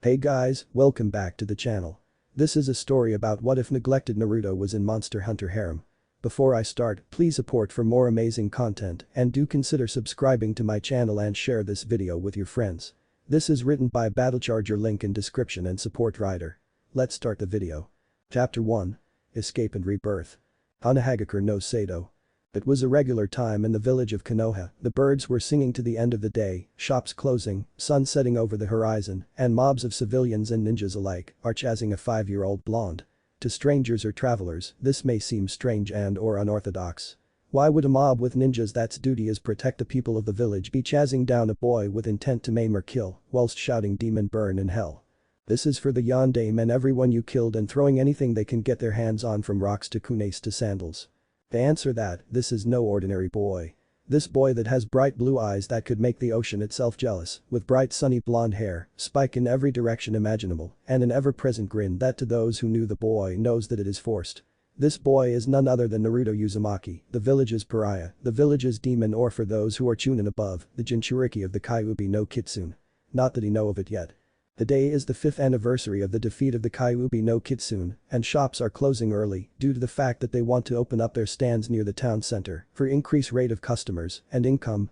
Hey guys, welcome back to the channel. This is a story about what if Neglected Naruto was in Monster Hunter Harem. Before I start, please support for more amazing content and do consider subscribing to my channel and share this video with your friends. This is written by BattleCharger, link in description and support writer. Let's start the video. Chapter 1. Escape and Rebirth. Hanahagakure no Sato. It was a regular time in the village of Konoha. The birds were singing to the end of the day, shops closing, sun setting over the horizon, and mobs of civilians and ninjas alike are chasing a 5-year-old blonde. To strangers or travelers, this may seem strange and/or unorthodox. Why would a mob with ninjas that's duty is protect the people of the village be chasing down a boy with intent to maim or kill, whilst shouting demon burn in hell? This is for the yondaime and everyone you killed and throwing anything they can get their hands on, from rocks to kunes to sandals. To answer that, this is no ordinary boy. This boy that has bright blue eyes that could make the ocean itself jealous, with bright sunny blonde hair, spike in every direction imaginable, and an ever-present grin that to those who knew the boy knows that it is forced. This boy is none other than Naruto Uzumaki, the village's pariah, the village's demon, or for those who are chunin above, the Jinchuriki of the Kyuubi no Kitsune. Not that he know of it yet. Today is the 5th anniversary of the defeat of the Kyuubi no Kitsune, and shops are closing early due to the fact that they want to open up their stands near the town center for increased rate of customers and income.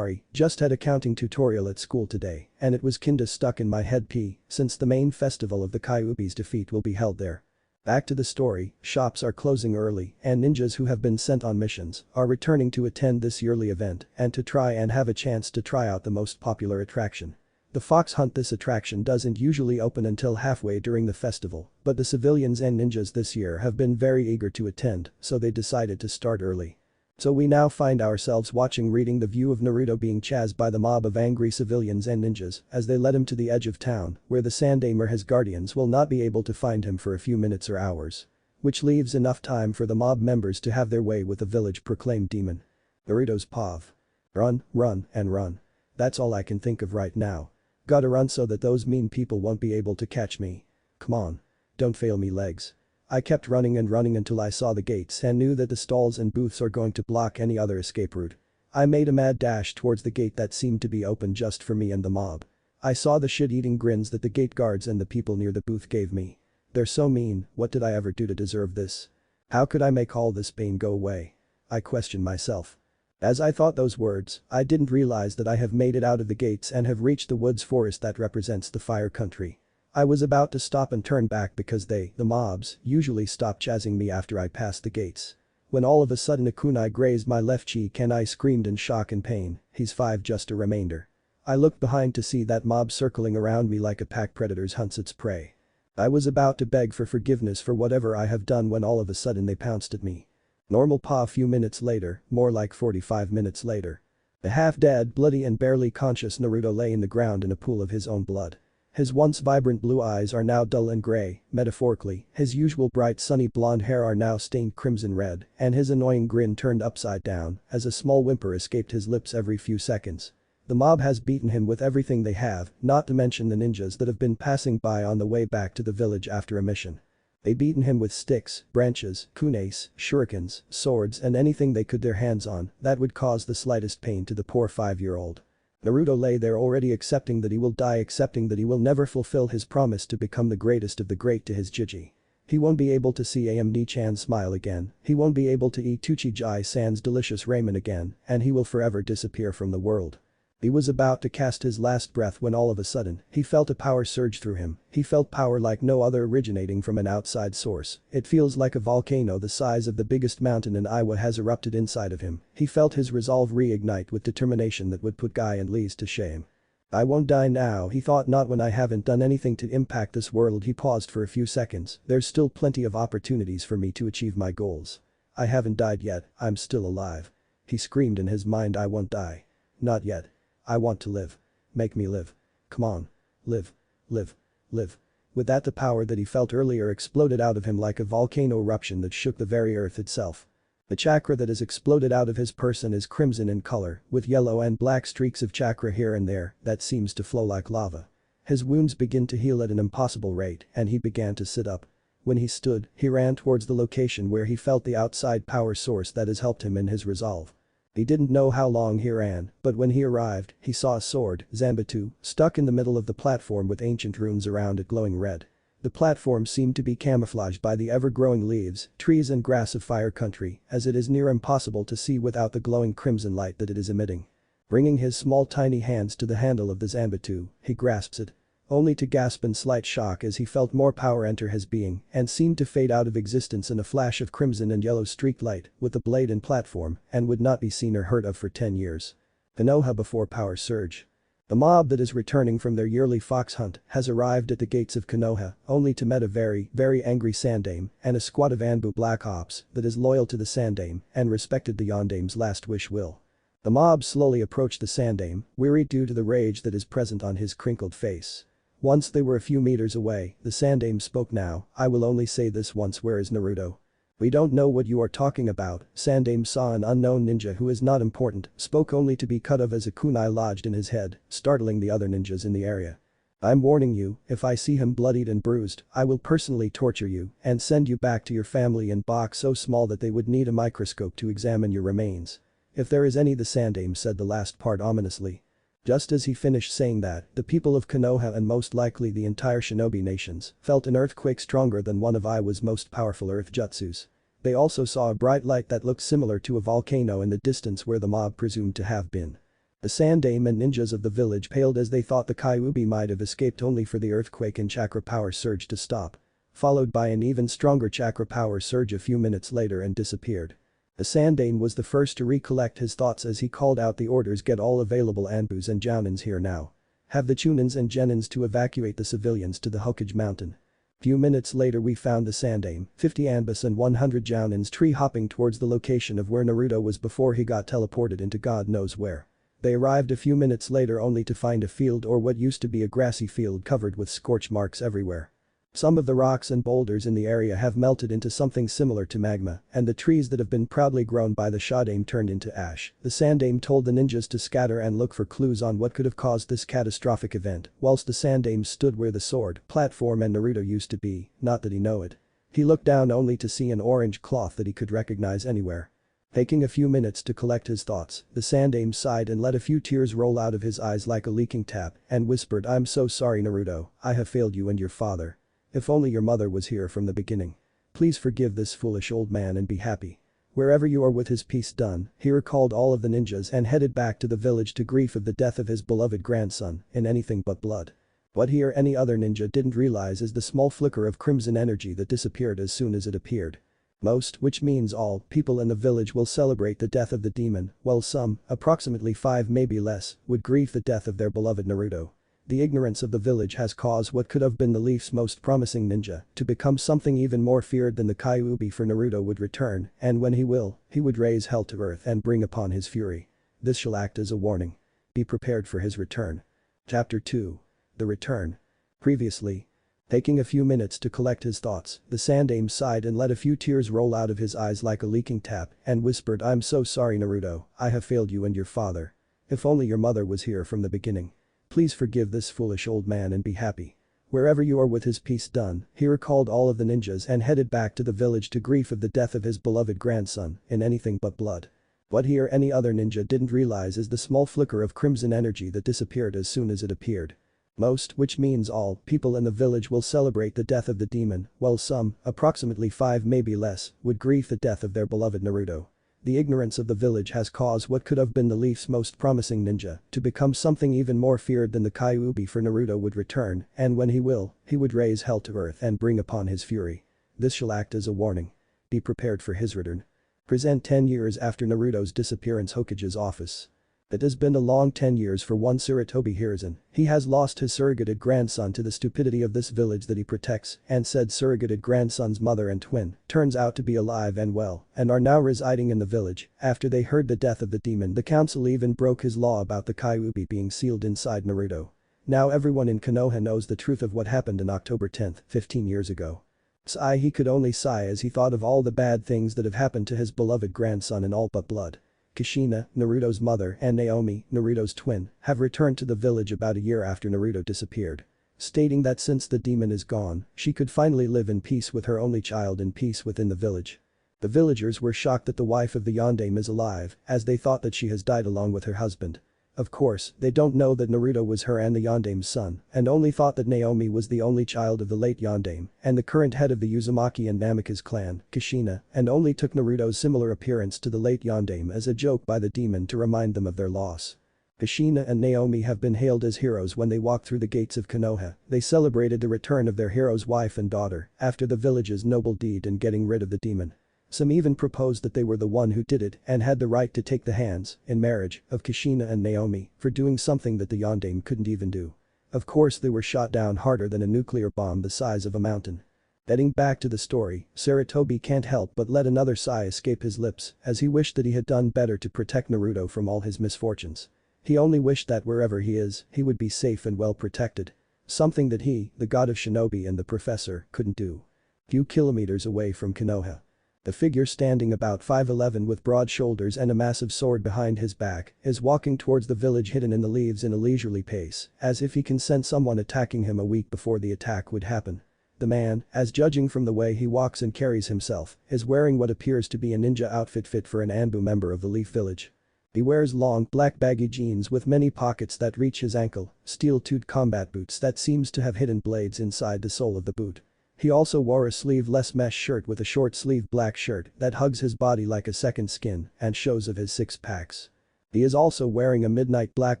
Just had accounting tutorial at school today, and it was kinda stuck in my head since the main festival of the Kyuubi's defeat will be held there. Back to the story, shops are closing early and ninjas who have been sent on missions are returning to attend this yearly event and to try and have a chance to try out the most popular attraction. The fox hunt. This attraction doesn't usually open until halfway during the festival, but the civilians and ninjas this year have been very eager to attend, so they decided to start early. So we now find ourselves reading the view of Naruto being chased by the mob of angry civilians and ninjas as they led him to the edge of town where the Sandaime, his guardians, will not be able to find him for a few minutes or hours. Which leaves enough time for the mob members to have their way with the village proclaimed demon. Naruto's POV. Run, run, and run. That's all I can think of right now. Gotta run so that those mean people won't be able to catch me. Come on. Don't fail me, legs. I kept running and running until I saw the gates and knew that the stalls and booths are going to block any other escape route. I made a mad dash towards the gate that seemed to be open just for me and the mob. I saw the shit-eating grins that the gate guards and the people near the booth gave me. They're so mean. What did I ever do to deserve this? How could I make all this pain go away? I questioned myself. As I thought those words, I didn't realize that I have made it out of the gates and have reached the woods forest that represents the fire country. I was about to stop and turn back because the mobs, usually stop chasing me after I pass the gates. When all of a sudden a kunai grazed my left cheek and I screamed in shock and pain. He's 5, just a remainder. I looked behind to see that mob circling around me like a pack predator hunts its prey. I was about to beg for forgiveness for whatever I have done when all of a sudden they pounced at me. Normal PA. Few minutes later, more like 45 minutes later. The half-dead, bloody and barely conscious Naruto lay in the ground in a pool of his own blood. His once vibrant blue eyes are now dull and gray, metaphorically, his usual bright sunny blonde hair are now stained crimson red, and his annoying grin turned upside down as a small whimper escaped his lips every few seconds. The mob has beaten him with everything they have, not to mention the ninjas that have been passing by on the way back to the village after a mission. They beaten him with sticks, branches, kunes, shurikens, swords and anything they could their hands on that would cause the slightest pain to the poor 5-year-old. Naruto lay there already accepting that he will die, accepting that he will never fulfill his promise to become the greatest of the great to his Jiji. He won't be able to see Am-ni-chan smile again, he won't be able to eat Tuchi-Jai-san's delicious ramen again, and he will forever disappear from the world. He was about to cast his last breath when all of a sudden, he felt a power surge through him. He felt power like no other originating from an outside source. It feels like a volcano the size of the biggest mountain in Iowa has erupted inside of him. He felt his resolve reignite with determination that would put Guy and Lise to shame. I won't die now, he thought, not when I haven't done anything to impact this world. He paused for a few seconds. There's still plenty of opportunities for me to achieve my goals. I haven't died yet, I'm still alive. He screamed in his mind, I won't die. Not yet. I want to live. Make me live. Come on. Live. Live. Live. With that, the power that he felt earlier exploded out of him like a volcano eruption that shook the very earth itself. The chakra that has exploded out of his person is crimson in color, with yellow and black streaks of chakra here and there that seems to flow like lava. His wounds begin to heal at an impossible rate and he began to sit up. When he stood, he ran towards the location where he felt the outside power source that has helped him in his resolve. He didn't know how long he ran, but when he arrived, he saw a sword, Zanbatsu, stuck in the middle of the platform with ancient runes around it glowing red. The platform seemed to be camouflaged by the ever-growing leaves, trees and grass of Fire Country, as it is near impossible to see without the glowing crimson light that it is emitting. Bringing his small tiny hands to the handle of the Zanbatsu, he grasps it. Only to gasp in slight shock as he felt more power enter his being and seemed to fade out of existence in a flash of crimson and yellow streaked light with the blade and platform and would not be seen or heard of for 10 years. Konoha before power surge. The mob that is returning from their yearly fox hunt has arrived at the gates of Konoha only to meet a very, very angry Sandame and a squad of Anbu Black Ops that is loyal to the Sandame and respected the Yondame's last wish will. The mob slowly approached the Sandame, weary due to the rage that is present on his crinkled face. Once they were a few meters away, the Sandame spoke now, "I will only say this once, where is Naruto?" "We don't know what you are talking about." Sandame saw an unknown ninja who is not important, spoke only to be cut off as a kunai lodged in his head, startling the other ninjas in the area. "I'm warning you, if I see him bloodied and bruised, I will personally torture you and send you back to your family in box so small that they would need a microscope to examine your remains. If there is any." The Sandame said the last part ominously. Just as he finished saying that, the people of Konoha and most likely the entire shinobi nations felt an earthquake stronger than one of Iwa's most powerful earth jutsus. They also saw a bright light that looked similar to a volcano in the distance where the mob presumed to have been. The Sandame and ninjas of the village paled as they thought the Kyuubi might have escaped only for the earthquake and chakra power surge to stop. Followed by an even stronger chakra power surge a few minutes later and disappeared. The Sandame was the first to recollect his thoughts as he called out the orders, "Get all available Anbus and Jounins here now. Have the Chunins and Genins to evacuate the civilians to the Hokage mountain." Few minutes later we found the Sandame, 50 Anbus and 100 Jounins tree hopping towards the location of where Naruto was before he got teleported into God knows where. They arrived a few minutes later only to find a field or what used to be a grassy field covered with scorch marks everywhere. Some of the rocks and boulders in the area have melted into something similar to magma, and the trees that have been proudly grown by the Shodame turned into ash. The Sandame told the ninjas to scatter and look for clues on what could have caused this catastrophic event, whilst the Sandame stood where the sword, platform and Naruto used to be, not that he know it. He looked down only to see an orange cloth that he could recognize anywhere. Taking a few minutes to collect his thoughts, the Sandame sighed and let a few tears roll out of his eyes like a leaking tap and whispered, "I'm so sorry Naruto, I have failed you and your father. If only your mother was here from the beginning. Please forgive this foolish old man and be happy. Wherever you are with his peace done." He recalled all of the ninjas and headed back to the village to grieve of the death of his beloved grandson in anything but blood. What he or any other ninja didn't realize is the small flicker of crimson energy that disappeared as soon as it appeared. Most, which means all, people in the village will celebrate the death of the demon, while some, approximately 5 maybe less, would grieve the death of their beloved Naruto. The ignorance of the village has caused what could have been the Leaf's most promising ninja to become something even more feared than the Kyuubi, for Naruto would return, and when he will, he would raise hell to earth and bring upon his fury. This shall act as a warning. Be prepared for his return. Chapter 2. The Return. Previously. Taking a few minutes to collect his thoughts, the Sandame sighed and let a few tears roll out of his eyes like a leaking tap and whispered, "I'm so sorry Naruto, I have failed you and your father. If only your mother was here from the beginning. Please forgive this foolish old man and be happy. Wherever you are with his peace done." He recalled all of the ninjas and headed back to the village to grieve of the death of his beloved grandson in anything but blood. What he or any other ninja didn't realize is the small flicker of crimson energy that disappeared as soon as it appeared. Most, which means all, people in the village will celebrate the death of the demon, while some, approximately 5 maybe less, would grieve the death of their beloved Naruto. The ignorance of the village has caused what could have been the Leaf's most promising ninja to become something even more feared than the Kyuubi, for Naruto would return, and when he will, he would raise hell to earth and bring upon his fury. This shall act as a warning. Be prepared for his return. Present 10 years after Naruto's disappearance. Hokage's office. It has been a long 10 years for one Sarutobi Hiruzen. He has lost his surrogated grandson to the stupidity of this village that he protects, and said surrogated grandson's mother and twin turns out to be alive and well and are now residing in the village. After they heard the death of the demon, the council even broke his law about the Kyuubi being sealed inside Naruto. Now everyone in Konoha knows the truth of what happened on October 10th, 15 years ago. Sigh, he could only sigh as he thought of all the bad things that have happened to his beloved grandson in all but blood. Kushina, Naruto's mother, and Naomi, Naruto's twin, have returned to the village about a year after Naruto disappeared. Stating that since the demon is gone, she could finally live in peace with her only child, in peace within the village. The villagers were shocked that the wife of the yondaime is alive, as they thought that she has died along with her husband. Of course, they don't know that Naruto was her and the yondaime's son, and only thought that Naomi was the only child of the late yondaime and the current head of the Uzumaki and Namikaze clan, Kushina, and only took Naruto's similar appearance to the late yondaime as a joke by the demon to remind them of their loss. Kushina and Naomi have been hailed as heroes when they walked through the gates of Konoha. They celebrated the return of their hero's wife and daughter after the village's noble deed in getting rid of the demon. Some even proposed that they were the one who did it and had the right to take the hands, in marriage, of Kushina and Naomi for doing something that the yondaime couldn't even do. Of course they were shot down harder than a nuclear bomb the size of a mountain. Getting back to the story, Sarutobi can't help but let another sigh escape his lips as he wished that he had done better to protect Naruto from all his misfortunes. He only wished that wherever he is, he would be safe and well protected. Something that he, the god of shinobi and the professor, couldn't do. Few kilometers away from Konoha. The figure standing about 5'11" with broad shoulders and a massive sword behind his back is walking towards the village hidden in the leaves in a leisurely pace, as if he can sense someone attacking him a week before the attack would happen. The man, as judging from the way he walks and carries himself, is wearing what appears to be a ninja outfit fit for an Anbu member of the Leaf Village. He wears long, black baggy jeans with many pockets that reach his ankle, steel-toed combat boots that seems to have hidden blades inside the sole of the boot. He also wore a sleeveless mesh shirt with a short-sleeved black shirt that hugs his body like a second skin and shows of his six-packs. He is also wearing a midnight black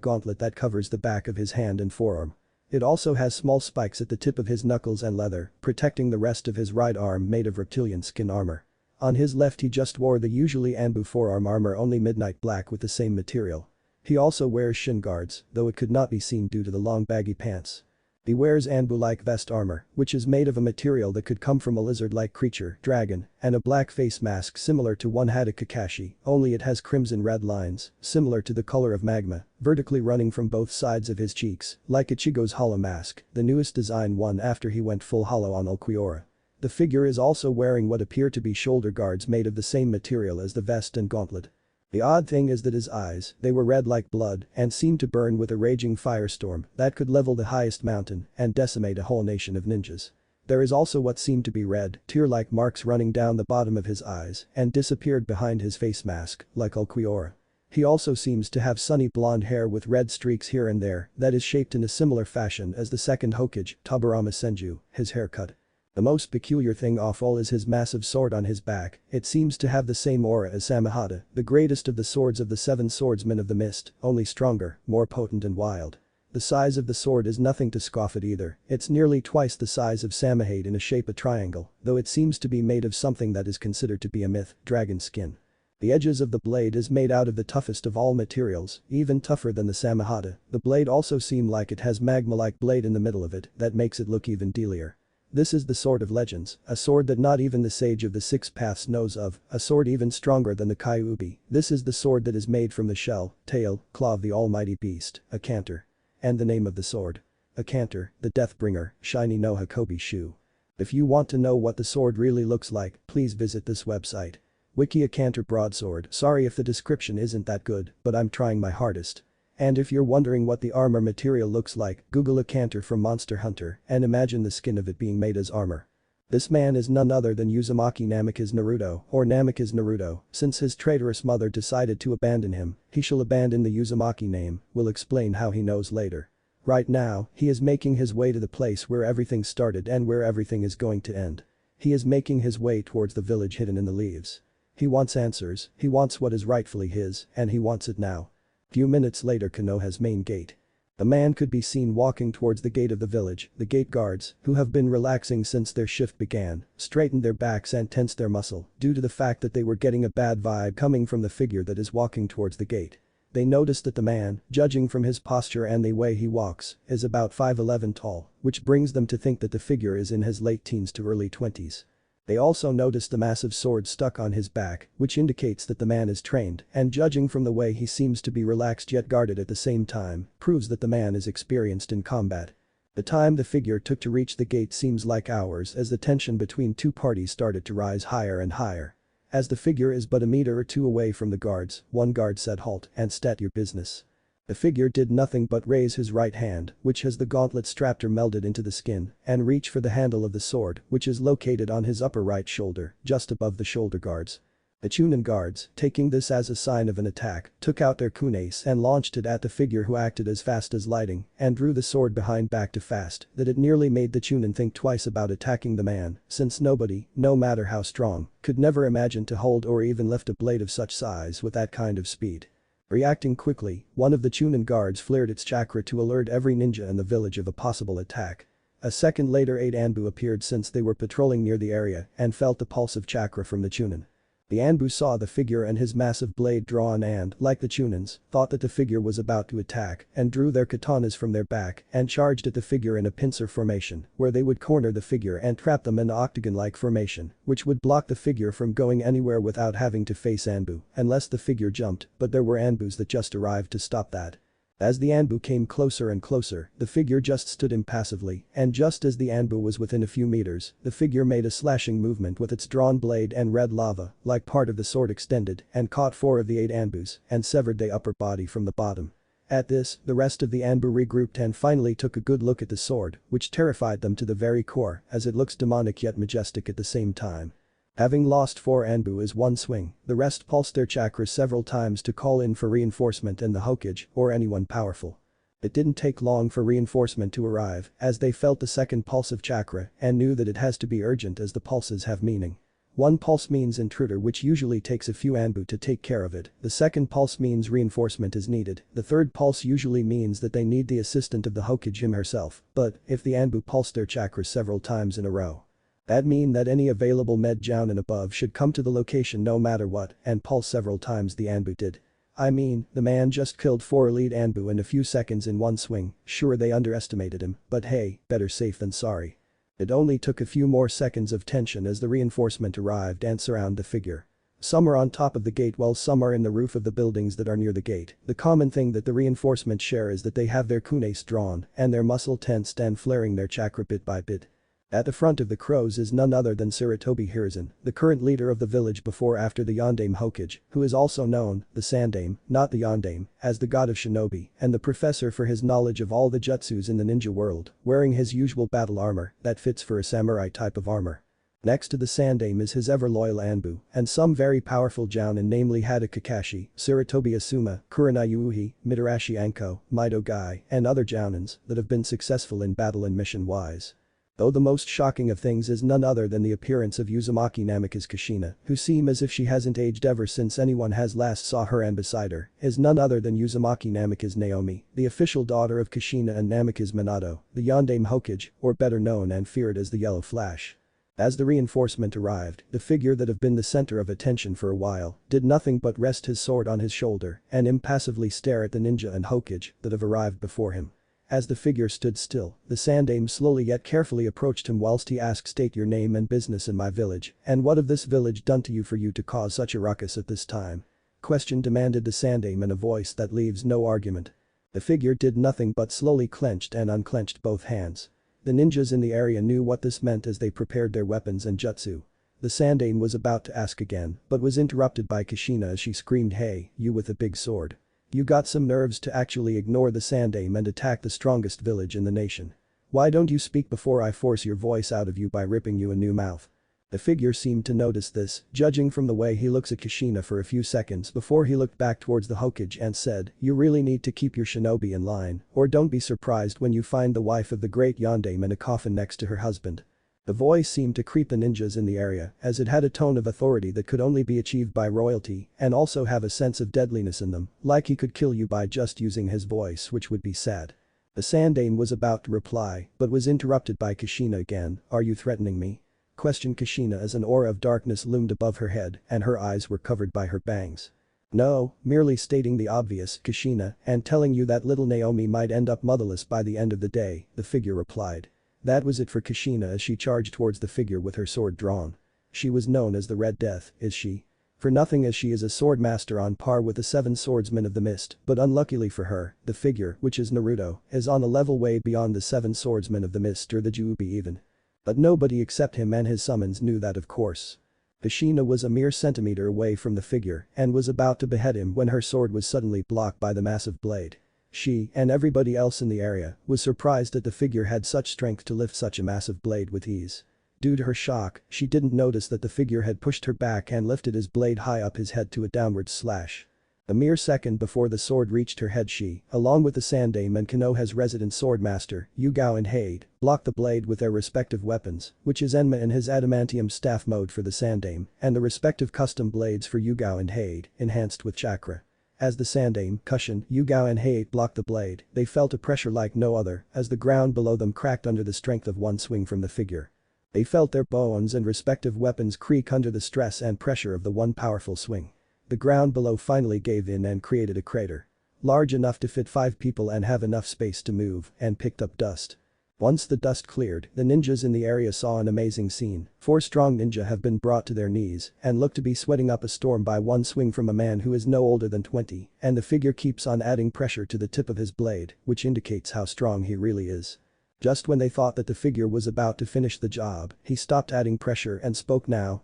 gauntlet that covers the back of his hand and forearm. It also has small spikes at the tip of his knuckles and leather, protecting the rest of his right arm made of reptilian skin armor. On his left he just wore the usually Anbu forearm armor, only midnight black with the same material. He also wears shin guards, though it could not be seen due to the long baggy pants. He wears Anbu-like vest armor, which is made of a material that could come from a lizard-like creature, dragon, and a black face mask similar to one had a Kakashi, only it has crimson red lines, similar to the color of magma, vertically running from both sides of his cheeks, like Ichigo's hollow mask, the newest design one after he went full hollow on Ulquiorra. The figure is also wearing what appear to be shoulder guards made of the same material as the vest and gauntlet. The odd thing is that his eyes, they were red like blood and seemed to burn with a raging firestorm that could level the highest mountain and decimate a whole nation of ninjas. There is also what seemed to be red, tear-like marks running down the bottom of his eyes and disappeared behind his face mask, like Ulquiorra. He also seems to have sunny blonde hair with red streaks here and there that is shaped in a similar fashion as the second Hokage, Tobirama Senju, his haircut. The most peculiar thing of all is his massive sword on his back. It seems to have the same aura as Samehada, the greatest of the swords of the seven swordsmen of the mist, only stronger, more potent and wild. The size of the sword is nothing to scoff at either, it's nearly twice the size of Samehade in a shape of triangle, though it seems to be made of something that is considered to be a myth, dragon skin. The edges of the blade is made out of the toughest of all materials, even tougher than the Samehada. The blade also seems like it has magma-like blade in the middle of it that makes it look even deadlier. This is the sword of legends, a sword that not even the sage of the six paths knows of, a sword even stronger than the Kyuubi. This is the sword that is made from the shell, tail, claw of the almighty beast, a canter. And the name of the sword. A canter, the Deathbringer, Shiny no Hakobi Shu. If you want to know what the sword really looks like, please visit this website. Wiki a canter broadsword. Sorry if the description isn't that good, but I'm trying my hardest. And if you're wondering what the armor material looks like, Google a canter from Monster Hunter and imagine the skin of it being made as armor. This man is none other than Uzumaki Namikaze Naruto, or Namikaze Naruto. Since his traitorous mother decided to abandon him, he shall abandon the Uzumaki name. We'll explain how he knows later. Right now, he is making his way to the place where everything started and where everything is going to end. He is making his way towards the village hidden in the leaves. He wants answers, he wants what is rightfully his, and he wants it now. Few minutes later, Konoha's main gate. The man could be seen walking towards the gate of the village. The gate guards, who have been relaxing since their shift began, straightened their backs and tensed their muscle due to the fact that they were getting a bad vibe coming from the figure that is walking towards the gate. They noticed that the man, judging from his posture and the way he walks, is about 5'11" tall, which brings them to think that the figure is in his late teens to early 20s. They also noticed the massive sword stuck on his back, which indicates that the man is trained, and judging from the way he seems to be relaxed yet guarded at the same time, proves that the man is experienced in combat. The time the figure took to reach the gate seems like hours as the tension between two parties started to rise higher and higher. As the figure is but a meter or two away from the guards, one guard said halt and state your business. The figure did nothing but raise his right hand, which has the gauntlet strapped or melded into the skin, and reach for the handle of the sword, which is located on his upper right shoulder, just above the shoulder guards. The Chunin guards, taking this as a sign of an attack, took out their kunais and launched it at the figure, who acted as fast as lightning and drew the sword behind back to fast that it nearly made the Chunin think twice about attacking the man, since nobody, no matter how strong, could never imagine to hold or even lift a blade of such size with that kind of speed. Reacting quickly, one of the Chunin guards flared its chakra to alert every ninja in the village of a possible attack. A second later 8 Anbu appeared since they were patrolling near the area and felt the pulse of chakra from the Chunin. The Anbu saw the figure and his massive blade drawn and, like the Chunins, thought that the figure was about to attack and drew their katanas from their back and charged at the figure in a pincer formation, where they would corner the figure and trap them in an octagon-like formation, which would block the figure from going anywhere without having to face Anbu, unless the figure jumped, but there were Anbus that just arrived to stop that. As the Anbu came closer and closer, the figure just stood impassively, and just as the Anbu was within a few meters, the figure made a slashing movement with its drawn blade, and red lava, like part of the sword, extended and caught 4 of the 8 Anbus and severed their upper body from the bottom. At this, the rest of the Anbu regrouped and finally took a good look at the sword, which terrified them to the very core, as it looks demonic yet majestic at the same time. Having lost 4 Anbu as one swing, the rest pulsed their chakras several times to call in for reinforcement and the Hokage, or anyone powerful. It didn't take long for reinforcement to arrive, as they felt the second pulse of chakra and knew that it has to be urgent, as the pulses have meaning. One pulse means intruder, which usually takes a few Anbu to take care of it. The second pulse means reinforcement is needed. The third pulse usually means that they need the assistant of the Hokage him herself, but if the Anbu pulsed their chakras several times in a row, that mean that any available med jounin above should come to the location no matter what and pulse several times the Anbu did. I mean, the man just killed 4 elite Anbu in a few seconds in one swing. Sure, they underestimated him, but hey, better safe than sorry. It only took a few more seconds of tension as the reinforcement arrived and surrounded the figure. Some are on top of the gate while some are in the roof of the buildings that are near the gate. The common thing that the reinforcement share is that they have their kunais drawn and their muscle tensed and flaring their chakra bit by bit. At the front of the crows is none other than Sarutobi Hiruzen, the current leader of the village before after the Yondaime Hokage, who is also known, the Sandaime, not the Yondaime, as the god of shinobi and the professor for his knowledge of all the jutsus in the ninja world, wearing his usual battle armor that fits for a samurai type of armor. Next to the Sandaime is his ever-loyal Anbu, and some very powerful jounin, namely Hada Kakashi, Sarutobi Asuma, Kurana Yuuhi, Mitarashi Anko, Mido Gai, and other jounins that have been successful in battle and mission-wise. Though the most shocking of things is none other than the appearance of Uzumaki Namika's Kushina, who seem as if she hasn't aged ever since anyone has last saw her, and beside her is none other than Uzumaki Namika's Naomi, the official daughter of Kushina and Namika's Minato, the Yondaime Hokage, or better known and feared as the Yellow Flash. As the reinforcement arrived, the figure that have been the center of attention for a while did nothing but rest his sword on his shoulder and impassively stare at the ninja and Hokage that have arrived before him. As the figure stood still, the Sandaime slowly yet carefully approached him whilst he asked, "State your name and business in my village, and what have this village done to you for you to cause such a ruckus at this time?" Question demanded the Sandaime in a voice that leaves no argument. The figure did nothing but slowly clenched and unclenched both hands. The ninjas in the area knew what this meant as they prepared their weapons and jutsu. The Sandaime was about to ask again, but was interrupted by Kushina as she screamed, "Hey, you with a big sword. You got some nerves to actually ignore the Sandaime and attack the strongest village in the nation. Why don't you speak before I force your voice out of you by ripping you a new mouth?" The figure seemed to notice this, judging from the way he looks at Kushina for a few seconds before he looked back towards the Hokage and said, "You really need to keep your shinobi in line, or don't be surprised when you find the wife of the great Yondaime in a coffin next to her husband." The voice seemed to creep the ninjas in the area, as it had a tone of authority that could only be achieved by royalty and also have a sense of deadliness in them, like he could kill you by just using his voice, which would be sad. The Sandaime was about to reply, but was interrupted by Kushina again. "Are you threatening me?" questioned Kushina as an aura of darkness loomed above her head and her eyes were covered by her bangs. "No, merely stating the obvious, Kushina, and telling you that little Naomi might end up motherless by the end of the day," the figure replied. That was it for Kushina as she charged towards the figure with her sword drawn. She was known as the Red Death, is she? For nothing, as she is a sword master on par with the 7 swordsmen of the mist, but unluckily for her, the figure, which is Naruto, is on a level way beyond the 7 swordsmen of the mist or the Juubi even. But nobody except him and his summons knew that, of course. Kushina was a mere centimeter away from the figure and was about to behead him when her sword was suddenly blocked by the massive blade. She, and everybody else in the area, was surprised that the figure had such strength to lift such a massive blade with ease. Due to her shock, she didn't notice that the figure had pushed her back and lifted his blade high up his head to a downward slash. A mere second before the sword reached her head she, along with the Sandame and Konoha's resident swordmaster, Yugao and Hade, blocked the blade with their respective weapons, which is Enma in his adamantium staff mode for the Sandame, and the respective custom blades for Yugao and Hade, enhanced with chakra. As the Sandame, cushioned, Yugao and Hade blocked the blade, they felt a pressure like no other, as the ground below them cracked under the strength of one swing from the figure. They felt their bones and respective weapons creak under the stress and pressure of the one powerful swing. The ground below finally gave in and created a crater. Large enough to fit 5 people and have enough space to move, and picked up dust. Once the dust cleared, the ninjas in the area saw an amazing scene. 4 strong ninja have been brought to their knees and look to be sweating up a storm by one swing from a man who is no older than 20, and the figure keeps on adding pressure to the tip of his blade, which indicates how strong he really is. Just when they thought that the figure was about to finish the job, he stopped adding pressure and spoke now,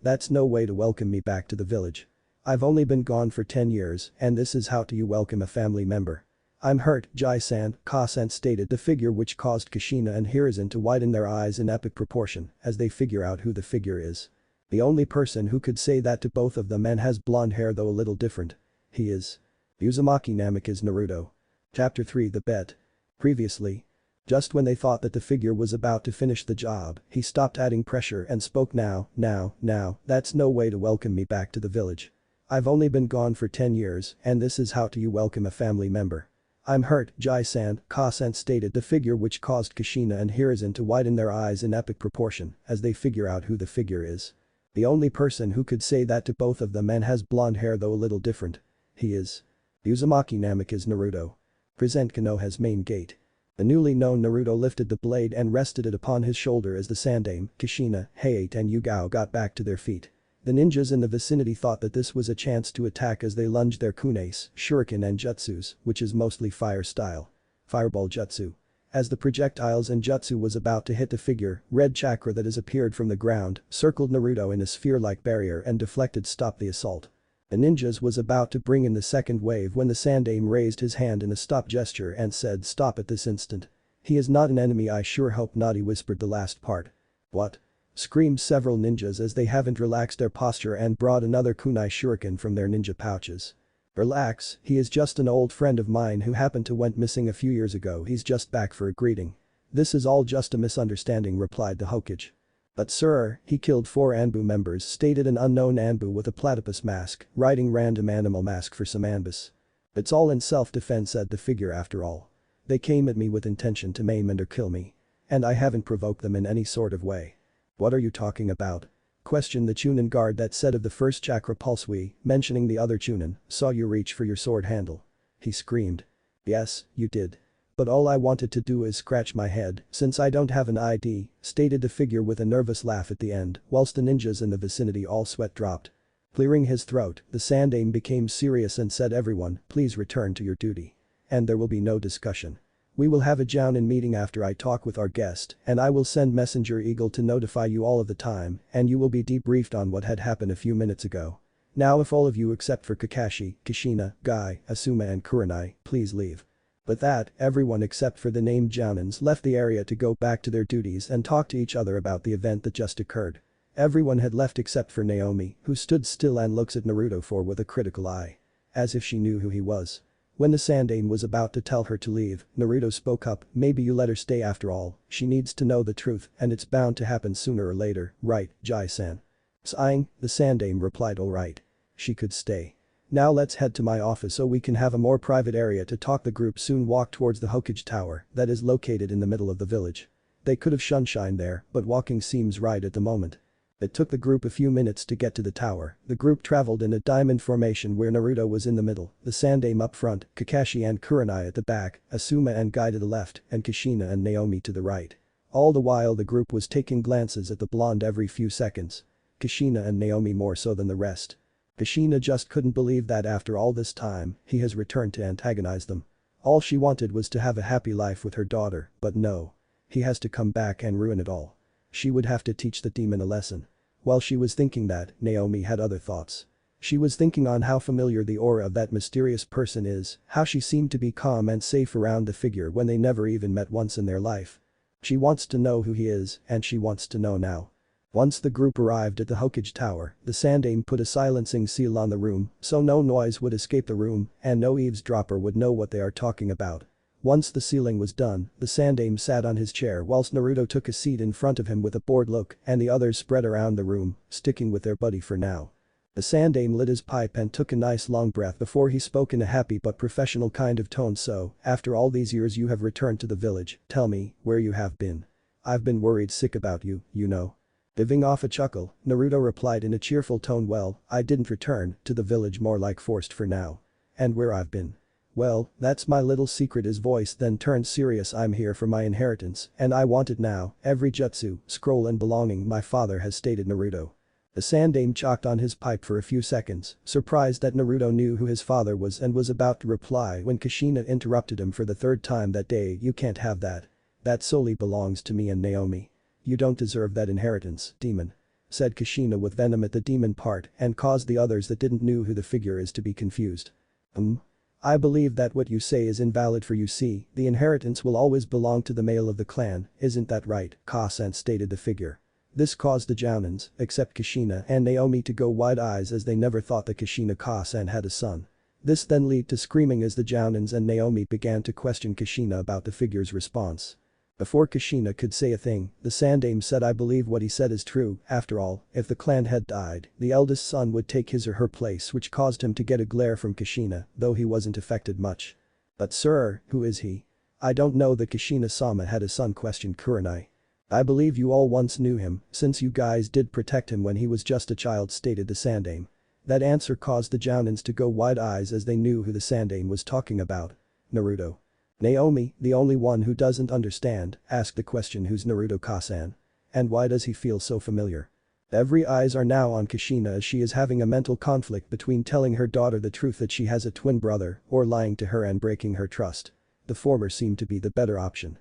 that's no way to welcome me back to the village. I've only been gone for 10 years, and this is how you welcome a family member. I'm hurt, Jai-san, Ka-san stated the figure, which caused Kushina and Hiruzen to widen their eyes in epic proportion as they figure out who the figure is. The only person who could say that to both of them and has blonde hair, though a little different. He is Uzumaki Namik is Naruto. Chapter 3 The Bet. Previously. Just when they thought that the figure was about to finish the job, he stopped adding pressure and spoke now, that's no way to welcome me back to the village. I've only been gone for 10 years, and this is how you welcome a family member. I'm hurt, Jai-san, Ka-san stated the figure, which caused Kushina and Hiruzen to widen their eyes in epic proportion as they figure out who the figure is. The only person who could say that to both of them and has blonde hair, though a little different. He is Uzumaki Namik is Naruto. Present Konoha's main gate. The newly known Naruto lifted the blade and rested it upon his shoulder as the Sandame, Kushina, Hayate and Yugao got back to their feet. The ninjas in the vicinity thought that this was a chance to attack as they lunged their kunes, shuriken and jutsus, which is mostly fire style. Fireball jutsu. As the projectiles and jutsu was about to hit the figure, red chakra that has appeared from the ground circled Naruto in a sphere-like barrier and deflected stopped the assault. The ninjas was about to bring in the second wave when the Sandame raised his hand in a stop gesture and said, "Stop at this instant. He is not an enemy, I sure hope not," he whispered the last part. "What?" screamed several ninjas as they haven't relaxed their posture and brought another kunai shuriken from their ninja pouches. "Relax, he is just an old friend of mine who happened to went missing a few years ago, he's just back for a greeting." "This is all just a misunderstanding," replied the Hokage. "But sir, he killed 4 Anbu members," stated an unknown Anbu with a platypus mask, writing random animal mask for some Anbus. "It's all in self-defense," said the figure, "after all. They came at me with intention to maim and or kill me. And I haven't provoked them in any sort of way." "What are you talking about?" questioned the Chunin guard that said of the first chakra pulse, "We," mentioning the other Chunin, "saw you reach for your sword handle." He screamed. "Yes, you did. But all I wanted to do is scratch my head, since I don't have an ID," stated the figure with a nervous laugh at the end, whilst the ninjas in the vicinity all sweat dropped. Clearing his throat, the Sandame became serious and said, "Everyone, please return to your duty. And there will be no discussion. We will have a Jounin meeting after I talk with our guest, and I will send Messenger Eagle to notify you all of the time, and you will be debriefed on what had happened a few minutes ago. Now if all of you except for Kakashi, Kushina, Guy, Asuma and Kurenai, please leave." With that, everyone except for the named Jounins left the area to go back to their duties and talk to each other about the event that just occurred. Everyone had left except for Naomi, who stood still and looks at Naruto with a critical eye. As if she knew who he was. When the Sandame was about to tell her to leave, Naruto spoke up, "Maybe you let her stay after all, she needs to know the truth and it's bound to happen sooner or later, right, Jai-san?" Sighing, the Sandame replied, "Alright. She could stay. Now let's head to my office so we can have a more private area to talk." The group soon walked towards the Hokage Tower that is located in the middle of the village. They could have sunshine there, but walking seems right at the moment. It took the group a few minutes to get to the tower. The group traveled in a diamond formation where Naruto was in the middle, the Sandame up front, Kakashi and Kurenai at the back, Asuma and Guy to the left, and Kushina and Naomi to the right. All the while the group was taking glances at the blonde every few seconds. Kushina and Naomi more so than the rest. Kushina just couldn't believe that after all this time, he has returned to antagonize them. All she wanted was to have a happy life with her daughter, but no. He has to come back and ruin it all. She would have to teach the demon a lesson. While she was thinking that, Naomi had other thoughts. She was thinking on how familiar the aura of that mysterious person is, how she seemed to be calm and safe around the figure when they never even met once in their life. She wants to know who he is, and she wants to know now. Once the group arrived at the Hokage Tower, the Sandaime put a silencing seal on the room so no noise would escape the room and no eavesdropper would know what they are talking about. Once the sealing was done, the Sandaime sat on his chair whilst Naruto took a seat in front of him with a bored look and the others spread around the room, sticking with their buddy for now. The Sandaime lit his pipe and took a nice long breath before he spoke in a happy but professional kind of tone. So, after all these years you have returned to the village, tell me where you have been. I've been worried sick about you, you know. Giving off a chuckle, Naruto replied in a cheerful tone, well, I didn't return to the village, more like forced for now. And where I've been? Well, that's my little secret. His voice then turned serious. I'm here for my inheritance, and I want it now, every jutsu, scroll and belonging my father has stated. Naruto. The Sandaime chalked on his pipe for a few seconds, surprised that Naruto knew who his father was and was about to reply when Kushina interrupted him for the third time that day. You can't have that. That solely belongs to me and Naomi. You don't deserve that inheritance, demon. Said Kushina with venom at the demon part and caused the others that didn't know who the figure is to be confused. I believe that what you say is invalid, for you see, the inheritance will always belong to the male of the clan, isn't that right, Ka-san, stated the figure. This caused the Jounins, except Kushina and Naomi, to go wide eyes as they never thought that Kushina Ka-san had a son. This then led to screaming as the Jounins and Naomi began to question Kushina about the figure's response. Before Kushina could say a thing, the Sandaime said, I believe what he said is true. After all, if the clan had died, the eldest son would take his or her place, which caused him to get a glare from Kushina, though he wasn't affected much. But sir, who is he? I don't know that Kushina-sama had a son, questioned Kurenai. I believe you all once knew him, since you guys did protect him when he was just a child, stated the Sandaime. That answer caused the Jounins to go wide eyes as they knew who the Sandaime was talking about. Naruto. Naomi, the only one who doesn't understand, asked the question, who's Naruto Ka-san? And why does he feel so familiar? Every eyes are now on Kushina as she is having a mental conflict between telling her daughter the truth that she has a twin brother or lying to her and breaking her trust. The former seemed to be the better option.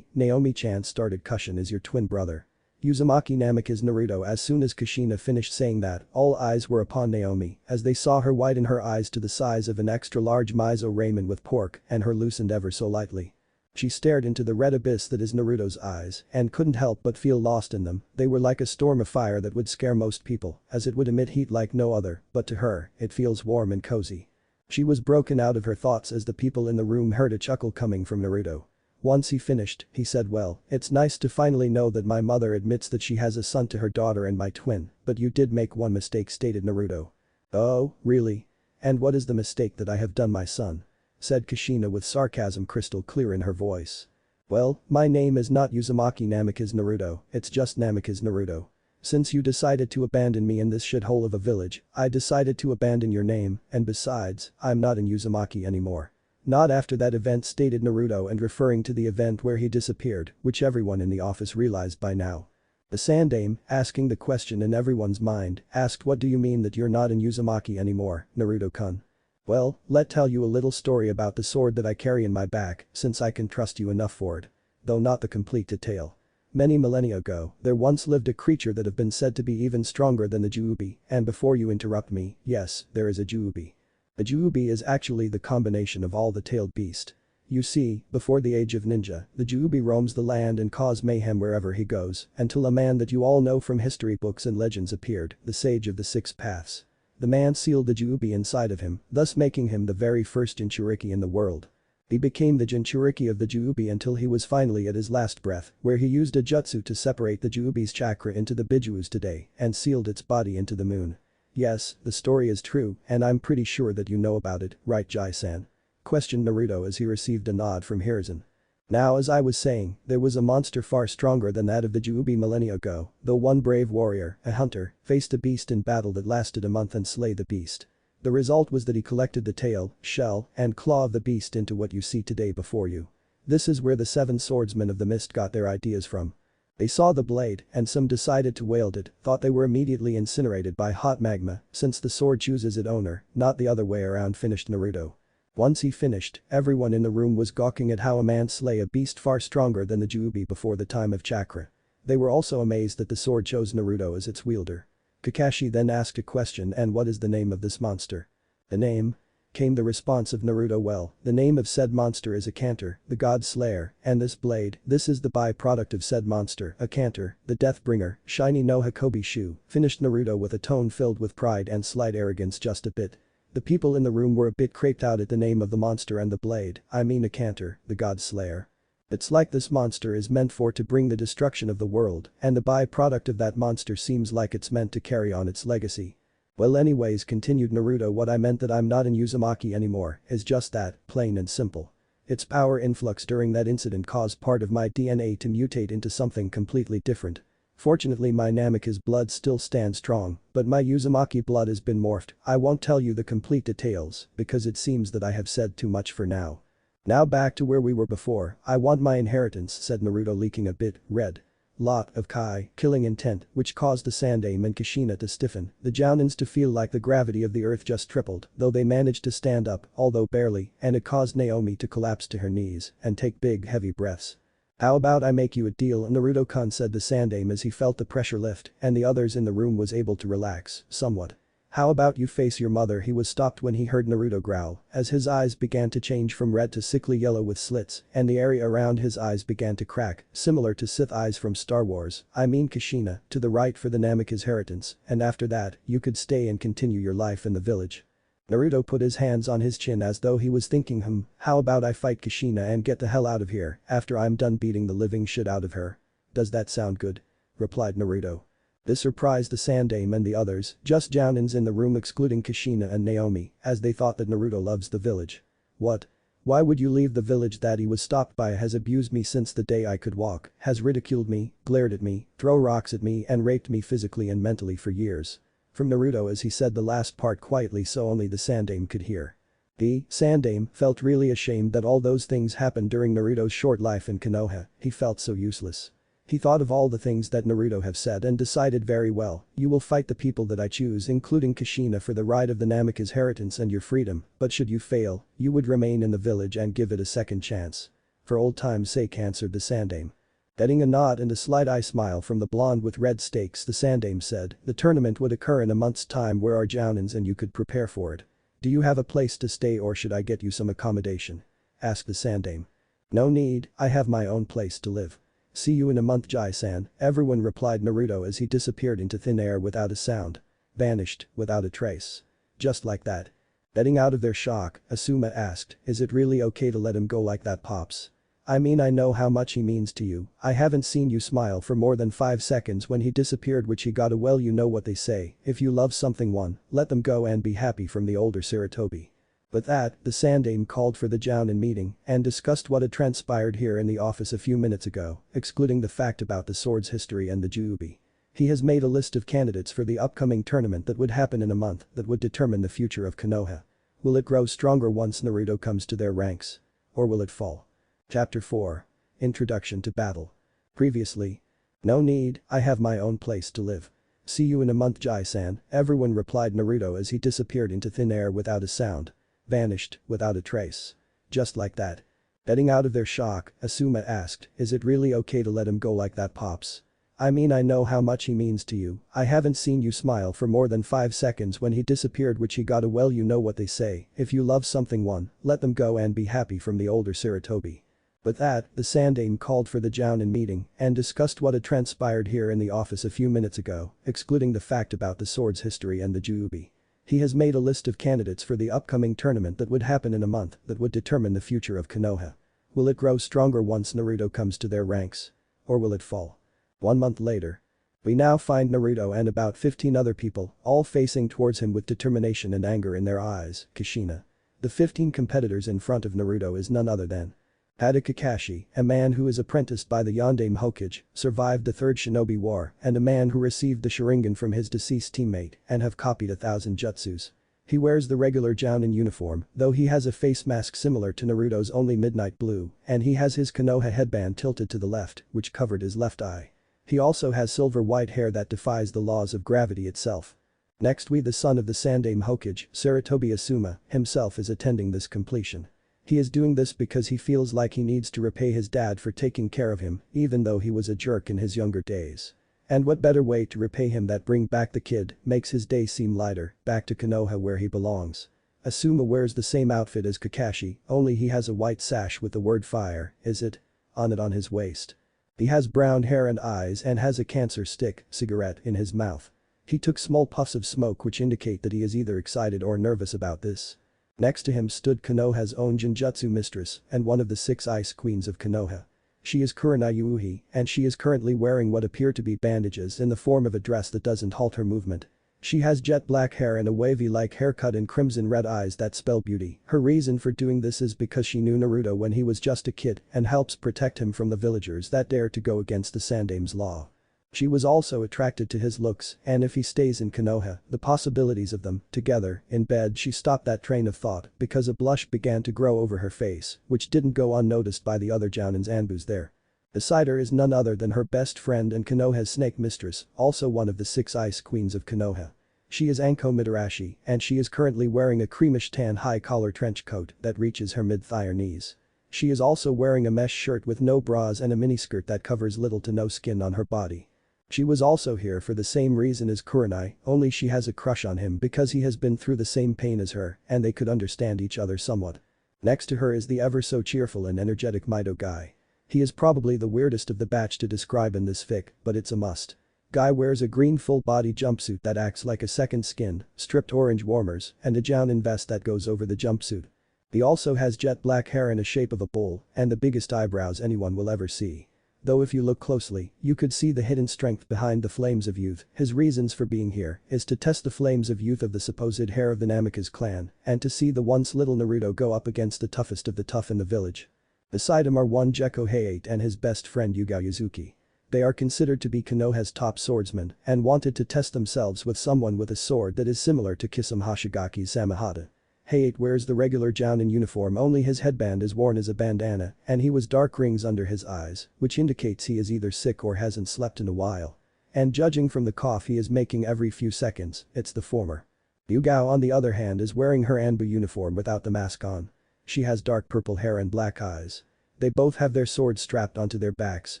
Naomi-chan, started Kushin, is your twin brother. Uzumaki Namikaze Naruto. As soon as Kushina finished saying that, all eyes were upon Naomi as they saw her widen her eyes to the size of an extra-large miso ramen with pork and her loosened ever so lightly. She stared into the red abyss that is Naruto's eyes and couldn't help but feel lost in them. They were like a storm of fire that would scare most people as it would emit heat like no other, but to her, it feels warm and cozy. She was broken out of her thoughts as the people in the room heard a chuckle coming from Naruto. Once he finished, he said, well, it's nice to finally know that my mother admits that she has a son to her daughter and my twin, but you did make one mistake, stated Naruto. Oh, really? And what is the mistake that I have done, my son? Said Kushina with sarcasm crystal clear in her voice. Well, my name is not Uzumaki Namikaze Naruto, it's just Namikaze Naruto. Since you decided to abandon me in this shithole of a village, I decided to abandon your name, and besides, I'm not in Uzumaki anymore. Not after that event, stated Naruto, and referring to the event where he disappeared, which everyone in the office realized by now. The Sandaime, asking the question in everyone's mind, asked, what do you mean that you're not in Uzumaki anymore, Naruto-kun? Well, let tell you a little story about the sword that I carry in my back, since I can trust you enough for it. Though not the complete detail. Many millennia ago, there once lived a creature that have been said to be even stronger than the Juubi, and before you interrupt me, yes, there is a Juubi. A Juubi is actually the combination of all the tailed beast. You see, before the age of ninja, the Juubi roams the land and cause mayhem wherever he goes, until a man that you all know from history books and legends appeared, the Sage of the Six Paths. The man sealed the Juubi inside of him, thus making him the very first Jinchuriki in the world. He became the Jinchuriki of the Juubi until he was finally at his last breath, where he used a jutsu to separate the Juubi's chakra into the Bijuus today and sealed its body into the moon. Yes, the story is true, and I'm pretty sure that you know about it, right, Jai-san? Questioned Naruto as he received a nod from Hiruzen. Now, as I was saying, there was a monster far stronger than that of the Juubi millennia ago, though one brave warrior, a hunter, faced a beast in battle that lasted a month and slayed the beast. The result was that he collected the tail, shell, and claw of the beast into what you see today before you. This is where the 7 swordsmen of the mist got their ideas from. They saw the blade, and some decided to wield it, thought they were immediately incinerated by hot magma, since the sword chooses its owner, not the other way around, finished Naruto. Once he finished, everyone in the room was gawking at how a man slay a beast far stronger than the Juubi before the time of chakra. They were also amazed that the sword chose Naruto as its wielder. Kakashi then asked a question, and what is the name of this monster? The name? Came the response of Naruto. Well, the name of said monster is a canter, the god slayer, and this blade, this is the byproduct of said monster, a canter, the deathbringer, shiny no Hakobi shoe, finished Naruto with a tone filled with pride and slight arrogance. Just a bit. The people in the room were a bit creeped out at the name of the monster and the blade, I mean a canter, the god slayer. It's like this monster is meant for to bring the destruction of the world, and the byproduct of that monster seems like it's meant to carry on its legacy. Well anyways, continued Naruto, what I meant that I'm not in Uzumaki anymore is just that, plain and simple. Its power influx during that incident caused part of my DNA to mutate into something completely different. Fortunately my Namikaze blood still stands strong, but my Uzumaki blood has been morphed. I won't tell you the complete details because it seems that I have said too much for now. Now back to where we were before, I want my inheritance, said Naruto, leaking a bit red. Lot of Kai killing intent, which caused the Sandaime and Kushina to stiffen, the Jounins to feel like the gravity of the earth just tripled, though they managed to stand up, although barely, and it caused Naomi to collapse to her knees and take big heavy breaths. How about I make you a deal, Naruto-kun, said the Sandaime as he felt the pressure lift and the others in the room was able to relax somewhat. How about you face your mother? He was stopped when he heard Naruto growl as his eyes began to change from red to sickly yellow with slits and the area around his eyes began to crack, similar to Sith eyes from Star Wars, I mean Kushina, to the right for the Namikaze inheritance, and after that, you could stay and continue your life in the village. Naruto put his hands on his chin as though he was thinking, how about I fight Kushina and get the hell out of here after I'm done beating the living shit out of her? Does that sound good? Replied Naruto. This surprised the Sandaime and the others, just Jounins in the room excluding Kushina and Naomi, as they thought that Naruto loves the village. What? Why would you leave the village that he was stopped by has abused me since the day I could walk, has ridiculed me, glared at me, throw rocks at me and raped me physically and mentally for years. From Naruto as he said the last part quietly so only the Sandaime could hear. The Sandaime felt really ashamed that all those things happened during Naruto's short life in Konoha, he felt so useless. He thought of all the things that Naruto have said and decided very well, you will fight the people that I choose including Kushina for the right of the Namikaze inheritance and your freedom, but should you fail, you would remain in the village and give it a second chance. For old time's sake, answered the Sandaime. Getting a nod and a slight eye smile from the blonde with red stakes, the Sandaime said, the tournament would occur in a month's time. Where are Jounins and you could prepare for it? Do you have a place to stay or should I get you some accommodation? Asked the Sandaime. No need, I have my own place to live. See you in a month, Jai-san, everyone replied Naruto as he disappeared into thin air without a sound. Vanished, without a trace. Just like that. Getting out of their shock, Asuma asked, is it really okay to let him go like that, Pops? I mean, I know how much he means to you, I haven't seen you smile for more than 5 seconds when he disappeared, which he got a well, you know what they say, if you love something one, let them go and be happy, from the older Sarutobi. With that, the Sandaime called for the Jounin meeting and discussed what had transpired here in the office a few minutes ago, excluding the fact about the sword's history and the Jubi. He has made a list of candidates for the upcoming tournament that would happen in a month that would determine the future of Konoha. Will it grow stronger once Naruto comes to their ranks? Or will it fall? Chapter 4. Introduction to Battle. Previously. No need, I have my own place to live. See you in a month, Jai-san, everyone replied Naruto as he disappeared into thin air without a sound. Vanished, without a trace. Just like that. Getting out of their shock, Asuma asked, is it really okay to let him go like that, Pops? I mean, I know how much he means to you, I haven't seen you smile for more than 5 seconds when he disappeared, which he got a well, you know what they say, if you love something one, let them go and be happy, from the older Sarutobi. With that, the Sandaime called for the Jounin meeting and discussed what had transpired here in the office a few minutes ago, excluding the fact about the sword's history and the Jubi. He has made a list of candidates for the upcoming tournament that would happen in a month that would determine the future of Konoha. Will it grow stronger once Naruto comes to their ranks? Or will it fall? 1 month later. We now find Naruto and about 15 other people, all facing towards him with determination and anger in their eyes, Kushina. The 15 competitors in front of Naruto is none other than Hada Kakashi, a man who is apprenticed by the Yondaime Hokage, survived the Third Shinobi War, and a man who received the Sharingan from his deceased teammate and have copied 1,000 jutsus. He wears the regular Jounin uniform, though he has a face mask similar to Naruto's only midnight blue, and he has his Konoha headband tilted to the left, which covered his left eye. He also has silver white hair that defies the laws of gravity itself. Next, the son of the Sandaime Hokage, Sarutobi Asuma, himself is attending this completion. He is doing this because he feels like he needs to repay his dad for taking care of him, even though he was a jerk in his younger days. And what better way to repay him than bring back the kid, makes his day seem lighter, back to Konoha where he belongs. Asuma wears the same outfit as Kakashi, only he has a white sash with the word fire, is it? On it on his waist. He has brown hair and eyes and has a cancer stick, cigarette, in his mouth. He took small puffs of smoke which indicate that he is either excited or nervous about this. Next to him stood Konoha's own Genjutsu mistress and one of the 6 ice queens of Konoha. She is Kurenai Yuuhi, and she is currently wearing what appear to be bandages in the form of a dress that doesn't halt her movement. She has jet black hair and a wavy-like haircut and crimson red eyes that spell beauty. Her reason for doing this is because she knew Naruto when he was just a kid and helps protect him from the villagers that dare to go against the Sandame's law. She was also attracted to his looks, and if he stays in Konoha, the possibilities of them, together, in bed. She stopped that train of thought because a blush began to grow over her face, which didn't go unnoticed by the other Jounins Anbus there. Beside her is none other than her best friend and Konoha's snake mistress, also one of the 6 ice queens of Konoha. She is Anko Mitarashi, and she is currently wearing a creamish tan high-collar trench coat that reaches her mid-thigh or knees. She is also wearing a mesh shirt with no bras and a miniskirt that covers little to no skin on her body. She was also here for the same reason as Kurenai, only she has a crush on him because he has been through the same pain as her and they could understand each other somewhat. Next to her is the ever so cheerful and energetic Mito guy. He is probably the weirdest of the batch to describe in this fic, but it's a must. Guy wears a green full-body jumpsuit that acts like a second skin, stripped orange warmers, and a jounin vest that goes over the jumpsuit. He also has jet black hair in the shape of a bowl and the biggest eyebrows anyone will ever see. Though if you look closely, you could see the hidden strength behind the flames of youth. His reasons for being here is to test the flames of youth of the supposed heir of the Namikaze clan and to see the once little Naruto go up against the toughest of the tough in the village. Beside him are one Gekko Hayate and his best friend Yugao Yuzuki. They are considered to be Konoha's top swordsmen and wanted to test themselves with someone with a sword that is similar to Kisame Hashigaki's Samehada. Hayate wears the regular Jounin uniform, only his headband is worn as a bandana and he has dark rings under his eyes, which indicates he is either sick or hasn't slept in a while. And judging from the cough he is making every few seconds, it's the former. Yugao on the other hand is wearing her Anbu uniform without the mask on. She has dark purple hair and black eyes. They both have their swords strapped onto their backs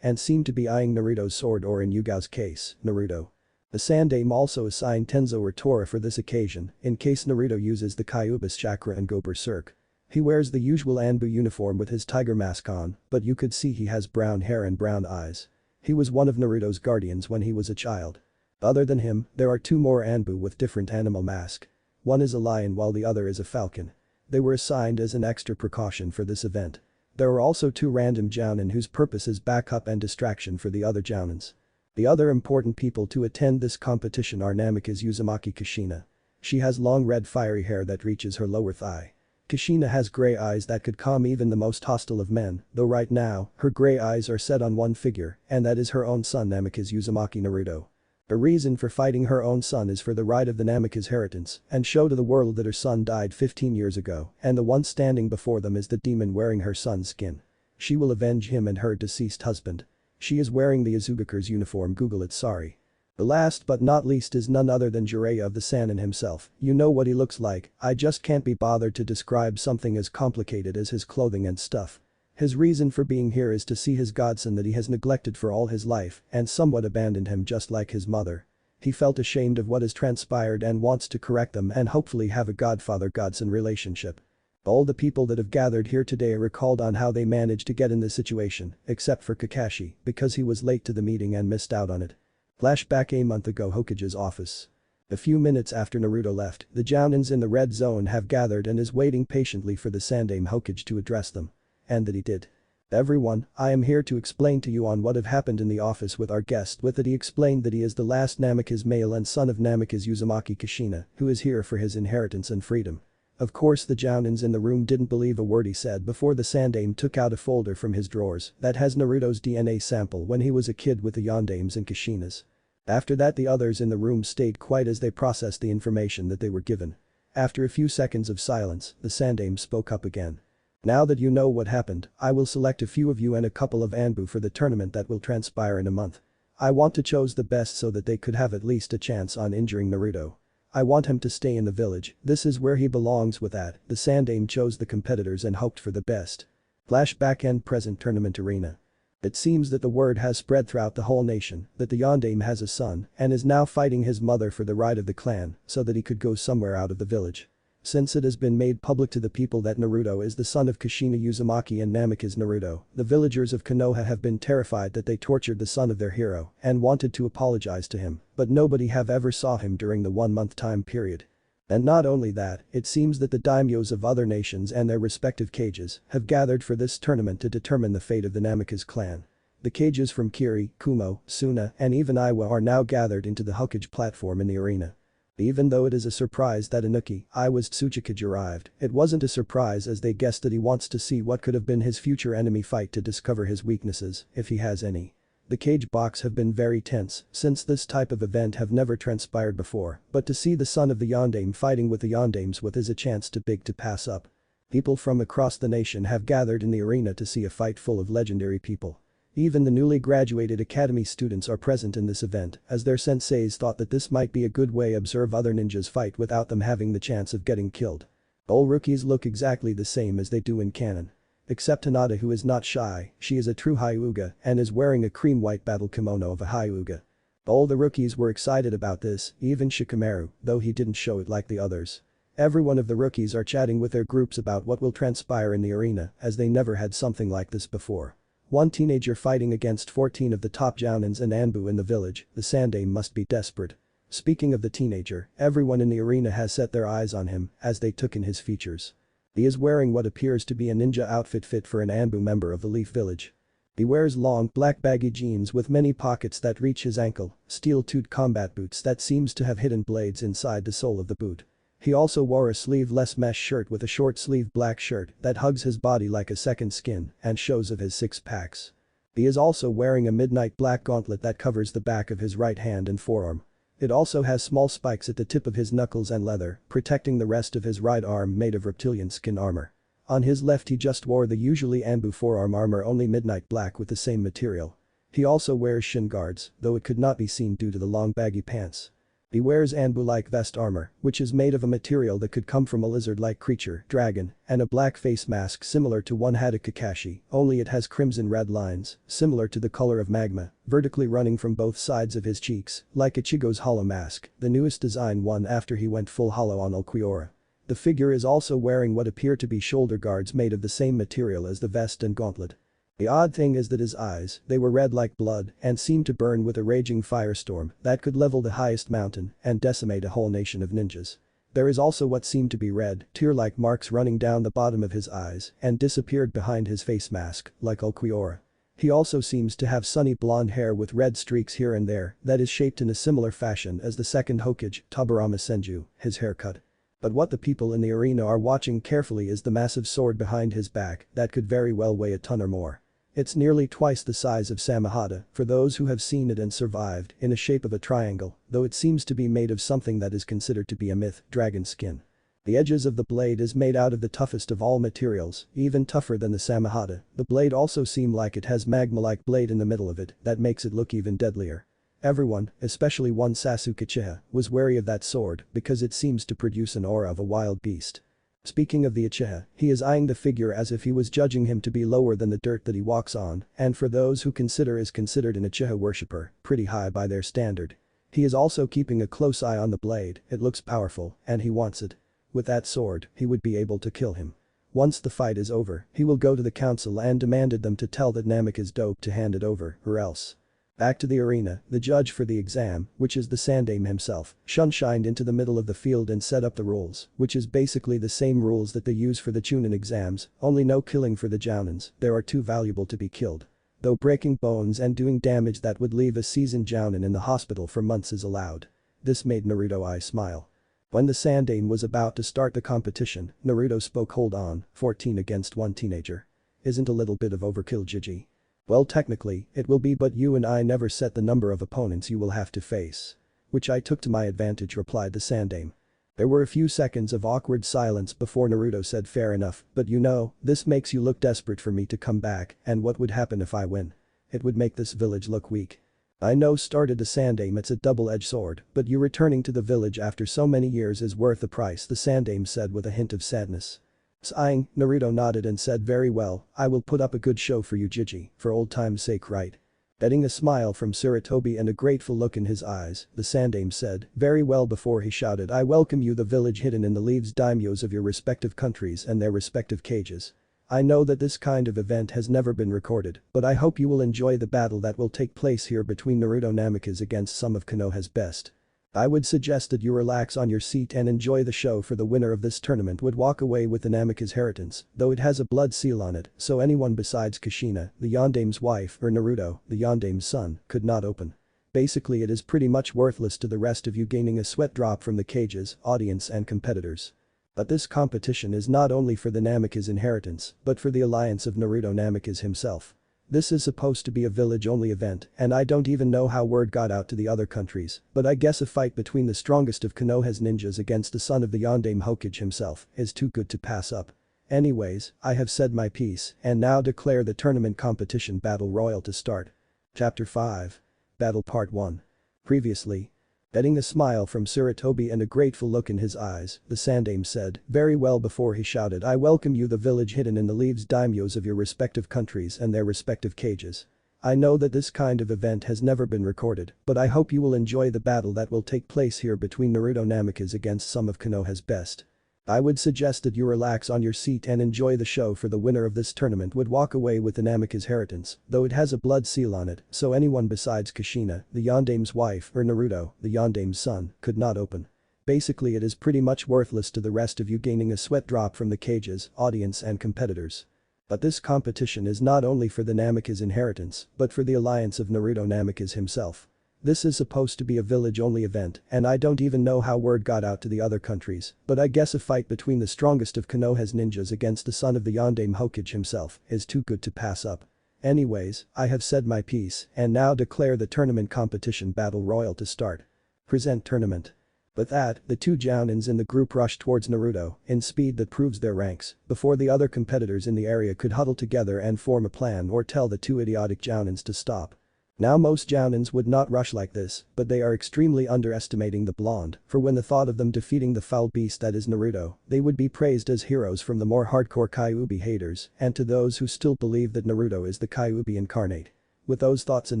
and seem to be eyeing Naruto's sword, or in Yugao's case, Naruto. The Sandame also assigned Tenzo or Tora for this occasion in case Naruto uses the Kyuubi's chakra and go berserk. He wears the usual Anbu uniform with his tiger mask on, but you could see he has brown hair and brown eyes. He was one of Naruto's guardians when he was a child. Other than him, there are 2 more Anbu with different animal mask. One is a lion while the other is a falcon. They were assigned as an extra precaution for this event. There are also 2 random Jounin whose purpose is backup and distraction for the other Jounins. The other important people to attend this competition are Namikaze Uzumaki Kushina. She has long red fiery hair that reaches her lower thigh. Kushina has grey eyes that could calm even the most hostile of men, though right now, her grey eyes are set on one figure, and that is her own son Namikaze Uzumaki Naruto. The reason for fighting her own son is for the right of the Namikaze inheritance and show to the world that her son died 15 years ago and the one standing before them is the demon wearing her son's skin. She will avenge him and her deceased husband. She is wearing the Azugakur's uniform, Google it, sorry. The last but not least is none other than Jiraiya of the Sannin himself. You know what he looks like, I just can't be bothered to describe something as complicated as his clothing and stuff. His reason for being here is to see his godson that he has neglected for all his life and somewhat abandoned him just like his mother. He felt ashamed of what has transpired and wants to correct them and hopefully have a godfather-godson relationship. All the people that have gathered here today recalled on how they managed to get in this situation, except for Kakashi, because he was late to the meeting and missed out on it. Flashback a month ago, Hokage's office. A few minutes after Naruto left, the Jounins in the red zone have gathered and is waiting patiently for the Sandame Hokage to address them. And that he did. Everyone, I am here to explain to you on what have happened in the office with our guest. With it he explained that he is the last Namikaze male and son of Namikaze Uzumaki Kushina, who is here for his inheritance and freedom. Of course the Jounins in the room didn't believe a word he said before the Sandame took out a folder from his drawers that has Naruto's DNA sample when he was a kid with the Yondames and Kushinas. After that the others in the room stayed quiet as they processed the information that they were given. After a few seconds of silence, the Sandame spoke up again. Now that you know what happened, I will select a few of you and a couple of Anbu for the tournament that will transpire in a month. I want to choose the best so that they could have at least a chance on injuring Naruto. I want him to stay in the village, this is where he belongs. With that, the Sandame chose the competitors and hoped for the best. Flashback end present tournament arena. It seems that the word has spread throughout the whole nation that the Yondaime has a son and is now fighting his mother for the right of the clan so that he could go somewhere out of the village. Since it has been made public to the people that Naruto is the son of Kushina Uzumaki and Namikaze Naruto, the villagers of Konoha have been terrified that they tortured the son of their hero and wanted to apologize to him, but nobody have ever saw him during the 1-month time period. And not only that, it seems that the daimyos of other nations and their respective cages have gathered for this tournament to determine the fate of the Namikaze clan. The cages from Kiri, Kumo, Suna, and even Iwa are now gathered into the Hokage platform in the arena. Even though it is a surprise that Inuki, Iwa's Tsuchikage arrived, it wasn't a surprise as they guessed that he wants to see what could have been his future enemy fight to discover his weaknesses, if he has any. The cage box have been very tense since this type of event have never transpired before, but to see the son of the Yondaime fighting with the Yondaimes with is a chance too big to pass up. People from across the nation have gathered in the arena to see a fight full of legendary people. Even the newly graduated academy students are present in this event as their senseis thought that this might be a good way to observe other ninjas fight without them having the chance of getting killed. All rookies look exactly the same as they do in canon. Except Hinata, who is not shy, she is a true Hyuga and is wearing a cream white battle kimono of a Hyuga. All the rookies were excited about this, even Shikamaru, though he didn't show it like the others. Every one of the rookies are chatting with their groups about what will transpire in the arena as they never had something like this before. One teenager fighting against 14 of the top jounins and Anbu in the village, the Sandaime must be desperate. Speaking of the teenager, everyone in the arena has set their eyes on him as they took in his features. He is wearing what appears to be a ninja outfit fit for an Anbu member of the Leaf Village. He wears long black baggy jeans with many pockets that reach his ankle, steel-toed combat boots that seems to have hidden blades inside the sole of the boot. He also wore a sleeveless mesh shirt with a short-sleeved black shirt that hugs his body like a second skin and shows of his six-packs. He is also wearing a midnight black gauntlet that covers the back of his right hand and forearm. It also has small spikes at the tip of his knuckles and leather, protecting the rest of his right arm made of reptilian skin armor. On his left he just wore the usually Anbu forearm armor, only midnight black with the same material. He also wears shin guards, though it could not be seen due to the long baggy pants. He wears Anbu-like vest armor, which is made of a material that could come from a lizard-like creature, dragon, and a black face mask similar to one had a Kakashi, only it has crimson red lines, similar to the color of magma, vertically running from both sides of his cheeks, like Ichigo's hollow mask, the newest design one after he went full hollow on Ulquiorra. The figure is also wearing what appear to be shoulder guards made of the same material as the vest and gauntlet. The odd thing is that his eyes, they were red like blood and seemed to burn with a raging firestorm that could level the highest mountain and decimate a whole nation of ninjas. There is also what seemed to be red, tear-like marks running down the bottom of his eyes and disappeared behind his face mask, like Ulquiorra. He also seems to have sunny blonde hair with red streaks here and there that is shaped in a similar fashion as the second Hokage, Tobirama Senju, his haircut. But what the people in the arena are watching carefully is the massive sword behind his back that could very well weigh a ton or more. It's nearly twice the size of Samehada, for those who have seen it and survived, in a shape of a triangle, though it seems to be made of something that is considered to be a myth, dragon skin. The edges of the blade is made out of the toughest of all materials, even tougher than the Samehada. The blade also seems like it has magma-like blade in the middle of it that makes it look even deadlier. Everyone, especially one Sasuke Uchiha, was wary of that sword because it seems to produce an aura of a wild beast. Speaking of the Uchiha, he is eyeing the figure as if he was judging him to be lower than the dirt that he walks on, and for those who is considered an Uchiha worshipper, pretty high by their standard. He is also keeping a close eye on the blade, it looks powerful, and he wants it. With that sword, he would be able to kill him. Once the fight is over, he will go to the council and demanded them to tell that Namek is dope to hand it over, or else. Back to the arena, the judge for the exam, which is the Sandaime himself, shined into the middle of the field and set up the rules, which is basically the same rules that they use for the Chunin exams, only no killing for the Jounins, they are too valuable to be killed. Though breaking bones and doing damage that would leave a seasoned Jounin in the hospital for months is allowed. This made Naruto eye smile. When the Sandaime was about to start the competition, Naruto spoke, "Hold on, 14 against 1 teenager. Isn't a little bit of overkill, Gigi?" "Well, technically, it will be, but you and I never set the number of opponents you will have to face." "Which I took to my advantage," replied the Sandaime. There were a few seconds of awkward silence before Naruto said, "Fair enough, but you know, this makes you look desperate for me to come back, and what would happen if I win? It would make this village look weak." "I know," started the Sandaime, "it's a double-edged sword, but you returning to the village after so many years is worth the price," the Sandaime said with a hint of sadness. Sighing, Naruto nodded and said very well, I will put up a good show for you Jiji, for old time's sake right? Getting a smile from Sarutobi and a grateful look in his eyes, the Sandaime said, very well before he shouted I welcome you the village hidden in the leaves daimyos of your respective countries and their respective cages. I know that this kind of event has never been recorded, but I hope you will enjoy the battle that will take place here between Naruto Namikaze against some of Konoha's best. I would suggest that you relax on your seat and enjoy the show for the winner of this tournament would walk away with the Namikaze inheritance, though it has a blood seal on it, so anyone besides Kushina, the Yandaime's wife or Naruto, the Yandaime's son, could not open. Basically it is pretty much worthless to the rest of you gaining a sweat drop from the cages, audience and competitors. But this competition is not only for the Namikaze inheritance, but for the alliance of Naruto Namikaze himself. This is supposed to be a village-only event, and I don't even know how word got out to the other countries, but I guess a fight between the strongest of Konoha's ninjas against the son of the Yondaime Hokage himself is too good to pass up. Anyways, I have said my piece, and now declare the tournament competition battle royal to start. Chapter 5. Battle Part 1. Previously. Getting a smile from Sarutobi and a grateful look in his eyes, the Sandaime said, very well before he shouted I welcome you the village hidden in the leaves daimyos of your respective countries and their respective cages. I know that this kind of event has never been recorded, but I hope you will enjoy the battle that will take place here between Naruto Namikaze against some of Konoha's best. I would suggest that you relax on your seat and enjoy the show for the winner of this tournament would walk away with the Namikaze inheritance, though it has a blood seal on it, so anyone besides Kushina, the Yandaime's wife or Naruto, the Yandaime's son, could not open. Basically it is pretty much worthless to the rest of you gaining a sweat drop from the cages, audience and competitors. But this competition is not only for the Namikaze inheritance, but for the alliance of Naruto Namikaze himself. This is supposed to be a village-only event, and I don't even know how word got out to the other countries, but I guess a fight between the strongest of Konoha's ninjas against the son of the Yondaime Hokage himself is too good to pass up. Anyways, I have said my piece, and now declare the tournament competition battle royal to start. Present tournament. With that, the two jounins in the group rushed towards Naruto, in speed that proves their ranks, before the other competitors in the area could huddle together and form a plan or tell the two idiotic jounins to stop. Now most jounins would not rush like this, but they are extremely underestimating the blonde, for when the thought of them defeating the foul beast that is Naruto, they would be praised as heroes from the more hardcore Kyuubi haters and to those who still believe that Naruto is the Kyuubi incarnate. With those thoughts in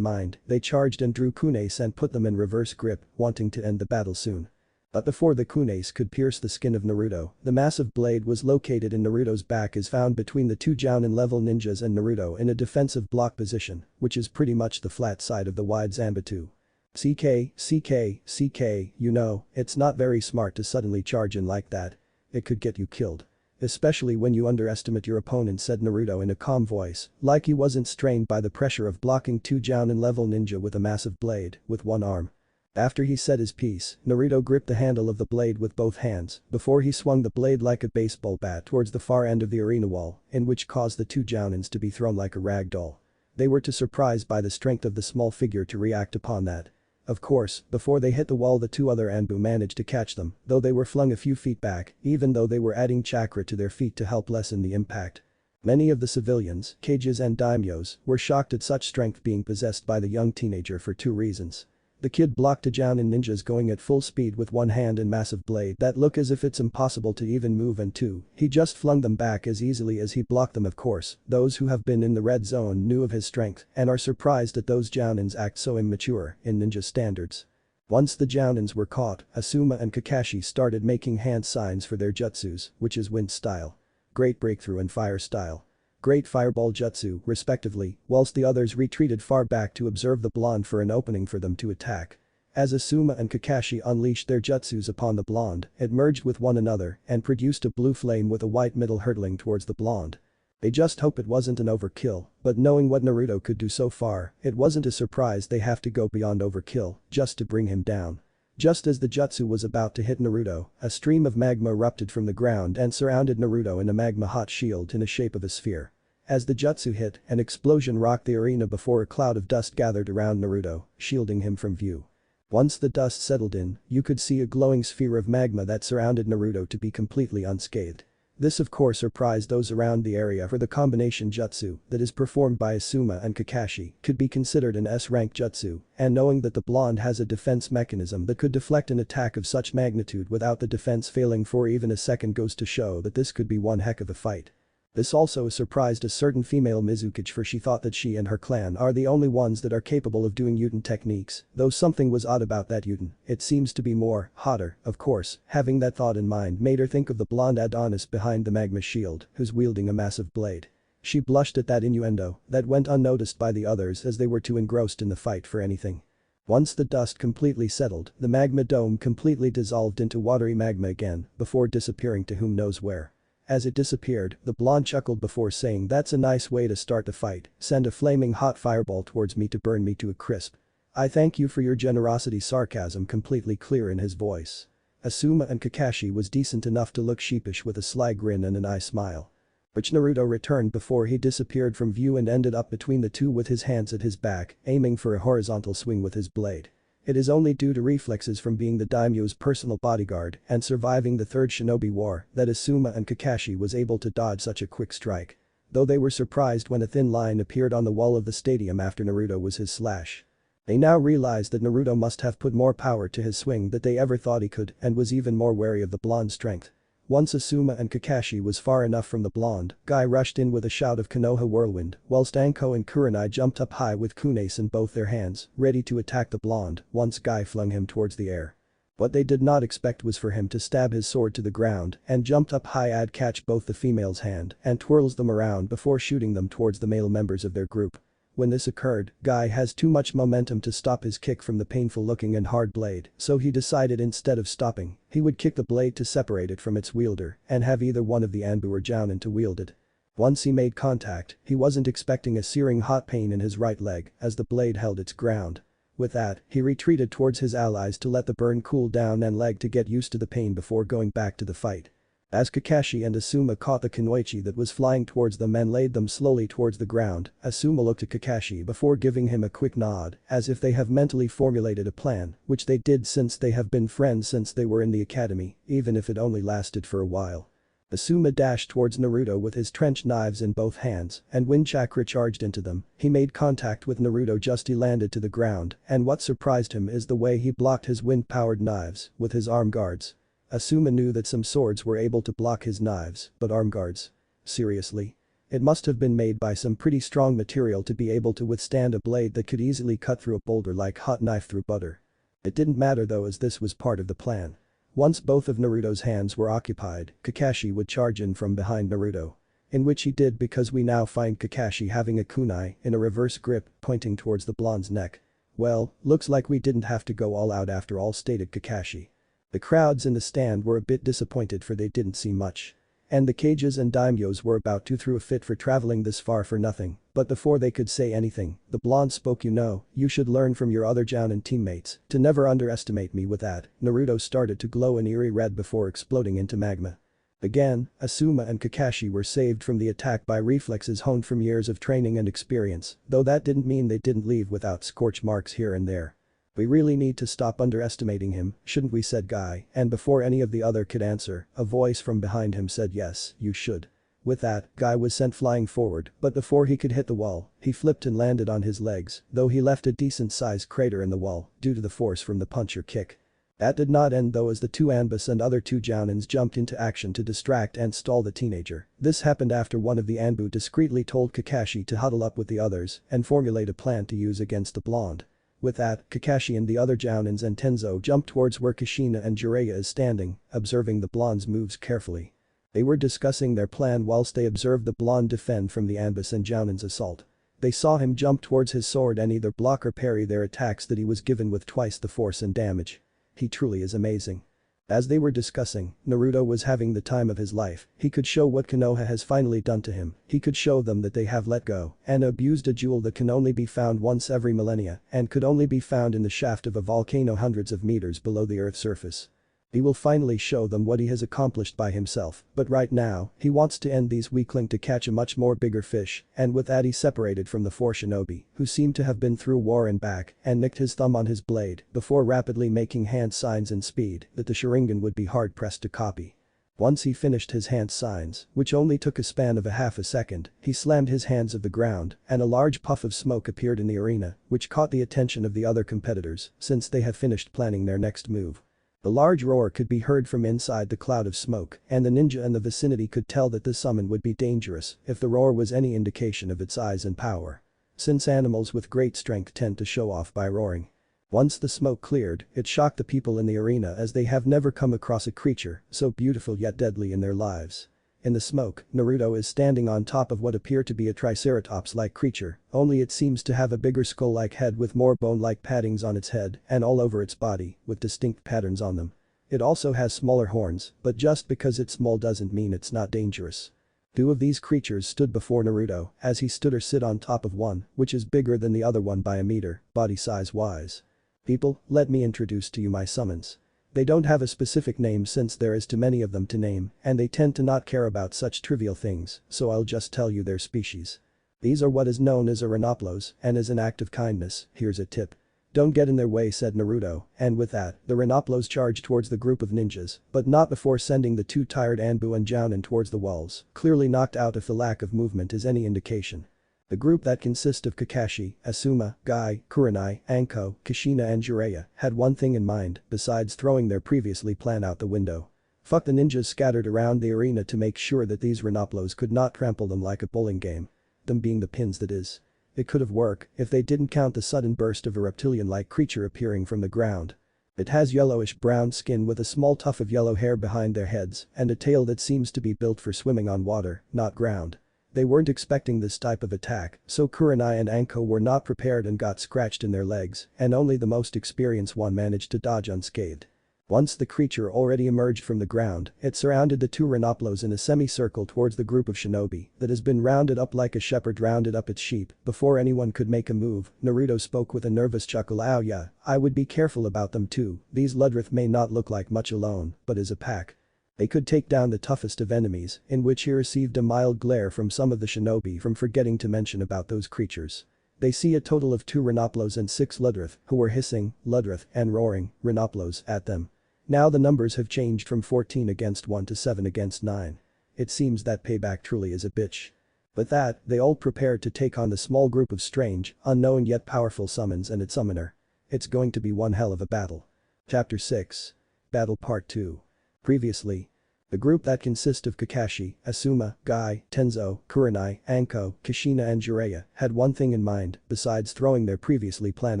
mind, they charged and drew kunais and put them in reverse grip, wanting to end the battle soon. But before the kunais could pierce the skin of Naruto, the massive blade was located in Naruto's back is found between the two Jounin-level ninjas and Naruto in a defensive block position, which is pretty much the flat side of the wide Zanbatsu. CK, you know, it's not very smart to suddenly charge in like that. It could get you killed. Especially when you underestimate your opponent, said Naruto in a calm voice, like he wasn't strained by the pressure of blocking two Jounin-level ninja with a massive blade, with one arm. After he said his piece, Naruto gripped the handle of the blade with both hands before he swung the blade like a baseball bat towards the far end of the arena wall, in which caused the two jounins to be thrown like a rag doll. They were too surprised by the strength of the small figure to react upon that. Of course, before they hit the wall the two other Anbu managed to catch them, though they were flung a few feet back, even though they were adding chakra to their feet to help lessen the impact. Many of the civilians, cages and daimyos, were shocked at such strength being possessed by the young teenager for two reasons. The kid blocked a Jounin ninjas going at full speed with one hand and massive blade that look as if it's impossible to even move, and two, he just flung them back as easily as he blocked them. Of course, those who have been in the red zone knew of his strength and are surprised that those Jounins act so immature in ninja standards. Once the Jounins were caught, Asuma and Kakashi started making hand signs for their jutsus, which is wind style, great breakthrough and fire style, great fireball jutsu, respectively, whilst the others retreated far back to observe the blonde for an opening for them to attack. As Asuma and Kakashi unleashed their jutsus upon the blonde, it merged with one another and produced a blue flame with a white middle hurtling towards the blonde. They just hope it wasn't an overkill, but knowing what Naruto could do so far, it wasn't a surprise they have to go beyond overkill just to bring him down. Just as the jutsu was about to hit Naruto, a stream of magma erupted from the ground and surrounded Naruto in a magma hot shield in the shape of a sphere. As the jutsu hit, an explosion rocked the arena before a cloud of dust gathered around Naruto, shielding him from view. Once the dust settled in, you could see a glowing sphere of magma that surrounded Naruto to be completely unscathed. This of course surprised those around the area, for the combination jutsu that is performed by Asuma and Kakashi could be considered an S-rank jutsu, and knowing that the blonde has a defense mechanism that could deflect an attack of such magnitude without the defense failing for even a second goes to show that this could be one heck of a fight. This also surprised a certain female Mizukichi, for she thought that she and her clan are the only ones that are capable of doing Uten techniques, though something was odd about that Uten, it seems to be more, hotter, of course. Having that thought in mind made her think of the blonde Adonis behind the magma shield, who's wielding a massive blade. She blushed at that innuendo, that went unnoticed by the others as they were too engrossed in the fight for anything. Once the dust completely settled, the magma dome completely dissolved into watery magma again, before disappearing to whom knows where. As it disappeared, the blonde chuckled before saying, "That's a nice way to start the fight, send a flaming hot fireball towards me to burn me to a crisp. I thank you for your generosity." Sarcasm completely clear in his voice. Asuma and Kakashi was decent enough to look sheepish with a sly grin and an eye smile. But Naruto returned before he disappeared from view and ended up between the two with his hands at his back, aiming for a horizontal swing with his blade. It is only due to reflexes from being the daimyo's personal bodyguard and surviving the Third Shinobi War that Asuma and Kakashi was able to dodge such a quick strike. Though they were surprised when a thin line appeared on the wall of the stadium after Naruto was his slash. They now realized that Naruto must have put more power to his swing than they ever thought he could and was even more wary of the blonde's strength. Once Asuma and Kakashi was far enough from the blonde, Guy rushed in with a shout of Konoha whirlwind, whilst Anko and Kurenai jumped up high with kunais in both their hands, ready to attack the blonde once Guy flung him towards the air. What they did not expect was for him to stab his sword to the ground and jumped up high and catch both the female's hand and twirls them around before shooting them towards the male members of their group. When this occurred, Guy has too much momentum to stop his kick from the painful looking and hard blade, so he decided instead of stopping, he would kick the blade to separate it from its wielder and have either one of the Anbu or Jounin to wield it. Once he made contact, he wasn't expecting a searing hot pain in his right leg as the blade held its ground. With that, he retreated towards his allies to let the burn cool down and leg to get used to the pain before going back to the fight. As Kakashi and Asuma caught the kunoichi that was flying towards them and laid them slowly towards the ground, Asuma looked at Kakashi before giving him a quick nod, as if they have mentally formulated a plan, which they did since they have been friends since they were in the academy, even if it only lasted for a while. Asuma dashed towards Naruto with his trench knives in both hands, and when chakra charged into them, he made contact with Naruto just he landed to the ground, and what surprised him is the way he blocked his wind-powered knives with his arm guards. Asuma knew that some swords were able to block his knives, but arm guards? Seriously? It must have been made by some pretty strong material to be able to withstand a blade that could easily cut through a boulder like hot knife through butter. It didn't matter though, as this was part of the plan. Once both of Naruto's hands were occupied, Kakashi would charge in from behind Naruto. In which he did, because we now find Kakashi having a kunai in a reverse grip pointing towards the blonde's neck. "Well, looks like we didn't have to go all out after all," stated Kakashi. The crowds in the stand were a bit disappointed, for they didn't see much. And the cages and daimyos were about to throw a fit for traveling this far for nothing, but before they could say anything, the blonde spoke. You should learn from your other Jounin teammates to never underestimate me." With that, Naruto started to glow an eerie red before exploding into magma. Again, Asuma and Kakashi were saved from the attack by reflexes honed from years of training and experience, though that didn't mean they didn't leave without scorch marks here and there. "We really need to stop underestimating him, shouldn't we?" said Guy, and before any of the other could answer, a voice from behind him said, "Yes, you should." With that, Guy was sent flying forward, but before he could hit the wall, he flipped and landed on his legs, though he left a decent-sized crater in the wall due to the force from the punch or kick. That did not end though, as the two Anbus and other two Jounins jumped into action to distract and stall the teenager. This happened after one of the Anbu discreetly told Kakashi to huddle up with the others and formulate a plan to use against the blonde. With that, Kakashi and the other Jounins and Tenzo jumped towards where Kushina and Jiraiya is standing, observing the blonde's moves carefully. They were discussing their plan whilst they observed the blonde defend from the Anbus and Jounin's assault. They saw him jump towards his sword and either block or parry their attacks that he was given with twice the force and damage. He truly is amazing. As they were discussing, Naruto was having the time of his life. He could show what Konoha has finally done to him, he could show them that they have let go and abused a jewel that can only be found once every millennia and could only be found in the shaft of a volcano hundreds of meters below the Earth's surface. He will finally show them what he has accomplished by himself, but right now, he wants to end these weaklings to catch a much more bigger fish, and with that he separated from the four shinobi, who seemed to have been through war and back, and nicked his thumb on his blade before rapidly making hand signs and speed that the Sharingan would be hard-pressed to copy. Once he finished his hand signs, which only took a span of a half a second, he slammed his hands of the ground, and a large puff of smoke appeared in the arena, which caught the attention of the other competitors, since they had finished planning their next move. The large roar could be heard from inside the cloud of smoke, and the ninja in the vicinity could tell that this summon would be dangerous if the roar was any indication of its size and power. Since animals with great strength tend to show off by roaring. Once the smoke cleared, it shocked the people in the arena as they have never come across a creature so beautiful yet deadly in their lives. In the smoke, Naruto is standing on top of what appear to be a triceratops-like creature, only it seems to have a bigger skull-like head with more bone-like paddings on its head and all over its body, with distinct patterns on them. It also has smaller horns, but just because it's small doesn't mean it's not dangerous. Two of these creatures stood before Naruto, as he stood or sit on top of one, which is bigger than the other one by a meter, body size-wise. People, let me introduce to you my summons. They don't have a specific name since there is too many of them to name, and they tend to not care about such trivial things, so I'll just tell you their species. These are what is known as Renoplos, and as an act of kindness, here's a tip. Don't get in their way, said Naruto, and with that, the Renoplos charged towards the group of ninjas, but not before sending the two tired Anbu and Jounin towards the walls, clearly knocked out if the lack of movement is any indication. The group that consists of Kakashi, Asuma, Guy, Kurenai, Anko, Kushina and Jiraiya had one thing in mind besides throwing their previously plan out the window. Fuck the ninjas scattered around the arena to make sure that these Renoplos could not trample them like a bowling game. Them being the pins that is. It could have worked if they didn't count the sudden burst of a reptilian-like creature appearing from the ground. It has yellowish-brown skin with a small tuft of yellow hair behind their heads and a tail that seems to be built for swimming on water, not ground. They weren't expecting this type of attack, so Kurenai and Anko were not prepared and got scratched in their legs, and only the most experienced one managed to dodge unscathed. Once the creature already emerged from the ground, it surrounded the two Renoplos in a semicircle towards the group of shinobi that has been rounded up like a shepherd rounded up its sheep. Before anyone could make a move, Naruto spoke with a nervous chuckle. "Oh yeah, I would be careful about them too, these Ludrith may not look like much alone, but as a pack. They could take down the toughest of enemies," in which he received a mild glare from some of the shinobi from forgetting to mention about those creatures. They see a total of 2 Renoplos and 6 Ludrith, who were hissing, Ludrith, and roaring, Renoplos, at them. Now the numbers have changed from 14 against 1 to 7 against 9. It seems that payback truly is a bitch. With that, they all prepared to take on the small group of strange, unknown yet powerful summons and its summoner. It's going to be one hell of a battle. Chapter 6. Battle Part 2. Previously. The group that consists of Kakashi, Asuma, Guy, Tenzo, Kurenai, Anko, Kushina and Jiraiya had one thing in mind besides throwing their previously plan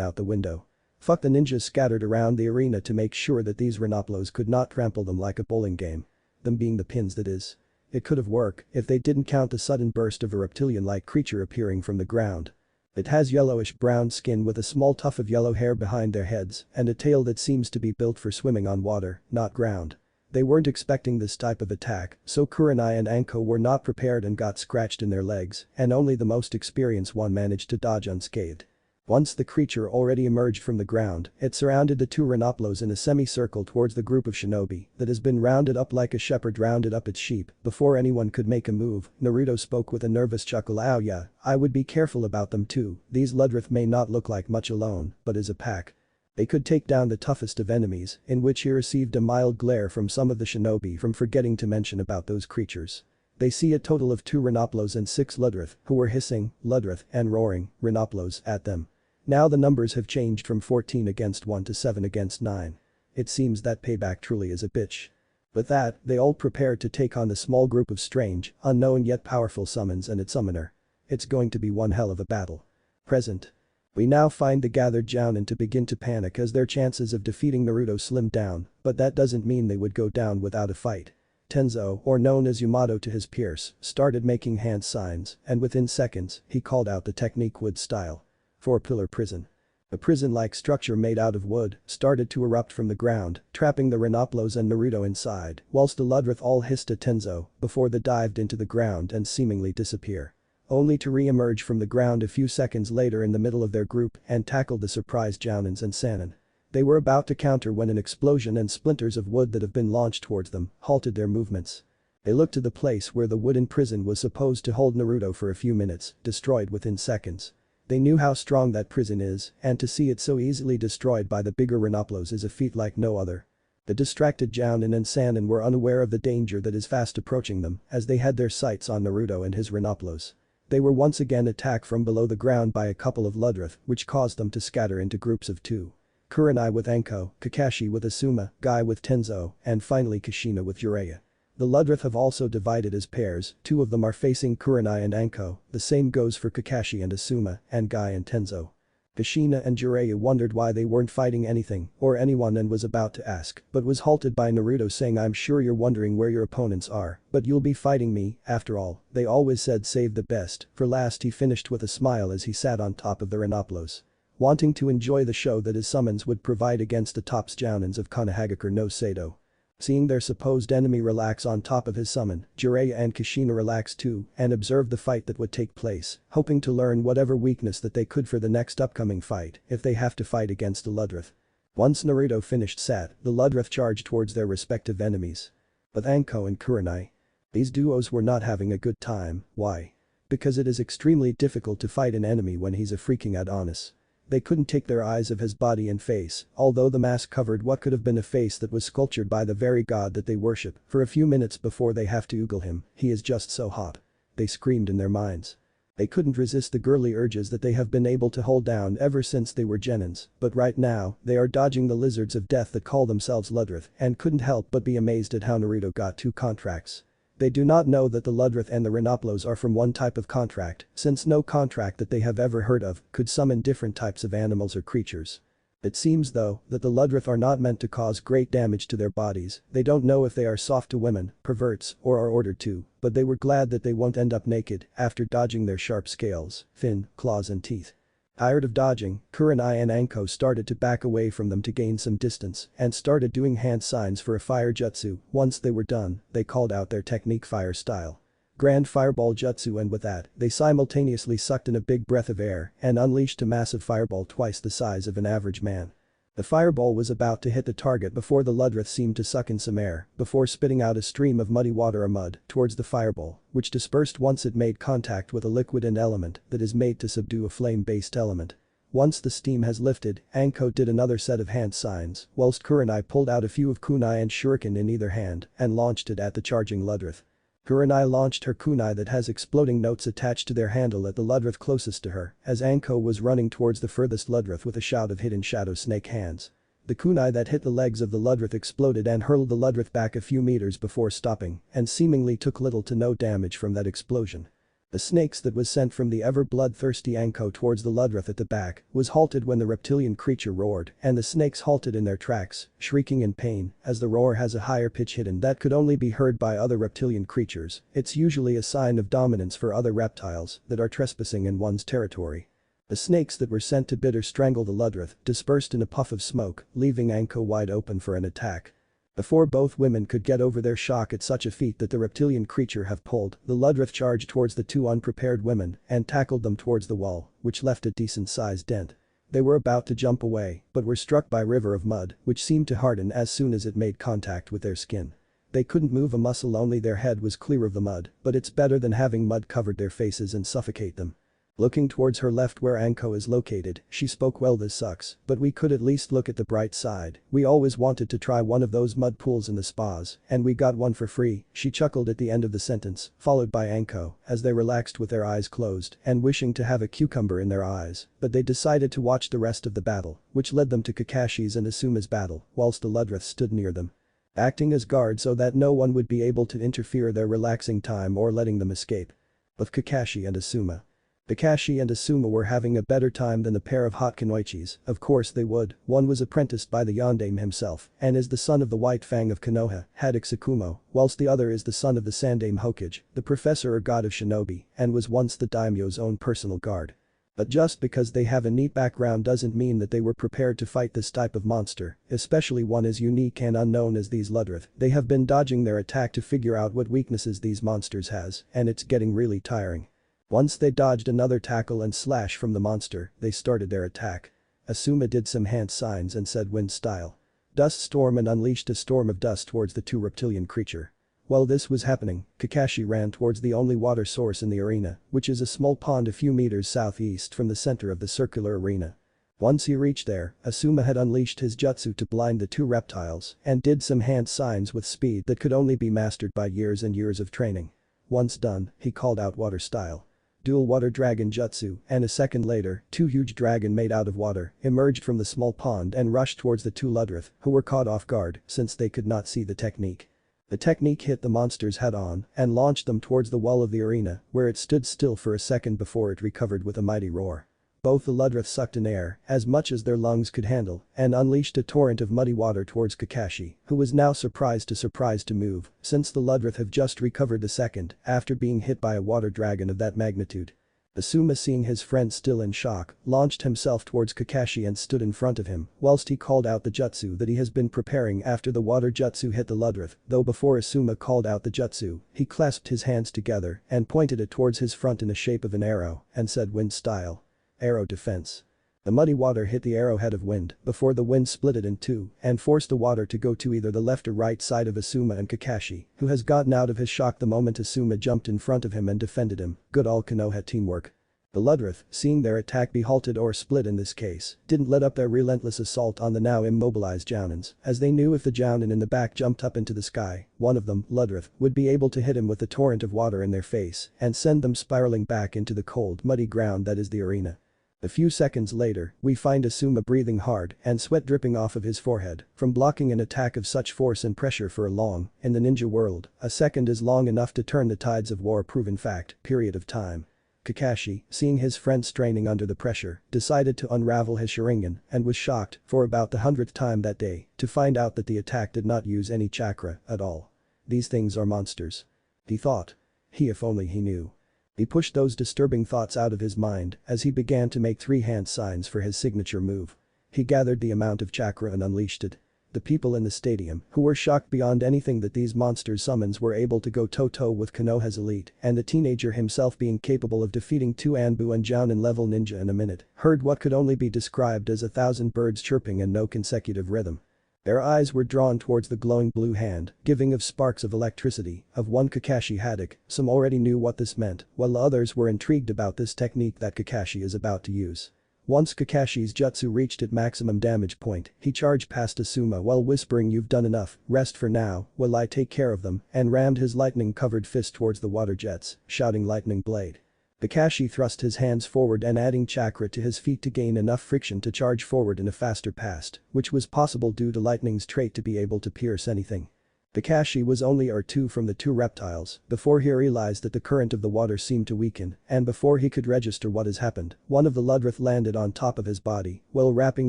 out the window. Fuck the ninjas scattered around the arena to make sure that these Renoplos could not trample them like a bowling game. Them being the pins that is. It could have worked if they didn't count the sudden burst of a reptilian-like creature appearing from the ground. It has yellowish-brown skin with a small tuft of yellow hair behind their heads and a tail that seems to be built for swimming on water, not ground. They weren't expecting this type of attack, so Kurenai and Anko were not prepared and got scratched in their legs, and only the most experienced one managed to dodge unscathed. Once the creature already emerged from the ground, it surrounded the 2 Renoplos in a semicircle towards the group of shinobi that has been rounded up like a shepherd rounded up its sheep. Before anyone could make a move, Naruto spoke with a nervous chuckle. "Oh yeah, I would be careful about them too, these Ludrith may not look like much alone, but as a pack. They could take down the toughest of enemies," in which he received a mild glare from some of the shinobi from forgetting to mention about those creatures. They see a total of 2 Renoplos and 6 Ludrith, who were hissing, Ludrith, and roaring, Renoplos, at them. Now the numbers have changed from 14 against 1 to 7 against 9. It seems that payback truly is a bitch. With that, they all prepared to take on the small group of strange, unknown yet powerful summons and its summoner. It's going to be one hell of a battle. Present. We now find the gathered Jounin to begin to panic as their chances of defeating Naruto slimmed down, but that doesn't mean they would go down without a fight. Tenzo, or known as Yamato to his peers, started making hand signs, and within seconds, he called out the technique wood style. 4-pillar prison. A prison-like structure made out of wood started to erupt from the ground, trapping the Renoplos and Naruto inside, whilst the Ludrith all hissed at Tenzo before they dived into the ground and seemingly disappear. Only to re-emerge from the ground a few seconds later in the middle of their group and tackle the surprised Jounins and Sannin. They were about to counter when an explosion and splinters of wood that have been launched towards them halted their movements. They looked to the place where the wooden prison was supposed to hold Naruto for a few minutes, destroyed within seconds. They knew how strong that prison is, and to see it so easily destroyed by the bigger Renoplos is a feat like no other. The distracted Jounin and Sanin were unaware of the danger that is fast approaching them as they had their sights on Naruto and his Renoplos. They were once again attacked from below the ground by a couple of Ludrith which caused them to scatter into groups of two. Kurenai with Anko, Kakashi with Asuma, Guy with Tenzo, and finally Kushina with Jiraiya. The Ludrith have also divided as pairs, two of them are facing Kurenai and Anko, the same goes for Kakashi and Asuma, and Guy and Tenzo. Kushina and Jiraiya wondered why they weren't fighting anything or anyone and was about to ask, but was halted by Naruto saying I'm sure you're wondering where your opponents are, but you'll be fighting me, after all, they always said save the best, for last he finished with a smile as he sat on top of the Renoplos. Wanting to enjoy the show that his summons would provide against the top Jounins of Konohagakure no Sado. Seeing their supposed enemy relax on top of his summon, Jiraiya and Kushina relaxed too and observed the fight that would take place, hoping to learn whatever weakness that they could for the next upcoming fight if they have to fight against the Ludrith. Once Naruto finished sat, the Ludrith charged towards their respective enemies. But Anko and Kurenai. These duos were not having a good time, why? Because it is extremely difficult to fight an enemy when he's a freaking Adonis. They couldn't take their eyes of his body and face, although the mask covered what could have been a face that was sculptured by the very god that they worship, for a few minutes before they have to oogle him, he is just so hot. They screamed in their minds. They couldn't resist the girly urges that they have been able to hold down ever since they were Genins, but right now, they are dodging the lizards of death that call themselves Ludrith and couldn't help but be amazed at how Naruto got 2 contracts. They do not know that the Ludrith and the Renoplos are from one type of contract, since no contract that they have ever heard of could summon different types of animals or creatures. It seems though that the Ludrith are not meant to cause great damage to their bodies, they don't know if they are soft to women, perverts, or are ordered to, but they were glad that they won't end up naked after dodging their sharp scales, fin, claws and teeth. Tired of dodging, Kurenai and Anko started to back away from them to gain some distance and started doing hand signs for a fire jutsu. Once they were done, they called out their technique fire style. Grand Fireball Jutsu, and with that, they simultaneously sucked in a big breath of air and unleashed a massive fireball twice the size of an average man. The fireball was about to hit the target before the Ludrith seemed to suck in some air before spitting out a stream of muddy water or mud towards the fireball, which dispersed once it made contact with a liquid and element that is made to subdue a flame-based element. Once the steam has lifted, Anko did another set of hand signs, whilst Kurenai pulled out a few of kunai and shuriken in either hand and launched it at the charging Ludrith. Kurenai launched her kunai that has exploding notes attached to their handle at the Ludrith closest to her, as Anko was running towards the furthest Ludrith with a shout of hidden shadow snake hands. The kunai that hit the legs of the Ludrith exploded and hurled the Ludrith back a few meters before stopping, and seemingly took little to no damage from that explosion. The snakes that was sent from the ever bloodthirsty Anko towards the Ludrith at the back was halted when the reptilian creature roared, and the snakes halted in their tracks, shrieking in pain, as the roar has a higher pitch hidden that could only be heard by other reptilian creatures. It's usually a sign of dominance for other reptiles that are trespassing in one's territory. The snakes that were sent to bit or strangle the Ludrith dispersed in a puff of smoke, leaving Anko wide open for an attack. Before both women could get over their shock at such a feat that the reptilian creature have pulled, the Ludrith charged towards the two unprepared women and tackled them towards the wall, which left a decent-sized dent. They were about to jump away, but were struck by a river of mud, which seemed to harden as soon as it made contact with their skin. They couldn't move a muscle, only their head was clear of the mud, but it's better than having mud cover their faces and suffocate them. Looking towards her left where Anko is located, she spoke, well, this sucks, but we could at least look at the bright side. We always wanted to try one of those mud pools in the spas, and we got one for free. She chuckled at the end of the sentence, followed by Anko, as they relaxed with their eyes closed and wishing to have a cucumber in their eyes, but they decided to watch the rest of the battle, which led them to Kakashi's and Asuma's battle, whilst the Ludrith stood near them, acting as guard so that no one would be able to interfere their relaxing time or letting them escape. But Kakashi and Asuma. Kakashi and Asuma were having a better time than the pair of hot kunoichis, of course they would. One was apprenticed by the Yondaime himself and is the son of the White Fang of Konoha, Haddock Tsukumo, whilst the other is the son of the Sandaime Hokage, the professor or god of shinobi, and was once the daimyo's own personal guard. But just because they have a neat background doesn't mean that they were prepared to fight this type of monster, especially one as unique and unknown as these Ludrith. They have been dodging their attack to figure out what weaknesses these monsters has, and it's getting really tiring. Once they dodged another tackle and slash from the monster, they started their attack. Asuma did some hand signs and said wind style. Dust storm, and unleashed a storm of dust towards the two reptilian creature. While this was happening, Kakashi ran towards the only water source in the arena, which is a small pond a few meters southeast from the center of the circular arena. Once he reached there, Asuma had unleashed his jutsu to blind the two reptiles and did some hand signs with speed that could only be mastered by years and years of training. Once done, he called out water style. Dual water dragon jutsu, and a second later, two huge dragon made out of water emerged from the small pond and rushed towards the two Ludrith, who were caught off guard since they could not see the technique. The technique hit the monsters head-on and launched them towards the wall of the arena, where it stood still for a second before it recovered with a mighty roar. Both the Ludrith sucked in air, as much as their lungs could handle, and unleashed a torrent of muddy water towards Kakashi, who was now surprised to move, since the Ludrith have just recovered the second after being hit by a water dragon of that magnitude. Asuma, seeing his friend still in shock, launched himself towards Kakashi and stood in front of him, whilst he called out the jutsu that he has been preparing after the water jutsu hit the Ludrith, though before Asuma called out the jutsu, he clasped his hands together and pointed it towards his front in the shape of an arrow, and said wind style. Arrow defense. The muddy water hit the arrowhead of wind before the wind split it in two and forced the water to go to either the left or right side of Asuma and Kakashi, who has gotten out of his shock the moment Asuma jumped in front of him and defended him. Good all Konoha teamwork. The Ludrith, seeing their attack be halted or split in this case, didn't let up their relentless assault on the now immobilized Jounins, as they knew if the Jounin in the back jumped up into the sky, one of them, Ludrith, would be able to hit him with a torrent of water in their face and send them spiraling back into the cold, muddy ground that is the arena. A few seconds later, we find Asuma breathing hard and sweat dripping off of his forehead from blocking an attack of such force and pressure for a long, in the ninja world, a second is long enough to turn the tides of war proven fact, period of time. Kakashi, seeing his friend straining under the pressure, decided to unravel his Sharingan and was shocked, for about the 100th time that day, to find out that the attack did not use any chakra at all. These things are monsters. He thought. If only he knew. He pushed those disturbing thoughts out of his mind as he began to make three hand signs for his signature move. He gathered the amount of chakra and unleashed it. The people in the stadium, who were shocked beyond anything that these monsters' summons were able to go toe-to with Konoha's elite and the teenager himself being capable of defeating two Anbu and Jounin level ninja in a minute, heard what could only be described as 1,000 birds chirping and no consecutive rhythm. Their eyes were drawn towards the glowing blue hand, giving of sparks of electricity, of one Kakashi Haddock. Some already knew what this meant, while others were intrigued about this technique that Kakashi is about to use. Once Kakashi's jutsu reached its maximum damage point, he charged past Asuma while whispering, "You've done enough, rest for now, while I take care of them," and rammed his lightning-covered fist towards the water jets, shouting lightning blade. Kakashi thrust his hands forward and adding chakra to his feet to gain enough friction to charge forward in a faster pace, which was possible due to lightning's trait to be able to pierce anything. Kakashi was only two from the two reptiles before he realized that the current of the water seemed to weaken, and before he could register what has happened, one of the Ludrith landed on top of his body while wrapping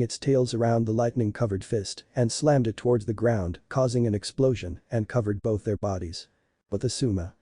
its tails around the lightning-covered fist and slammed it towards the ground, causing an explosion and covered both their bodies. But Asuma,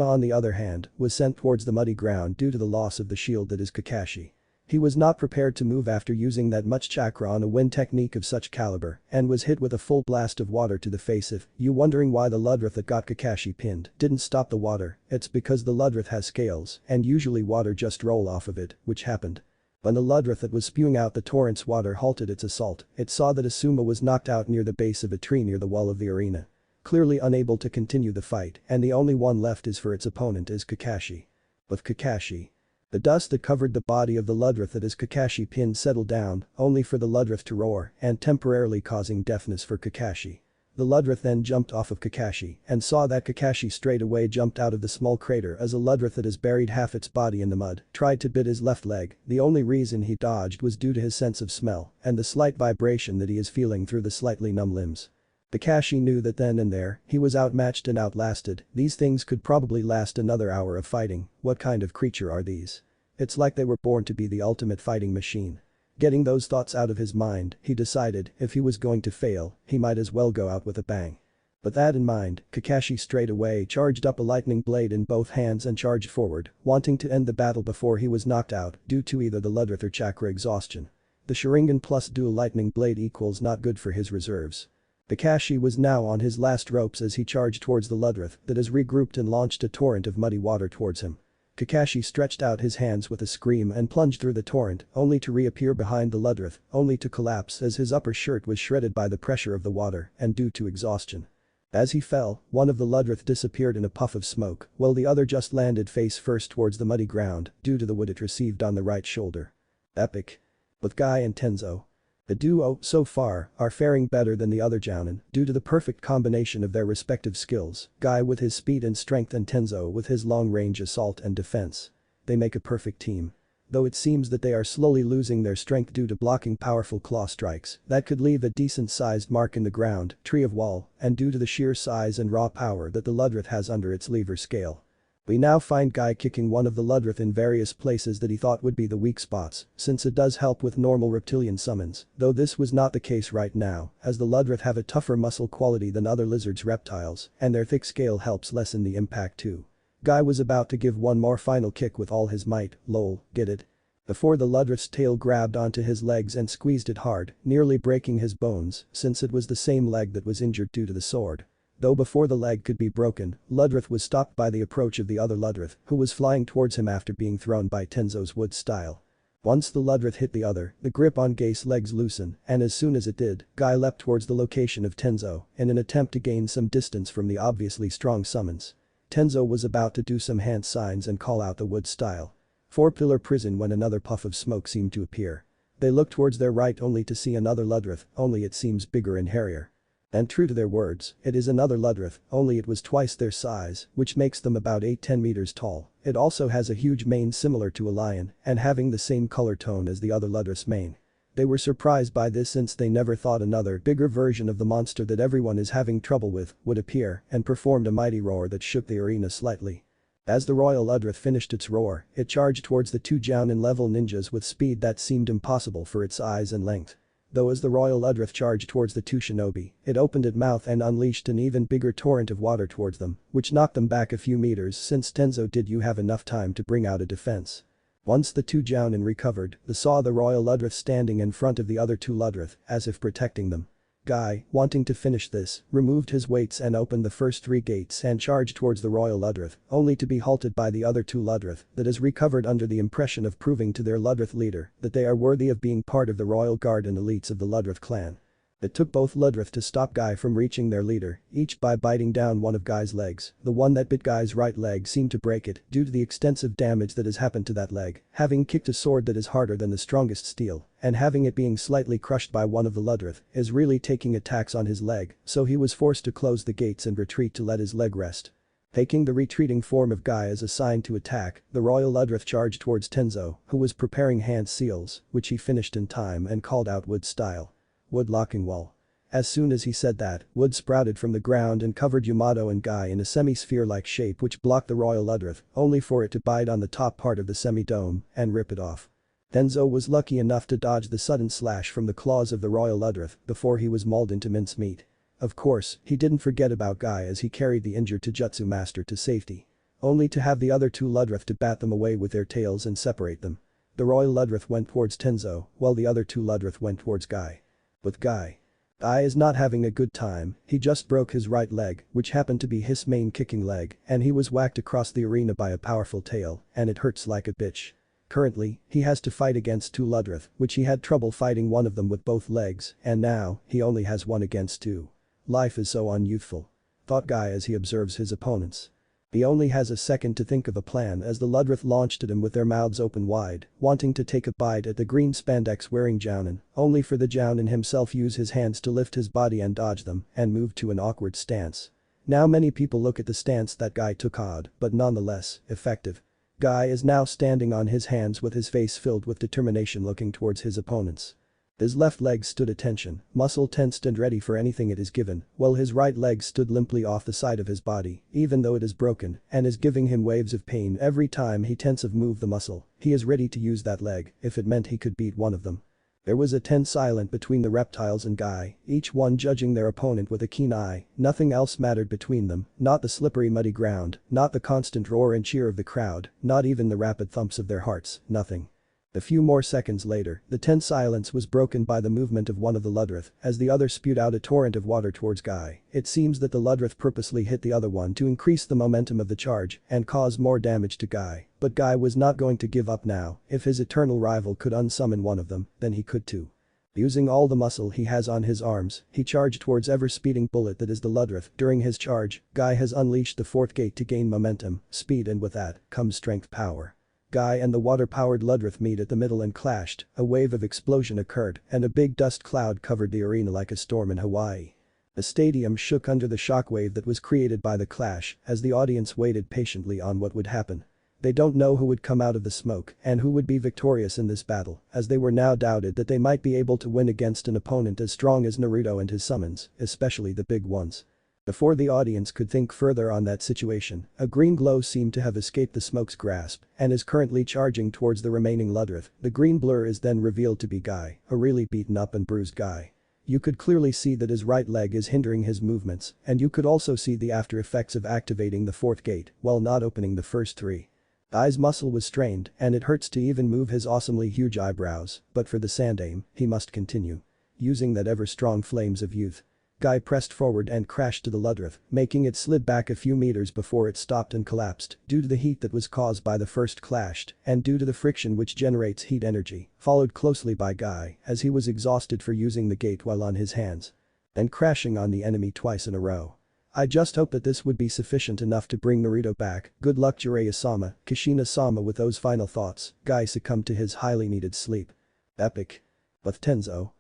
on the other hand, was sent towards the muddy ground due to the loss of the shield that is Kakashi. He was not prepared to move after using that much chakra on a wind technique of such caliber and was hit with a full blast of water to the face. If you wondering why the Ludrith that got Kakashi pinned didn't stop the water, it's because the Ludrith has scales and usually water just roll off of it, which happened. When the Ludrith that was spewing out the torrent's water halted its assault, it saw that Asuma was knocked out near the base of a tree near the wall of the arena. Clearly unable to continue the fight, and the only one left is for its opponent is Kakashi. But Kakashi. The dust that covered the body of the Ludrith that is Kakashi pinned settled down, only for the Ludrith to roar and temporarily causing deafness for Kakashi. The Ludrith then jumped off of Kakashi and saw that Kakashi straight away jumped out of the small crater as a Ludrith that has buried half its body in the mud tried to bit his left leg. The only reason he dodged was due to his sense of smell and the slight vibration that he is feeling through the slightly numb limbs. Kakashi knew that then and there, he was outmatched and outlasted. These things could probably last another hour of fighting. What kind of creature are these? It's like they were born to be the ultimate fighting machine. Getting those thoughts out of his mind, he decided if he was going to fail, he might as well go out with a bang. With that in mind, Kakashi straight away charged up a lightning blade in both hands and charged forward, wanting to end the battle before he was knocked out due to either the Ludrith or chakra exhaustion. The Sharingan plus dual lightning blade equals not good for his reserves. Kakashi was now on his last ropes as he charged towards the Ludrith that has regrouped and launched a torrent of muddy water towards him. Kakashi stretched out his hands with a scream and plunged through the torrent, only to reappear behind the Ludrith, only to collapse as his upper shirt was shredded by the pressure of the water and due to exhaustion. As he fell, one of the Ludrith disappeared in a puff of smoke, while the other just landed face first towards the muddy ground due to the wound it received on the right shoulder. Epic. with Guy and Tenzo. The duo, so far, are faring better than the other jounin due to the perfect combination of their respective skills, Guy with his speed and strength and Tenzo with his long-range assault and defense. They make a perfect team. Though it seems that they are slowly losing their strength due to blocking powerful claw strikes that could leave a decent-sized mark in the ground, tree of wall, and due to the sheer size and raw power that the Ludrith has under its lever scale. We now find Guy kicking one of the Ludrith in various places that he thought would be the weak spots, since it does help with normal reptilian summons, though this was not the case right now, as the Ludrith have a tougher muscle quality than other lizards reptiles, and their thick scale helps lessen the impact too. Guy was about to give one more final kick with all his might, lol, get it? Before the Ludrith's tail grabbed onto his legs and squeezed it hard, nearly breaking his bones, since it was the same leg that was injured due to the sword. Though before the leg could be broken, Ludrith was stopped by the approach of the other Ludrith, who was flying towards him after being thrown by Tenzo's wood style. Once the Ludrith hit the other, the grip on Guy's legs loosened, and as soon as it did, Guy leapt towards the location of Tenzo in an attempt to gain some distance from the obviously strong summons. Tenzo was about to do some hand signs and call out the wood style. Four-pillar prison when another puff of smoke seemed to appear. They looked towards their right only to see another Ludrith, only it seems bigger and hairier. And true to their words, it is another Ludrith, only it was twice their size, which makes them about 8-10 meters tall. It also has a huge mane similar to a lion, and having the same color tone as the other Ludrith's mane. They were surprised by this since they never thought another bigger version of the monster that everyone is having trouble with would appear and performed a mighty roar that shook the arena slightly. As the Royal Ludrith finished its roar, it charged towards the two jounin-level ninjas with speed that seemed impossible for its size and length. Though as the Royal Ludrith charged towards the two shinobi, it opened its mouth and unleashed an even bigger torrent of water towards them, which knocked them back a few meters since Tenzo did you have enough time to bring out a defense. Once the two jounin recovered, they saw the Royal Ludrith standing in front of the other two Ludrith, as if protecting them. Guy, wanting to finish this, removed his weights and opened the first three gates and charged towards the Royal Ludrith, only to be halted by the other two Ludrith that has recovered under the impression of proving to their Ludrith leader that they are worthy of being part of the royal guard and elites of the Ludrith clan. It took both Ludrith to stop Guy from reaching their leader, each by biting down one of Guy's legs. The one that bit Guy's right leg seemed to break it due to the extensive damage that has happened to that leg, having kicked a sword that is harder than the strongest steel, and having it being slightly crushed by one of the Ludrith is really taking a tax on his leg, so he was forced to close the gates and retreat to let his leg rest. Taking the retreating form of Guy as a sign to attack, the Royal Ludrith charged towards Tenzo, who was preparing hand seals, which he finished in time and called out wood style. Wood locking wall. As soon as he said that, wood sprouted from the ground and covered Yamato and Guy in a semi-sphere-like shape which blocked the Royal Ludrith, only for it to bite on the top part of the semi-dome and rip it off. Tenzo was lucky enough to dodge the sudden slash from the claws of the Royal Ludrith before he was mauled into mincemeat. Of course, he didn't forget about Guy as he carried the injured Taijutsu master to safety. Only to have the other two Ludrith to bat them away with their tails and separate them. The Royal Ludrith went towards Tenzo, while the other two Ludrith went towards Guy. With Guy is not having a good time, he just broke his right leg, which happened to be his main kicking leg, and he was whacked across the arena by a powerful tail, and it hurts like a bitch. Currently, he has to fight against two Ludrith, which he had trouble fighting one of them with both legs, and now, he only has one against two. Life is so unyouthful. Thought Guy as he observes his opponents. He only has a second to think of a plan as the Ludrith launched at him with their mouths open wide, wanting to take a bite at the green spandex-wearing jounin, only for the jounin himself use his hands to lift his body and dodge them and move to an awkward stance. Now many people look at the stance that Guy took odd, but nonetheless, effective. Guy is now standing on his hands with his face filled with determination looking towards his opponents. His left leg stood attention, muscle tensed and ready for anything it is given, while his right leg stood limply off the side of his body, even though it is broken, and is giving him waves of pain every time he tenses move the muscle. He is ready to use that leg if it meant he could beat one of them. There was a tense silence between the reptiles and Guy, each one judging their opponent with a keen eye. Nothing else mattered between them, not the slippery muddy ground, not the constant roar and cheer of the crowd, not even the rapid thumps of their hearts, nothing. A few more seconds later, the tense silence was broken by the movement of one of the Ludrith as the other spewed out a torrent of water towards Guy. It seems that the Ludrith purposely hit the other one to increase the momentum of the charge and cause more damage to Guy, but Guy was not going to give up now. If his eternal rival could unsummon one of them, then he could too. Using all the muscle he has on his arms, he charged towards ever-speeding bullet that is the Ludrith. During his charge, Guy has unleashed the fourth gate to gain momentum, speed, and with that comes strength power. Guy and the water-powered Ludrith meet at the middle and clashed, a wave of explosion occurred, and a big dust cloud covered the arena like a storm in Hawaii. The stadium shook under the shockwave that was created by the clash as the audience waited patiently on what would happen. They don't know who would come out of the smoke and who would be victorious in this battle, as they were now doubted that they might be able to win against an opponent as strong as Naruto and his summons, especially the big ones. Before the audience could think further on that situation, a green glow seemed to have escaped the smoke's grasp and is currently charging towards the remaining Ludrith. The green blur is then revealed to be Guy, a really beaten up and bruised Guy. You could clearly see that his right leg is hindering his movements, and you could also see the after effects of activating the fourth gate while not opening the first three. Guy's muscle was strained and it hurts to even move his awesomely huge eyebrows, but for the sand aim, he must continue. Using that ever-strong flames of youth. Guy pressed forward and crashed to the Ludrith, making it slid back a few meters before it stopped and collapsed due to the heat that was caused by the first clash and due to the friction which generates heat energy, followed closely by Guy as he was exhausted for using the gate while on his hands. And crashing on the enemy twice in a row. I just hope that this would be sufficient enough to bring Naruto back. Good luck Jiraiya-sama, Kushina-sama. With those final thoughts, Guy succumbed to his highly needed sleep. Epic. But Tenzo,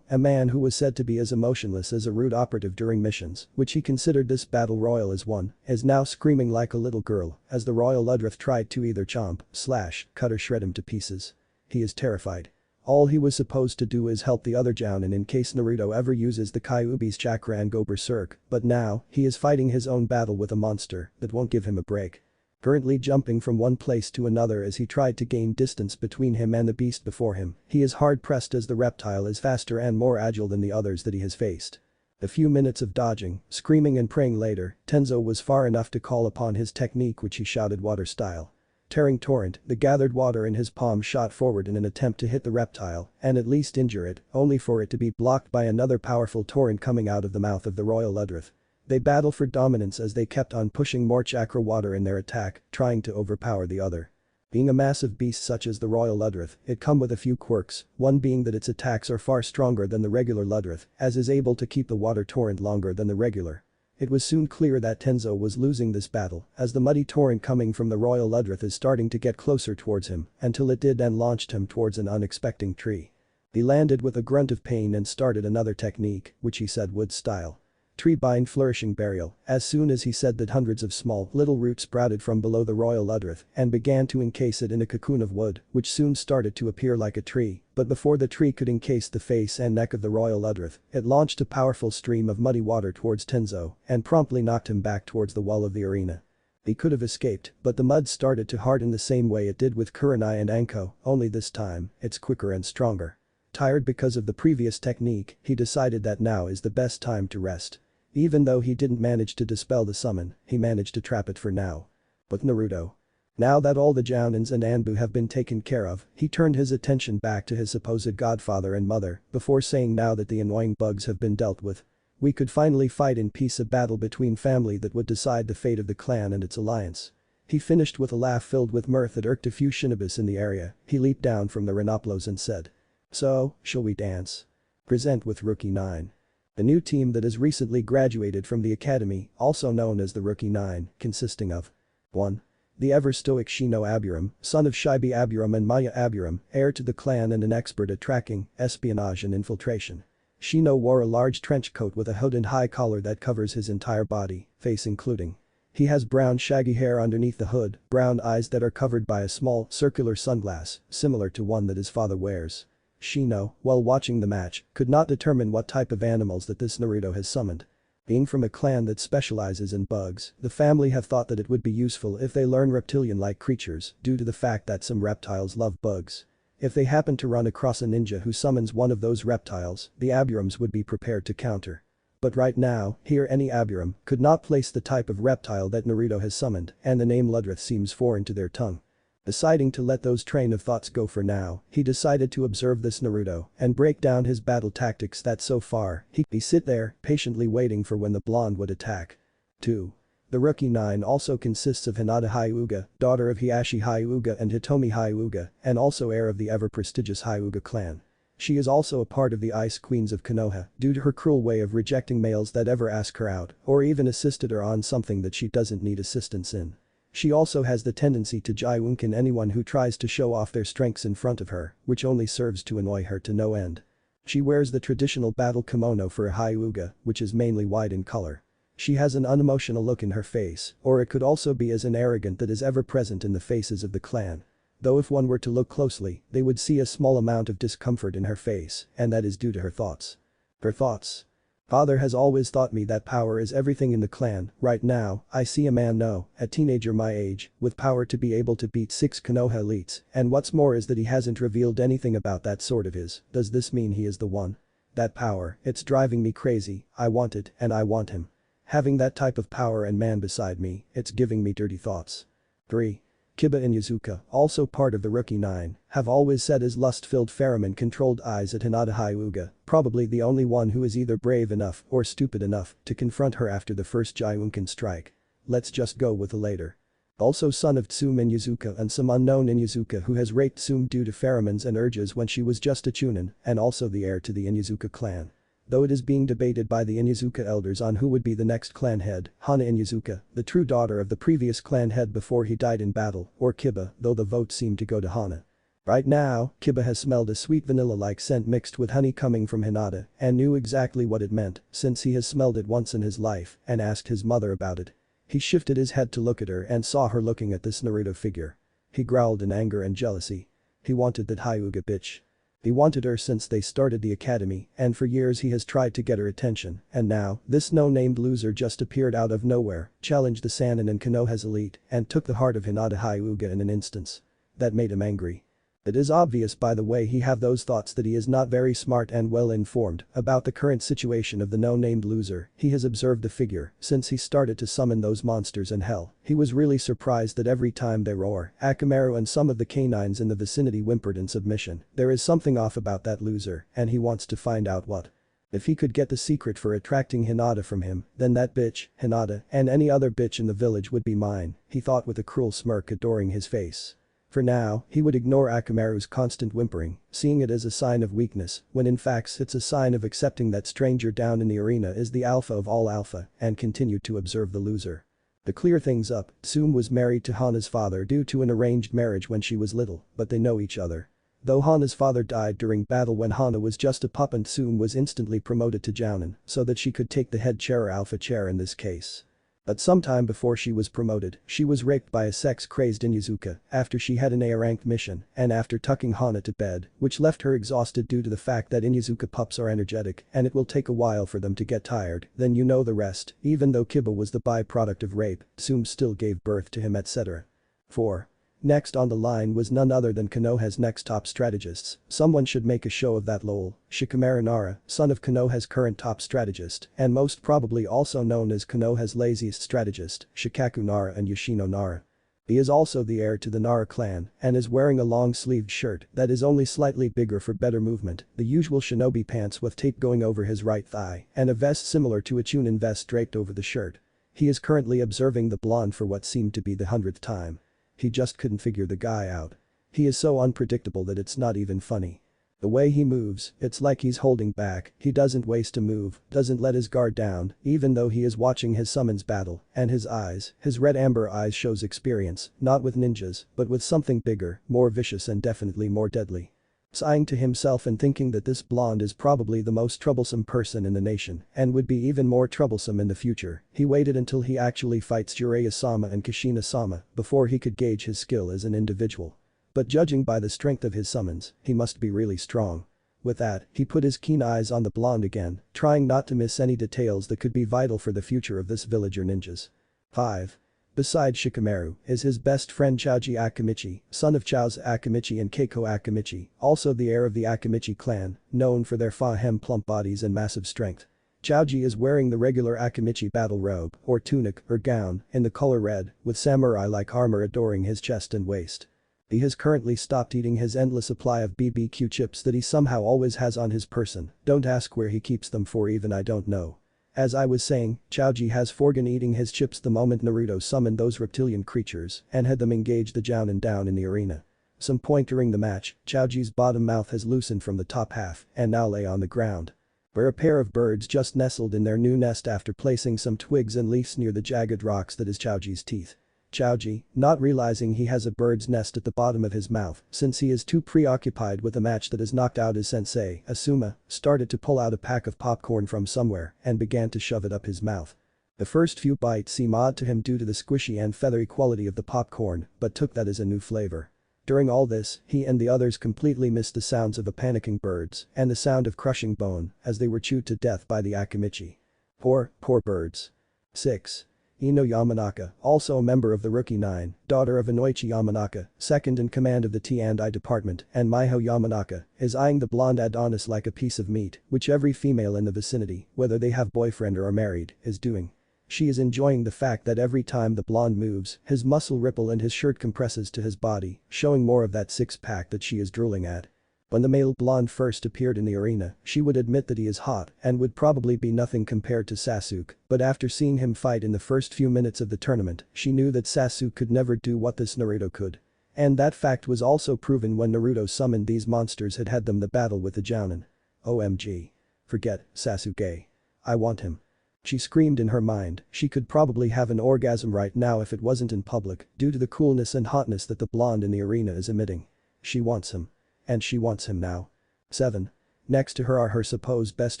a man who was said to be as emotionless as a rude operative during missions, which he considered this battle royal as one, is now screaming like a little girl as the royal Ludrith tried to either chomp, slash, cut or shred him to pieces. He is terrified. All he was supposed to do is help the other Jounin in case Naruto ever uses the Kyuubi's chakra and go berserk, but now, he is fighting his own battle with a monster that won't give him a break. Currently jumping from one place to another as he tried to gain distance between him and the beast before him, he is hard pressed as the reptile is faster and more agile than the others that he has faced. A few minutes of dodging, screaming and praying later, Tenzo was far enough to call upon his technique which he shouted water style. Tearing torrent, the gathered water in his palm shot forward in an attempt to hit the reptile and at least injure it, only for it to be blocked by another powerful torrent coming out of the mouth of the royal Ludrith. They battle for dominance as they kept on pushing more chakra water in their attack, trying to overpower the other. Being a massive beast such as the royal Ludrith, it come with a few quirks, one being that its attacks are far stronger than the regular Ludrith, as is able to keep the water torrent longer than the regular. It was soon clear that Tenzo was losing this battle, as the muddy torrent coming from the royal Ludrith is starting to get closer towards him, until it did and launched him towards an unexpected tree. He landed with a grunt of pain and started another technique, which he said wood style. Tree bind flourishing burial. As soon as he said that, hundreds of small, little roots sprouted from below the royal Ludrith and began to encase it in a cocoon of wood, which soon started to appear like a tree, but before the tree could encase the face and neck of the royal Ludrith, it launched a powerful stream of muddy water towards Tenzo and promptly knocked him back towards the wall of the arena. He could have escaped, but the mud started to harden the same way it did with Kurenai and Anko, only this time, it's quicker and stronger. Tired because of the previous technique, he decided that now is the best time to rest. Even though he didn't manage to dispel the summon, he managed to trap it for now. But Naruto. Now that all the Jounins and Anbu have been taken care of, he turned his attention back to his supposed godfather and mother, before saying now that the annoying bugs have been dealt with. We could finally fight in peace, a battle between family that would decide the fate of the clan and its alliance. He finished with a laugh filled with mirth that irked a few shinobis in the area. He leaped down from the Renoplos and said. So, shall we dance? Present with Rookie 9. The new team that has recently graduated from the academy, also known as the Rookie 9, consisting of 1. The ever-stoic Shino Aburam, son of Shibi Aburam and Maya Aburam, heir to the clan and an expert at tracking, espionage and infiltration. Shino wore a large trench coat with a hood and high collar that covers his entire body, face including. He has brown shaggy hair underneath the hood, brown eyes that are covered by a small, circular sunglass, similar to one that his father wears. Shino, while watching the match, could not determine what type of animals that this Naruto has summoned. Being from a clan that specializes in bugs, the family have thought that it would be useful if they learn reptilian-like creatures due to the fact that some reptiles love bugs. If they happen to run across a ninja who summons one of those reptiles, the Aburams would be prepared to counter. But right now, here any Aburam could not place the type of reptile that Naruto has summoned, and the name Ludrith seems foreign to their tongue. Deciding to let those train of thoughts go for now, he decided to observe this Naruto and break down his battle tactics that so far he sit there patiently waiting for when the blonde would attack. 2. The Rookie 9 also consists of Hinata Hyuga, daughter of Hiashi Hyuga and Hitomi Hyuga, and also heir of the ever-prestigious Hyuga clan. She is also a part of the Ice Queens of Konoha due to her cruel way of rejecting males that ever ask her out or even assisted her on something that she doesn't need assistance in. She also has the tendency to jiunken anyone who tries to show off their strengths in front of her, which only serves to annoy her to no end. She wears the traditional battle kimono for a hyuga, which is mainly white in color. She has an unemotional look in her face, or it could also be as an arrogant that is ever present in the faces of the clan. Though if one were to look closely, they would see a small amount of discomfort in her face, and that is due to her thoughts. Her thoughts. Father has always taught me that power is everything in the clan. Right now, I see a man a teenager my age, with power to be able to beat 6 Konoha elites, and what's more is that he hasn't revealed anything about that sword of his. Does this mean he is the one? That power, it's driving me crazy, I want it and I want him. Having that type of power and man beside me, it's giving me dirty thoughts. 3. Kiba and Yazuka, also part of the Rookie 9, have always said his lust-filled pheromone-controlled eyes at Hinata Hyuga, probably the only one who is either brave enough or stupid enough to confront her after the first Jiunken strike. Let's just go with the later. Also son of Tsume and Yazuka and some unknown in Yazuka who has raped Tsume due to pheromones and urges when she was just a chunin, and also the heir to the Inyazuka clan. Though it is being debated by the Inyazuka elders on who would be the next clan head, Hana Inyazuka, the true daughter of the previous clan head before he died in battle, or Kiba, though the votes seem to go to Hana. Right now, Kiba has smelled a sweet vanilla-like scent mixed with honey coming from Hinata and knew exactly what it meant since he has smelled it once in his life and asked his mother about it. He shifted his head to look at her and saw her looking at this Naruto figure. He growled in anger and jealousy. He wanted that Hyuga bitch. He wanted her since they started the academy, and for years he has tried to get her attention, and now, this no-named loser just appeared out of nowhere, challenged the Sannin and Konoha's elite, and took the heart of Hinata Hyuga in an instance. That made him angry. It is obvious by the way he have those thoughts that he is not very smart and well informed about the current situation of the no-named loser. He has observed the figure since he started to summon those monsters in hell. He was really surprised that every time they roar, Akamaru and some of the canines in the vicinity whimpered in submission. There is something off about that loser, and he wants to find out what. If he could get the secret for attracting Hinata from him, then that bitch, Hinata, and any other bitch in the village would be mine, he thought with a cruel smirk adoring his face. For now, he would ignore Akamaru's constant whimpering, seeing it as a sign of weakness, when in fact it's a sign of accepting that stranger down in the arena is the alpha of all alpha, and continued to observe the loser. To clear things up, Tsume was married to Hana's father due to an arranged marriage when she was little, but they know each other. Though Hana's father died during battle when Hana was just a pup and Tsume was instantly promoted to Jounin so that she could take the head chair or alpha chair in this case. But sometime before she was promoted, she was raped by a sex-crazed Inyazuka after she had an A-ranked mission and after tucking Hana to bed, which left her exhausted due to the fact that Inyazuka pups are energetic and it will take a while for them to get tired, then you know the rest. Even though Kiba was the byproduct of rape, Tsume still gave birth to him etc. 4. Next on the line was none other than Konoha's next top strategists. Someone should make a show of that lol. Shikamaru Nara, son of Konoha's current top strategist, and most probably also known as Konoha's laziest strategist, Shikaku Nara and Yoshino Nara. He is also the heir to the Nara clan and is wearing a long-sleeved shirt that is only slightly bigger for better movement, the usual shinobi pants with tape going over his right thigh, and a vest similar to a chunin vest draped over the shirt. He is currently observing the blonde for what seemed to be the 100th time. He just couldn't figure the guy out. He is so unpredictable that it's not even funny. The way he moves, it's like he's holding back, he doesn't waste a move, doesn't let his guard down, even though he is watching his summons battle, and his eyes, his red amber eyes shows experience, not with ninjas, but with something bigger, more vicious and definitely more deadly. Sighing to himself and thinking that this blonde is probably the most troublesome person in the nation and would be even more troublesome in the future, he waited until he actually fights Jiraiya-sama and Kushina-sama before he could gauge his skill as an individual. But judging by the strength of his summons, he must be really strong. With that, he put his keen eyes on the blonde again, trying not to miss any details that could be vital for the future of this villager ninjas. 5. Besides Shikamaru, is his best friend Choji Akamichi, son of Chaozu Akamichi and Keiko Akamichi, also the heir of the Akamichi clan, known for their fa-hem plump bodies and massive strength. Choji is wearing the regular Akamichi battle robe, or tunic, or gown, in the color red, with samurai-like armor adoring his chest and waist. He has currently stopped eating his endless supply of BBQ chips that he somehow always has on his person, don't ask where he keeps them for even I don't know. As I was saying, Choji has forgotten eating his chips the moment Naruto summoned those reptilian creatures and had them engage the Jounin down in the arena. Some point during the match, Choji's bottom mouth has loosened from the top half and now lay on the ground. Where a pair of birds just nestled in their new nest after placing some twigs and leaves near the jagged rocks that is Choji's teeth. Chaoji, not realizing he has a bird's nest at the bottom of his mouth since he is too preoccupied with the match that has knocked out his sensei, Asuma, started to pull out a pack of popcorn from somewhere and began to shove it up his mouth. The first few bites seem odd to him due to the squishy and feathery quality of the popcorn, but took that as a new flavor. During all this, he and the others completely missed the sounds of the panicking birds and the sound of crushing bone as they were chewed to death by the Akimichi. Poor birds. 6. Ino Yamanaka, also a member of the Rookie 9, daughter of Inoichi Yamanaka, second in command of the T&I department, and Maiho Yamanaka, is eyeing the blonde Adonis like a piece of meat, which every female in the vicinity, whether they have boyfriend or are married, is doing. She is enjoying the fact that every time the blonde moves, his muscle ripple and his shirt compresses to his body, showing more of that six-pack that she is drooling at. When the male blonde first appeared in the arena, she would admit that he is hot and would probably be nothing compared to Sasuke, but after seeing him fight in the first few minutes of the tournament, she knew that Sasuke could never do what this Naruto could. And that fact was also proven when Naruto summoned these monsters had them the battle with the Jounin. OMG. Forget Sasuke. I want him. She screamed in her mind, she could probably have an orgasm right now if it wasn't in public due to the coolness and hotness that the blonde in the arena is emitting. She wants him. And she wants him now. 7. Next to her are her supposed best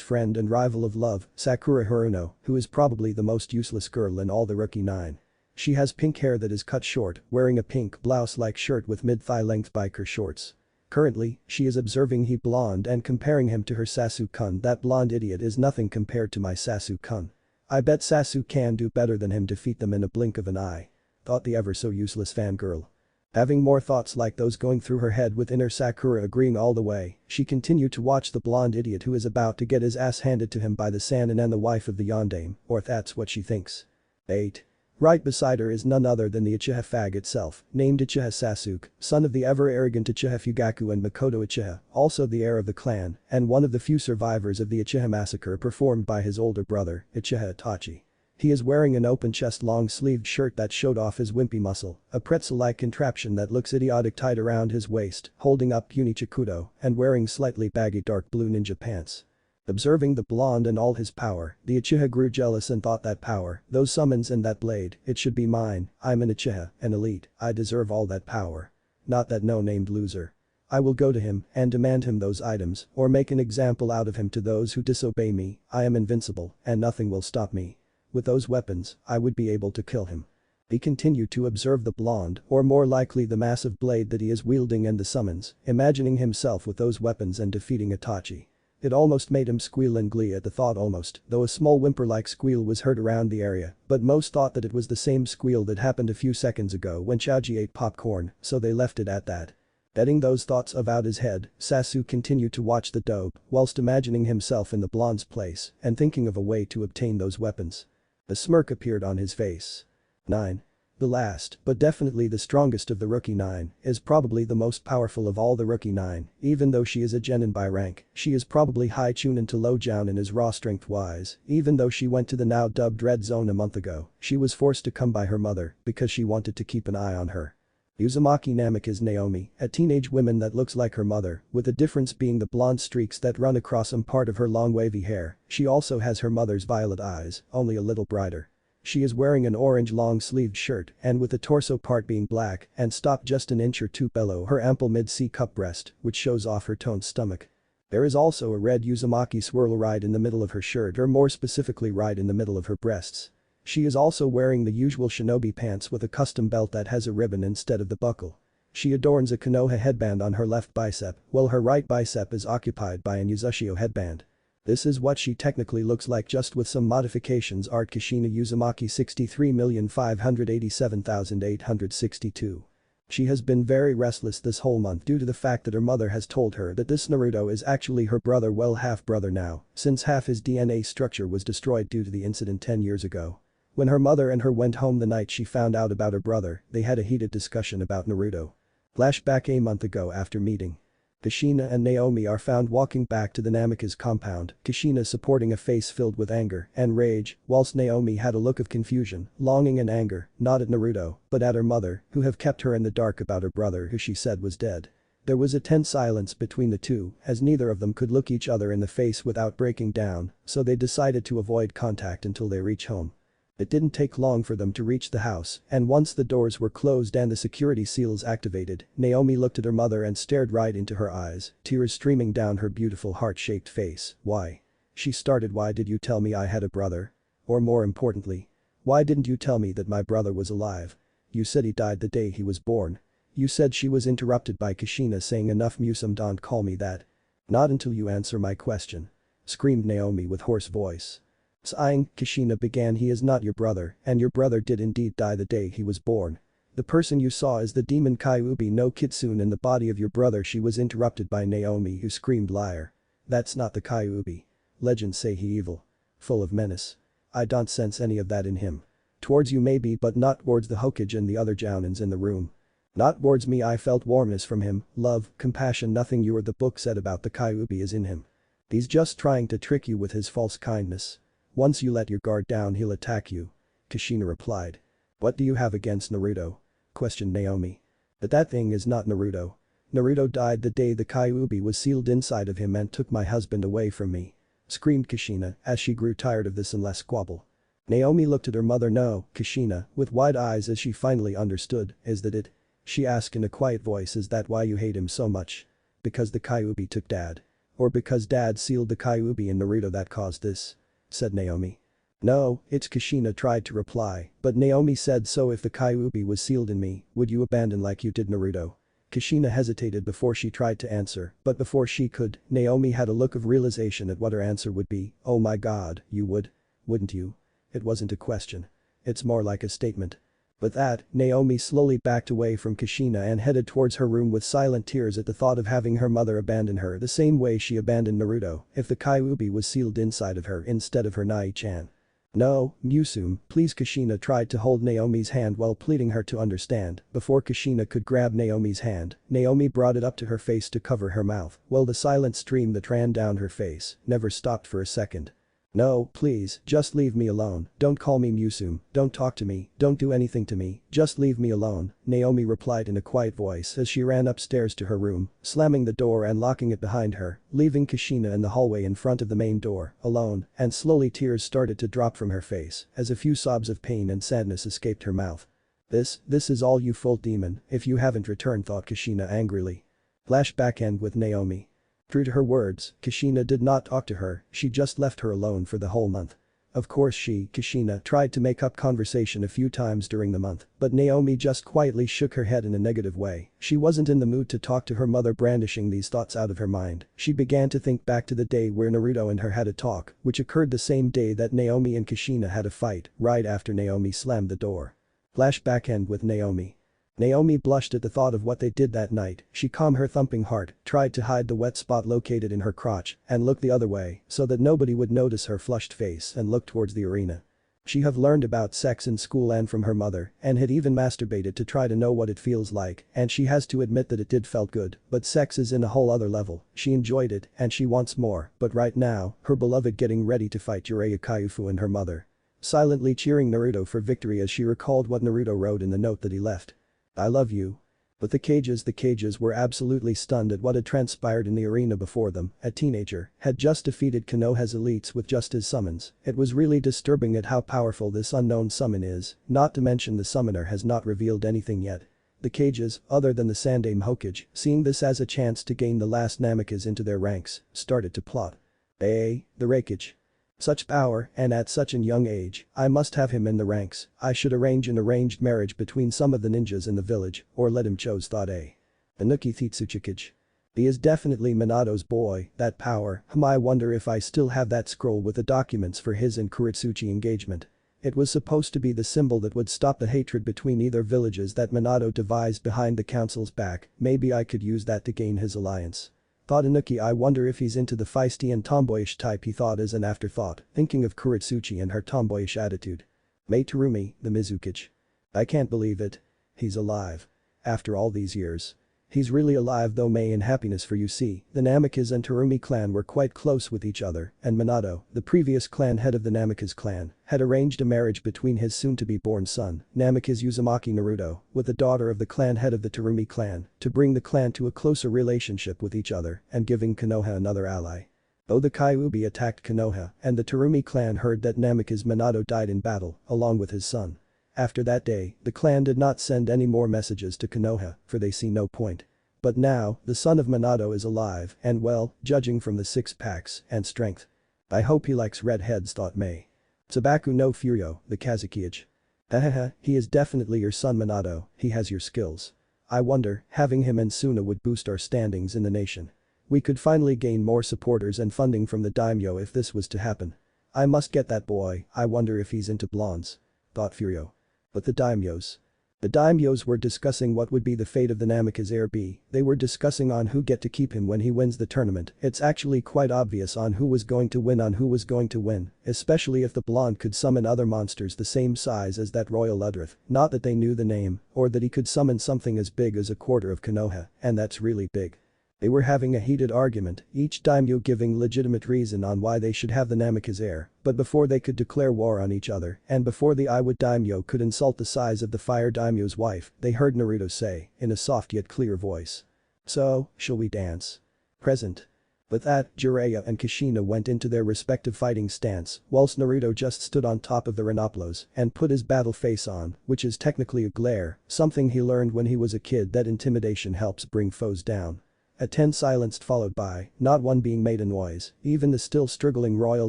friend and rival of love, Sakura Haruno, who is probably the most useless girl in all the Rookie 9. She has pink hair that is cut short, wearing a pink blouse-like shirt with mid-thigh length biker shorts. Currently, she is observing he blonde and comparing him to her Sasuke-kun. That blonde idiot is nothing compared to my Sasuke-kun. I bet Sasuke can do better than him, defeat them in a blink of an eye. Thought the ever so useless fangirl. Having more thoughts like those going through her head with inner Sakura agreeing all the way, she continued to watch the blonde idiot who is about to get his ass handed to him by the Sannin and the wife of the Yondaime, or that's what she thinks. 8. Right beside her is none other than the Uchiha fag itself, named Uchiha Sasuke, son of the ever-arrogant Uchiha Fugaku and Makoto Uchiha, also the heir of the clan, and one of the few survivors of the Uchiha massacre performed by his older brother, Uchiha Itachi. He is wearing an open-chest long-sleeved shirt that showed off his wimpy muscle, a pretzel-like contraption that looks idiotic tied around his waist, holding up Unichikudo, and wearing slightly baggy dark blue ninja pants. Observing the blonde and all his power, the Uchiha grew jealous and thought that power, those summons and that blade, it should be mine. I'm an Uchiha, an elite, I deserve all that power. Not that no-named loser. I will go to him and demand him those items, or make an example out of him to those who disobey me. I am invincible, and nothing will stop me. With those weapons, I would be able to kill him. He continued to observe the blonde, or more likely the massive blade that he is wielding and the summons, imagining himself with those weapons and defeating Itachi. It almost made him squeal in glee at the thought almost, though a small whimper-like squeal was heard around the area, but most thought that it was the same squeal that happened a few seconds ago when Chaoji ate popcorn, so they left it at that. Getting those thoughts out his head, Sasuke continued to watch the dope whilst imagining himself in the blonde's place and thinking of a way to obtain those weapons. A smirk appeared on his face. 9. The last, but definitely the strongest of the Rookie 9, is probably the most powerful of all the Rookie 9, even though she is a genin by rank, she is probably high chunin to low jounin as raw strength-wise, even though she went to the now dubbed Red Zone a month ago, she was forced to come by her mother because she wanted to keep an eye on her. Uzumaki Namek is Naomi, a teenage woman that looks like her mother, with the difference being the blonde streaks that run across some part of her long wavy hair. She also has her mother's violet eyes, only a little brighter. She is wearing an orange long-sleeved shirt and with the torso part being black and stopped just an inch or two below her ample mid-C cup breast, which shows off her toned stomach. There is also a red Uzumaki swirl right in the middle of her shirt, or more specifically right in the middle of her breasts. She is also wearing the usual shinobi pants with a custom belt that has a ribbon instead of the buckle. She adorns a Konoha headband on her left bicep, while her right bicep is occupied by an Uzushio headband. This is what she technically looks like just with some modifications. Art Kushina Uzumaki 63,587,862. She has been very restless this whole month due to the fact that her mother has told her that this Naruto is actually her brother, well, half-brother now, since half his DNA structure was destroyed due to the incident 10 years ago. When her mother and her went home the night she found out about her brother, they had a heated discussion about Naruto. Flashback a month ago after meeting. Kushina and Naomi are found walking back to the Namika's compound, Kushina supporting a face filled with anger and rage, whilst Naomi had a look of confusion, longing and anger, not at Naruto, but at her mother, who have kept her in the dark about her brother who she said was dead. There was a tense silence between the two as neither of them could look each other in the face without breaking down, so they decided to avoid contact until they reach home. It didn't take long for them to reach the house, and once the doors were closed and the security seals activated, Naomi looked at her mother and stared right into her eyes, tears streaming down her beautiful heart-shaped face. Why? She started. Why did you tell me I had a brother? Or more importantly, why didn't you tell me that my brother was alive? You said he died the day he was born. You said. She was interrupted by Kushina saying, enough Musum, don't call me that. Not until you answer my question. Screamed Naomi with hoarse voice. Sighing, Kushina began. He is not your brother, and your brother did indeed die the day he was born. The person you saw is the demon Kyuubi no Kitsune in the body of your brother. She was interrupted by Naomi, who screamed, liar. That's not the Kyuubi. Legends say he evil. Full of menace. I don't sense any of that in him. Towards you maybe, but not towards the Hokage and the other Jounins in the room. Not towards me. I felt warmness from him, love, compassion. Nothing you or the book said about the Kyuubi is in him. He's just trying to trick you with his false kindness. Once you let your guard down he'll attack you. Kushina replied. What do you have against Naruto? Questioned Naomi. But that thing is not Naruto. Naruto died the day the Kyuubi was sealed inside of him and took my husband away from me. Screamed Kushina as she grew tired of this endless squabble. Naomi looked at her mother. No, Kushina, with wide eyes as she finally understood, is that it? She asked in a quiet voice. Is that why you hate him so much? Because the Kyuubi took dad? Or because dad sealed the Kyuubi in Naruto that caused this? Said Naomi. No, it's. Kushina tried to reply, but Naomi said, so if the Kyuubi was sealed in me, would you abandon like you did Naruto? Kushina hesitated before she tried to answer, but before she could, Naomi had a look of realization at what her answer would be. Oh my god, you would? Wouldn't you? It wasn't a question. It's more like a statement. With that, Naomi slowly backed away from Kushina and headed towards her room with silent tears at the thought of having her mother abandon her the same way she abandoned Naruto if the Kyuubi was sealed inside of her instead of her Nai-chan. No, Musum, please. Kushina tried to hold Naomi's hand while pleading her to understand. Before Kushina could grab Naomi's hand, Naomi brought it up to her face to cover her mouth, while the silent stream that ran down her face never stopped for a second. No, please, just leave me alone. Don't call me Musum, don't talk to me, don't do anything to me, just leave me alone, Naomi replied in a quiet voice as she ran upstairs to her room, slamming the door and locking it behind her, leaving Kushina in the hallway in front of the main door, alone, and slowly tears started to drop from her face as a few sobs of pain and sadness escaped her mouth. This is all you full demon, if you haven't returned, thought Kushina angrily. Flashback end with Naomi. True to her words, Kushina did not talk to her, she just left her alone for the whole month. Of course Kushina, tried to make up conversation a few times during the month, but Naomi just quietly shook her head in a negative way. She wasn't in the mood to talk to her mother. Brandishing these thoughts out of her mind, she began to think back to the day where Naruto and her had a talk, which occurred the same day that Naomi and Kushina had a fight, right after Naomi slammed the door. Flashback end with Naomi. Naomi blushed at the thought of what they did that night. She calmed her thumping heart, tried to hide the wet spot located in her crotch, and looked the other way so that nobody would notice her flushed face and looked towards the arena. She had learned about sex in school and from her mother and had even masturbated to try to know what it feels like, and she has to admit that it did felt good, but sex is in a whole other level. She enjoyed it and she wants more, but right now, her beloved getting ready to fight Jiraiya Kaifu and her mother. Silently cheering Naruto for victory as she recalled what Naruto wrote in the note that he left. I love you. But the cages were absolutely stunned at what had transpired in the arena before them. A teenager had just defeated Konoha's elites with just his summons. It was really disturbing at how powerful this unknown summon is, not to mention the summoner has not revealed anything yet. The cages, other than the Sandaime Hokage, seeing this as a chance to gain the last Namikas into their ranks, started to plot. The Raikage. Such power, and at such a young age, I must have him in the ranks. I should arrange an arranged marriage between some of the ninjas in the village, or let him choose, thought Anuki Thitsuchikage. He is definitely Minato's boy, that power. I wonder if I still have that scroll with the documents for his and Kuretsuchi engagement. It was supposed to be the symbol that would stop the hatred between either villages that Minato devised behind the council's back. Maybe I could use that to gain his alliance. Thought Anuki. I wonder if he's into the feisty and tomboyish type, he thought as an afterthought, thinking of Kuretsuchi and her tomboyish attitude. Mei Terumi, the Mizukage. I can't believe it. He's alive. After all these years. He's really alive though. May in happiness for you. See, the Namikas and Terumi clan were quite close with each other, and Minato, the previous clan head of the Namikas clan, had arranged a marriage between his soon-to-be-born son, Namikas Uzumaki Naruto, with the daughter of the clan head of the Terumi clan, to bring the clan to a closer relationship with each other and giving Konoha another ally. Though the Kyuubi attacked Konoha and the Terumi clan heard that Namikaze Minato died in battle, along with his son. After that day, the clan did not send any more messages to Konoha, for they see no point. But now, the son of Minato is alive and well, judging from the six packs and strength. I hope he likes redheads, thought Mei. Tsubaku no Furio, the Kazukiage. Hahaha, he is definitely your son Minato, he has your skills. I wonder, having him and Suna would boost our standings in the nation. We could finally gain more supporters and funding from the daimyo if this was to happen. I must get that boy, I wonder if he's into blondes. Thought Furio. But the daimyos. The daimyos were discussing what would be the fate of the Namikaze heir. They were discussing on who get to keep him when he wins the tournament. It's actually quite obvious on who was going to win, especially if the blonde could summon other monsters the same size as that royal Ludrith, not that they knew the name, or that he could summon something as big as a quarter of Konoha, and that's really big. They were having a heated argument, each daimyo giving legitimate reason on why they should have the Namikaze heir, but before they could declare war on each other, and before the Iwood daimyo could insult the size of the fire daimyo's wife, they heard Naruto say, in a soft yet clear voice. So, shall we dance? Present. With that, Jiraiya and Kushina went into their respective fighting stance, whilst Naruto just stood on top of the Renoplos and put his battle face on, which is technically a glare, something he learned when he was a kid that intimidation helps bring foes down. A tense silence followed by, not one being made a noise, even the still struggling royal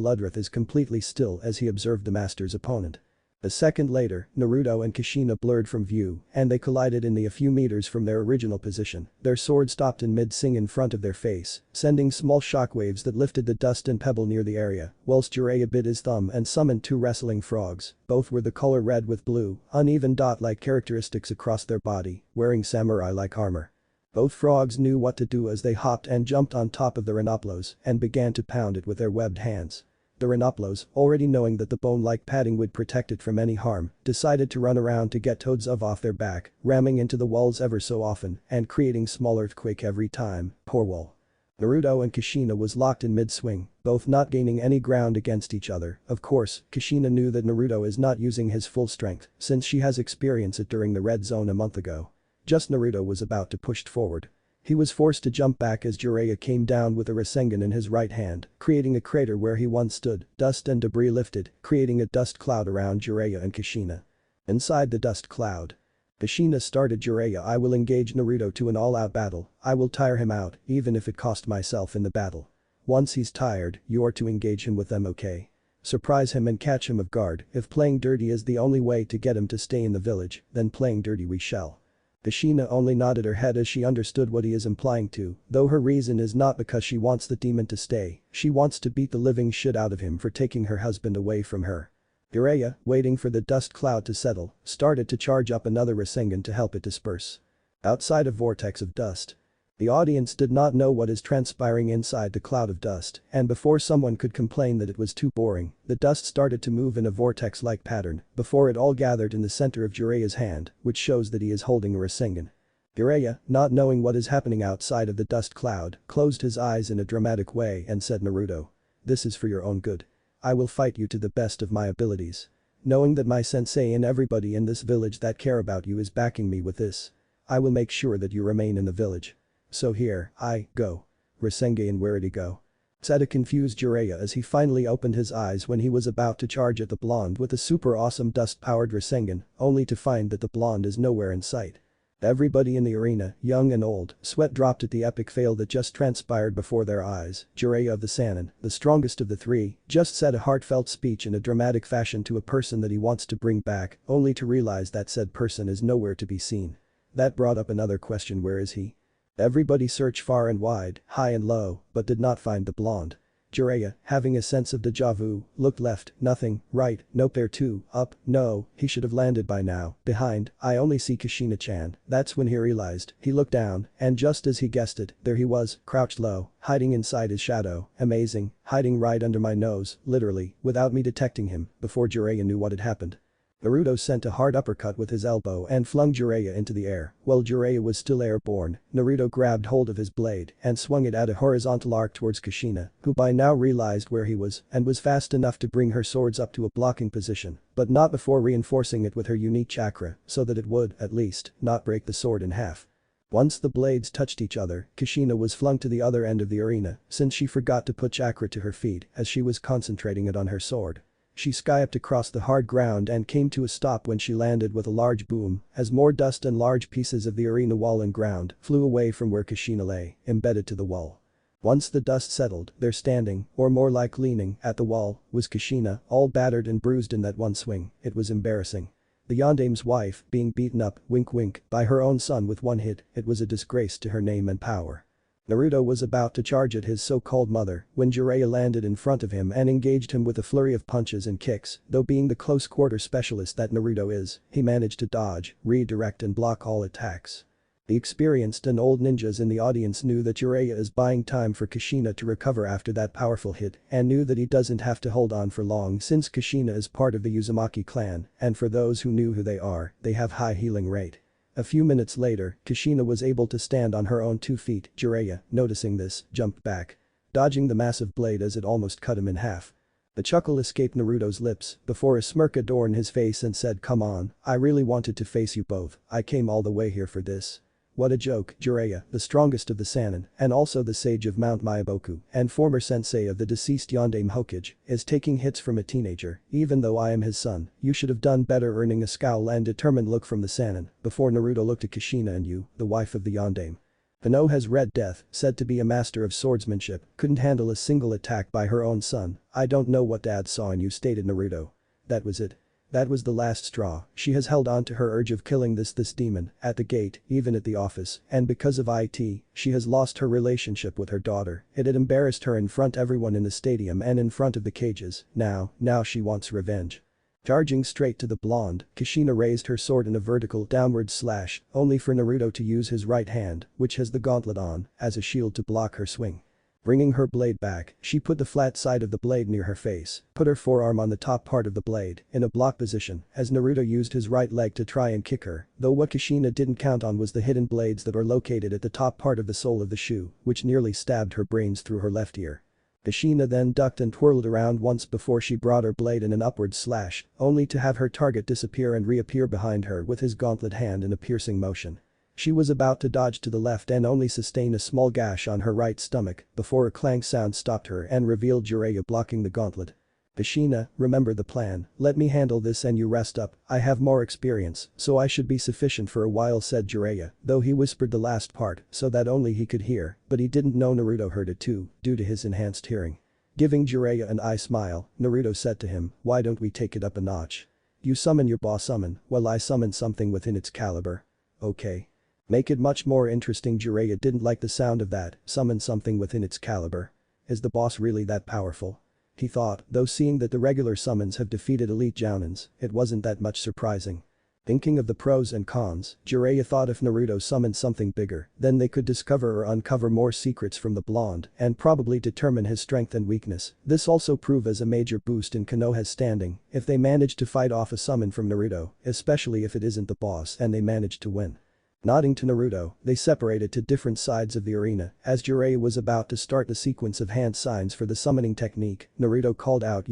Ludrith is completely still as he observed the master's opponent. A second later, Naruto and Kushina blurred from view and they collided in the a few meters from their original position, their swords stopped in mid-swing in front of their face, sending small shockwaves that lifted the dust and pebble near the area, whilst Jiraiya bit his thumb and summoned two wrestling frogs, both were the color red with blue, uneven dot-like characteristics across their body, wearing samurai-like armor. Both frogs knew what to do as they hopped and jumped on top of the Renoplos and began to pound it with their webbed hands. The Renoplos, already knowing that the bone-like padding would protect it from any harm, decided to run around to get Toadzuv off their back, ramming into the walls ever so often and creating small earthquake every time. Poor wall. Naruto and Kushina was locked in mid-swing, both not gaining any ground against each other. Of course, Kushina knew that Naruto is not using his full strength since she has experienced it during the red zone a month ago. Just Naruto was about to push forward. He was forced to jump back as Jiraiya came down with a Rasengan in his right hand, creating a crater where he once stood, dust and debris lifted, creating a dust cloud around Jiraiya and Kushina. Inside the dust cloud. Kushina started Jiraiya, I will engage Naruto to an all-out battle, I will tire him out, even if it cost myself in the battle. Once he's tired, you are to engage him with them, okay? Surprise him and catch him off guard, if playing dirty is the only way to get him to stay in the village, then playing dirty we shall. Kushina only nodded her head as she understood what he is implying to, though her reason is not because she wants the demon to stay, she wants to beat the living shit out of him for taking her husband away from her. Jiraiya, waiting for the dust cloud to settle, started to charge up another Rasengan to help it disperse. Outside a vortex of dust. The audience did not know what is transpiring inside the cloud of dust, and before someone could complain that it was too boring, the dust started to move in a vortex-like pattern before it all gathered in the center of Jiraiya's hand, which shows that he is holding a Rasengan. Jiraiya, not knowing what is happening outside of the dust cloud, closed his eyes in a dramatic way and said, Naruto. This is for your own good. I will fight you to the best of my abilities. Knowing that my sensei and everybody in this village that care about you is backing me with this. I will make sure that you remain in the village. So here, I go. Rasengan, where'd he go? Said a confused Jiraiya as he finally opened his eyes when he was about to charge at the blonde with a super awesome dust-powered Rasengan, only to find that the blonde is nowhere in sight. Everybody in the arena, young and old, sweat dropped at the epic fail that just transpired before their eyes. Jiraiya of the Sannin, the strongest of the three, just said a heartfelt speech in a dramatic fashion to a person that he wants to bring back, only to realize that said person is nowhere to be seen. That brought up another question, where is he? Everybody searched far and wide, high and low, but did not find the blonde. Jiraiya, having a sense of deja vu, looked left, nothing, right, nope there too, up, no, he should have landed by now, behind, I only see Kushina-chan. That's when he realized, he looked down, and just as he guessed it, there he was, crouched low, hiding inside his shadow, amazing, hiding right under my nose, literally, without me detecting him, before Jiraiya knew what had happened. Naruto sent a hard uppercut with his elbow and flung Jiraiya into the air. While Jiraiya was still airborne, Naruto grabbed hold of his blade and swung it at a horizontal arc towards Kushina, who by now realized where he was and was fast enough to bring her swords up to a blocking position, but not before reinforcing it with her unique chakra so that it would, at least, not break the sword in half. Once the blades touched each other, Kushina was flung to the other end of the arena since she forgot to put chakra to her feet as she was concentrating it on her sword. She skyhopped across the hard ground and came to a stop when she landed with a large boom as more dust and large pieces of the arena wall and ground flew away from where Kushina lay, embedded to the wall. Once the dust settled, there standing, or more like leaning, at the wall, was Kushina, all battered and bruised in that one swing. It was embarrassing. The Yandame's wife being beaten up, wink wink, by her own son with one hit, it was a disgrace to her name and power. Naruto was about to charge at his so-called mother when Jiraiya landed in front of him and engaged him with a flurry of punches and kicks, though being the close-quarter specialist that Naruto is, he managed to dodge, redirect and block all attacks. The experienced and old ninjas in the audience knew that Jiraiya is buying time for Kushina to recover after that powerful hit and knew that he doesn't have to hold on for long since Kushina is part of the Uzumaki clan and for those who knew who they are, they have high healing rate. A few minutes later, Kushina was able to stand on her own 2 feet. Jiraiya, noticing this, jumped back, dodging the massive blade as it almost cut him in half. The chuckle escaped Naruto's lips before a smirk adorned his face and said, "Come on, I really wanted to face you both, I came all the way here for this." What a joke. Jiraiya, the strongest of the Sannin, and also the sage of Mount Myoboku, and former sensei of the deceased Yondaime Hokage, is taking hits from a teenager. Even though I am his son, you should have done better, earning a scowl and determined look from the Sannin, before Naruto looked at Kushina and you, the wife of the Yondaime. Konoha's Red Death, said to be a master of swordsmanship, couldn't handle a single attack by her own son. I don't know what dad saw in you, stated Naruto. That was it. That was the last straw. She has held on to her urge of killing this demon, at the gate, even at the office, and because of it, she has lost her relationship with her daughter. It had embarrassed her in front everyone in the stadium and in front of the cages. Now she wants revenge. Charging straight to the blonde, Kushina raised her sword in a vertical downward slash, only for Naruto to use his right hand, which has the gauntlet on, as a shield to block her swing. Bringing her blade back, she put the flat side of the blade near her face, put her forearm on the top part of the blade, in a block position, as Naruto used his right leg to try and kick her, though what Kushina didn't count on was the hidden blades that are located at the top part of the sole of the shoe, which nearly stabbed her brains through her left ear. Kushina then ducked and twirled around once before she brought her blade in an upward slash, only to have her target disappear and reappear behind her with his gauntlet hand in a piercing motion. She was about to dodge to the left and only sustain a small gash on her right stomach before a clang sound stopped her and revealed Jiraiya blocking the gauntlet. Kushina, remember the plan, let me handle this and you rest up, I have more experience, so I should be sufficient for a while, said Jiraiya, though he whispered the last part so that only he could hear, but he didn't know Naruto heard it too, due to his enhanced hearing. Giving Jiraiya an eye smile, Naruto said to him, why don't we take it up a notch? You summon your boss summon, while I summon something within its caliber. Okay. Make it much more interesting. Jiraiya didn't like the sound of that, summon something within its caliber. Is the boss really that powerful? He thought, though seeing that the regular summons have defeated elite jounins, it wasn't that much surprising. Thinking of the pros and cons, Jiraiya thought if Naruto summoned something bigger, then they could discover or uncover more secrets from the blonde and probably determine his strength and weakness. This also proved as a major boost in Konoha's standing if they managed to fight off a summon from Naruto, especially if it isn't the boss and they managed to win. Nodding to Naruto, they separated to different sides of the arena. As Jiraiya was about to start the sequence of hand signs for the summoning technique, Naruto called out,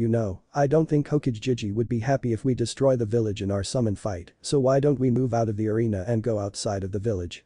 I don't think Hokage Jiji would be happy if we destroy the village in our summon fight, so why don't we move out of the arena and go outside of the village,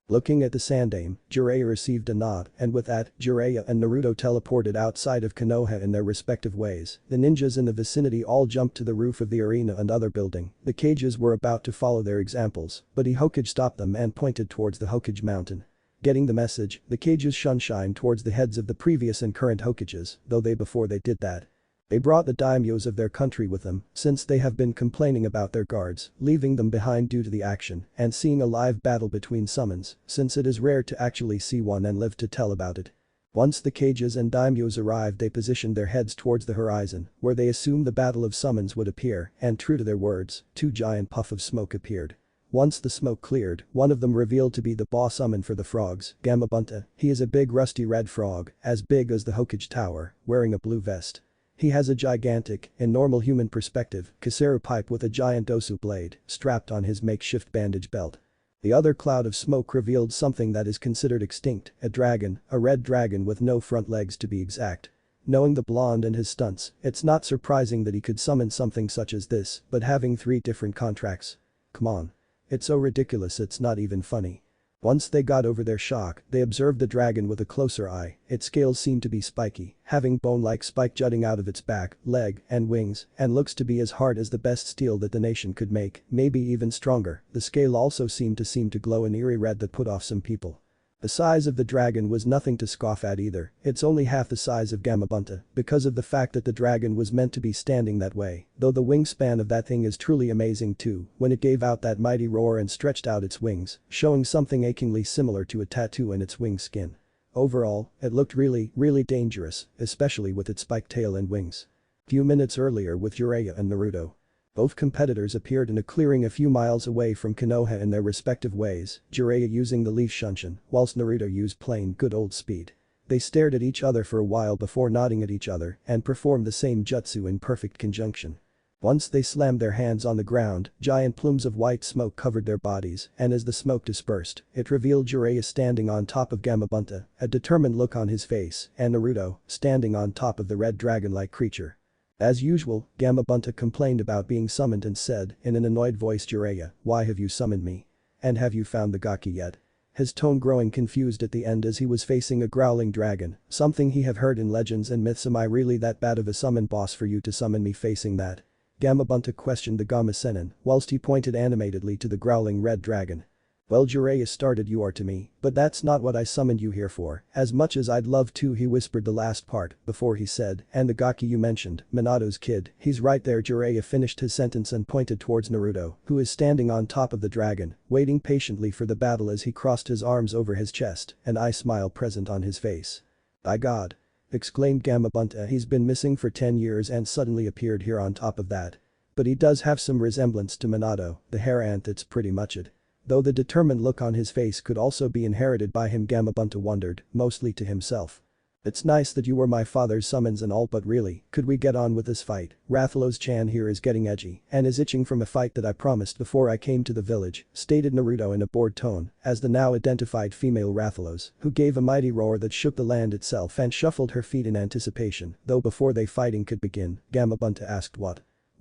Looking at the Sandaime, Jiraiya received a nod, and with that, Jiraiya and Naruto teleported outside of Konoha in their respective ways. The ninjas in the vicinity all jumped to the roof of the arena and other building. The cages were about to follow their examples, but Hokage stopped them and pointed towards the Hokage mountain. Getting the message, the cages shine towards the heads of the previous and current Hokages, though before they did that, they brought the daimyos of their country with them, since they have been complaining about their guards, leaving them behind due to the action, and seeing a live battle between summons, since it is rare to actually see one and live to tell about it. Once the cages and daimyos arrived, they positioned their heads towards the horizon, where they assumed the battle of summons would appear, and true to their words, 2 giant puffs of smoke appeared. Once the smoke cleared, one of them revealed to be the boss summon for the frogs, Gamabunta. He is a big rusty red frog, as big as the Hokage Tower, wearing a blue vest. He has a gigantic, in normal human perspective, Kiseru pipe with a giant Osu blade strapped on his makeshift bandage belt. The other cloud of smoke revealed something that is considered extinct, a dragon, a red dragon with no front legs to be exact. Knowing the blonde and his stunts, it's not surprising that he could summon something such as this, but having 3 different contracts. Come on. It's so ridiculous it's not even funny. Once they got over their shock, they observed the dragon with a closer eye. Its scales seemed to be spiky, having bone-like spike jutting out of its back, leg, and wings, and looks to be as hard as the best steel that the nation could make, maybe even stronger. The scale also seemed to glow an eerie red that put off some people. The size of the dragon was nothing to scoff at either. It's only half the size of Gamabunta because of the fact that the dragon was meant to be standing that way, though the wingspan of that thing is truly amazing too when it gave out that mighty roar and stretched out its wings, showing something achingly similar to a tattoo in its wing skin. Overall, it looked really dangerous, especially with its spiked tail and wings. Few minutes earlier with Jiraiya and Naruto. Both competitors appeared in a clearing a few miles away from Konoha in their respective ways, Jiraiya using the leaf shunshin, whilst Naruto used plain good old speed. They stared at each other for a while before nodding at each other and performed the same jutsu in perfect conjunction. Once they slammed their hands on the ground, giant plumes of white smoke covered their bodies, and as the smoke dispersed, it revealed Jiraiya standing on top of Gamabunta, a determined look on his face, and Naruto, standing on top of the red dragon-like creature. As usual, Gamabunta complained about being summoned and said, in an annoyed voice, "Jiraiya, why have you summoned me? And have you found the Gaki yet?" His tone growing confused at the end as he was facing a growling dragon, something he have heard in legends and myths. Am I really that bad of a summon boss for you to summon me facing that? Gamabunta questioned the Gama Sennin, whilst he pointed animatedly to the growling red dragon. Well, Jiraiya started, "You are to me, but that's not what I summoned you here for, as much as I'd love to," he whispered the last part before he said, "And the Gaki you mentioned, Minato's kid, he's right there." Jiraiya finished his sentence and pointed towards Naruto, who is standing on top of the dragon, waiting patiently for the battle as he crossed his arms over his chest, an eye smile present on his face. "By God!" exclaimed Gamabunta, "he's been missing for 10 years and suddenly appeared here on top of that. But he does have some resemblance to Minato, the hair ant, that's pretty much it." Though the determined look on his face could also be inherited by him, Gamabunta wondered, mostly to himself. "It's nice that you were my father's summons and all, but really, could we get on with this fight? Rathalos-chan here is getting edgy and is itching from a fight that I promised before I came to the village," stated Naruto in a bored tone, as the now identified female Rathalos, who gave a mighty roar that shook the land itself and shuffled her feet in anticipation, though before they fighting could begin, Gamabunta asked, What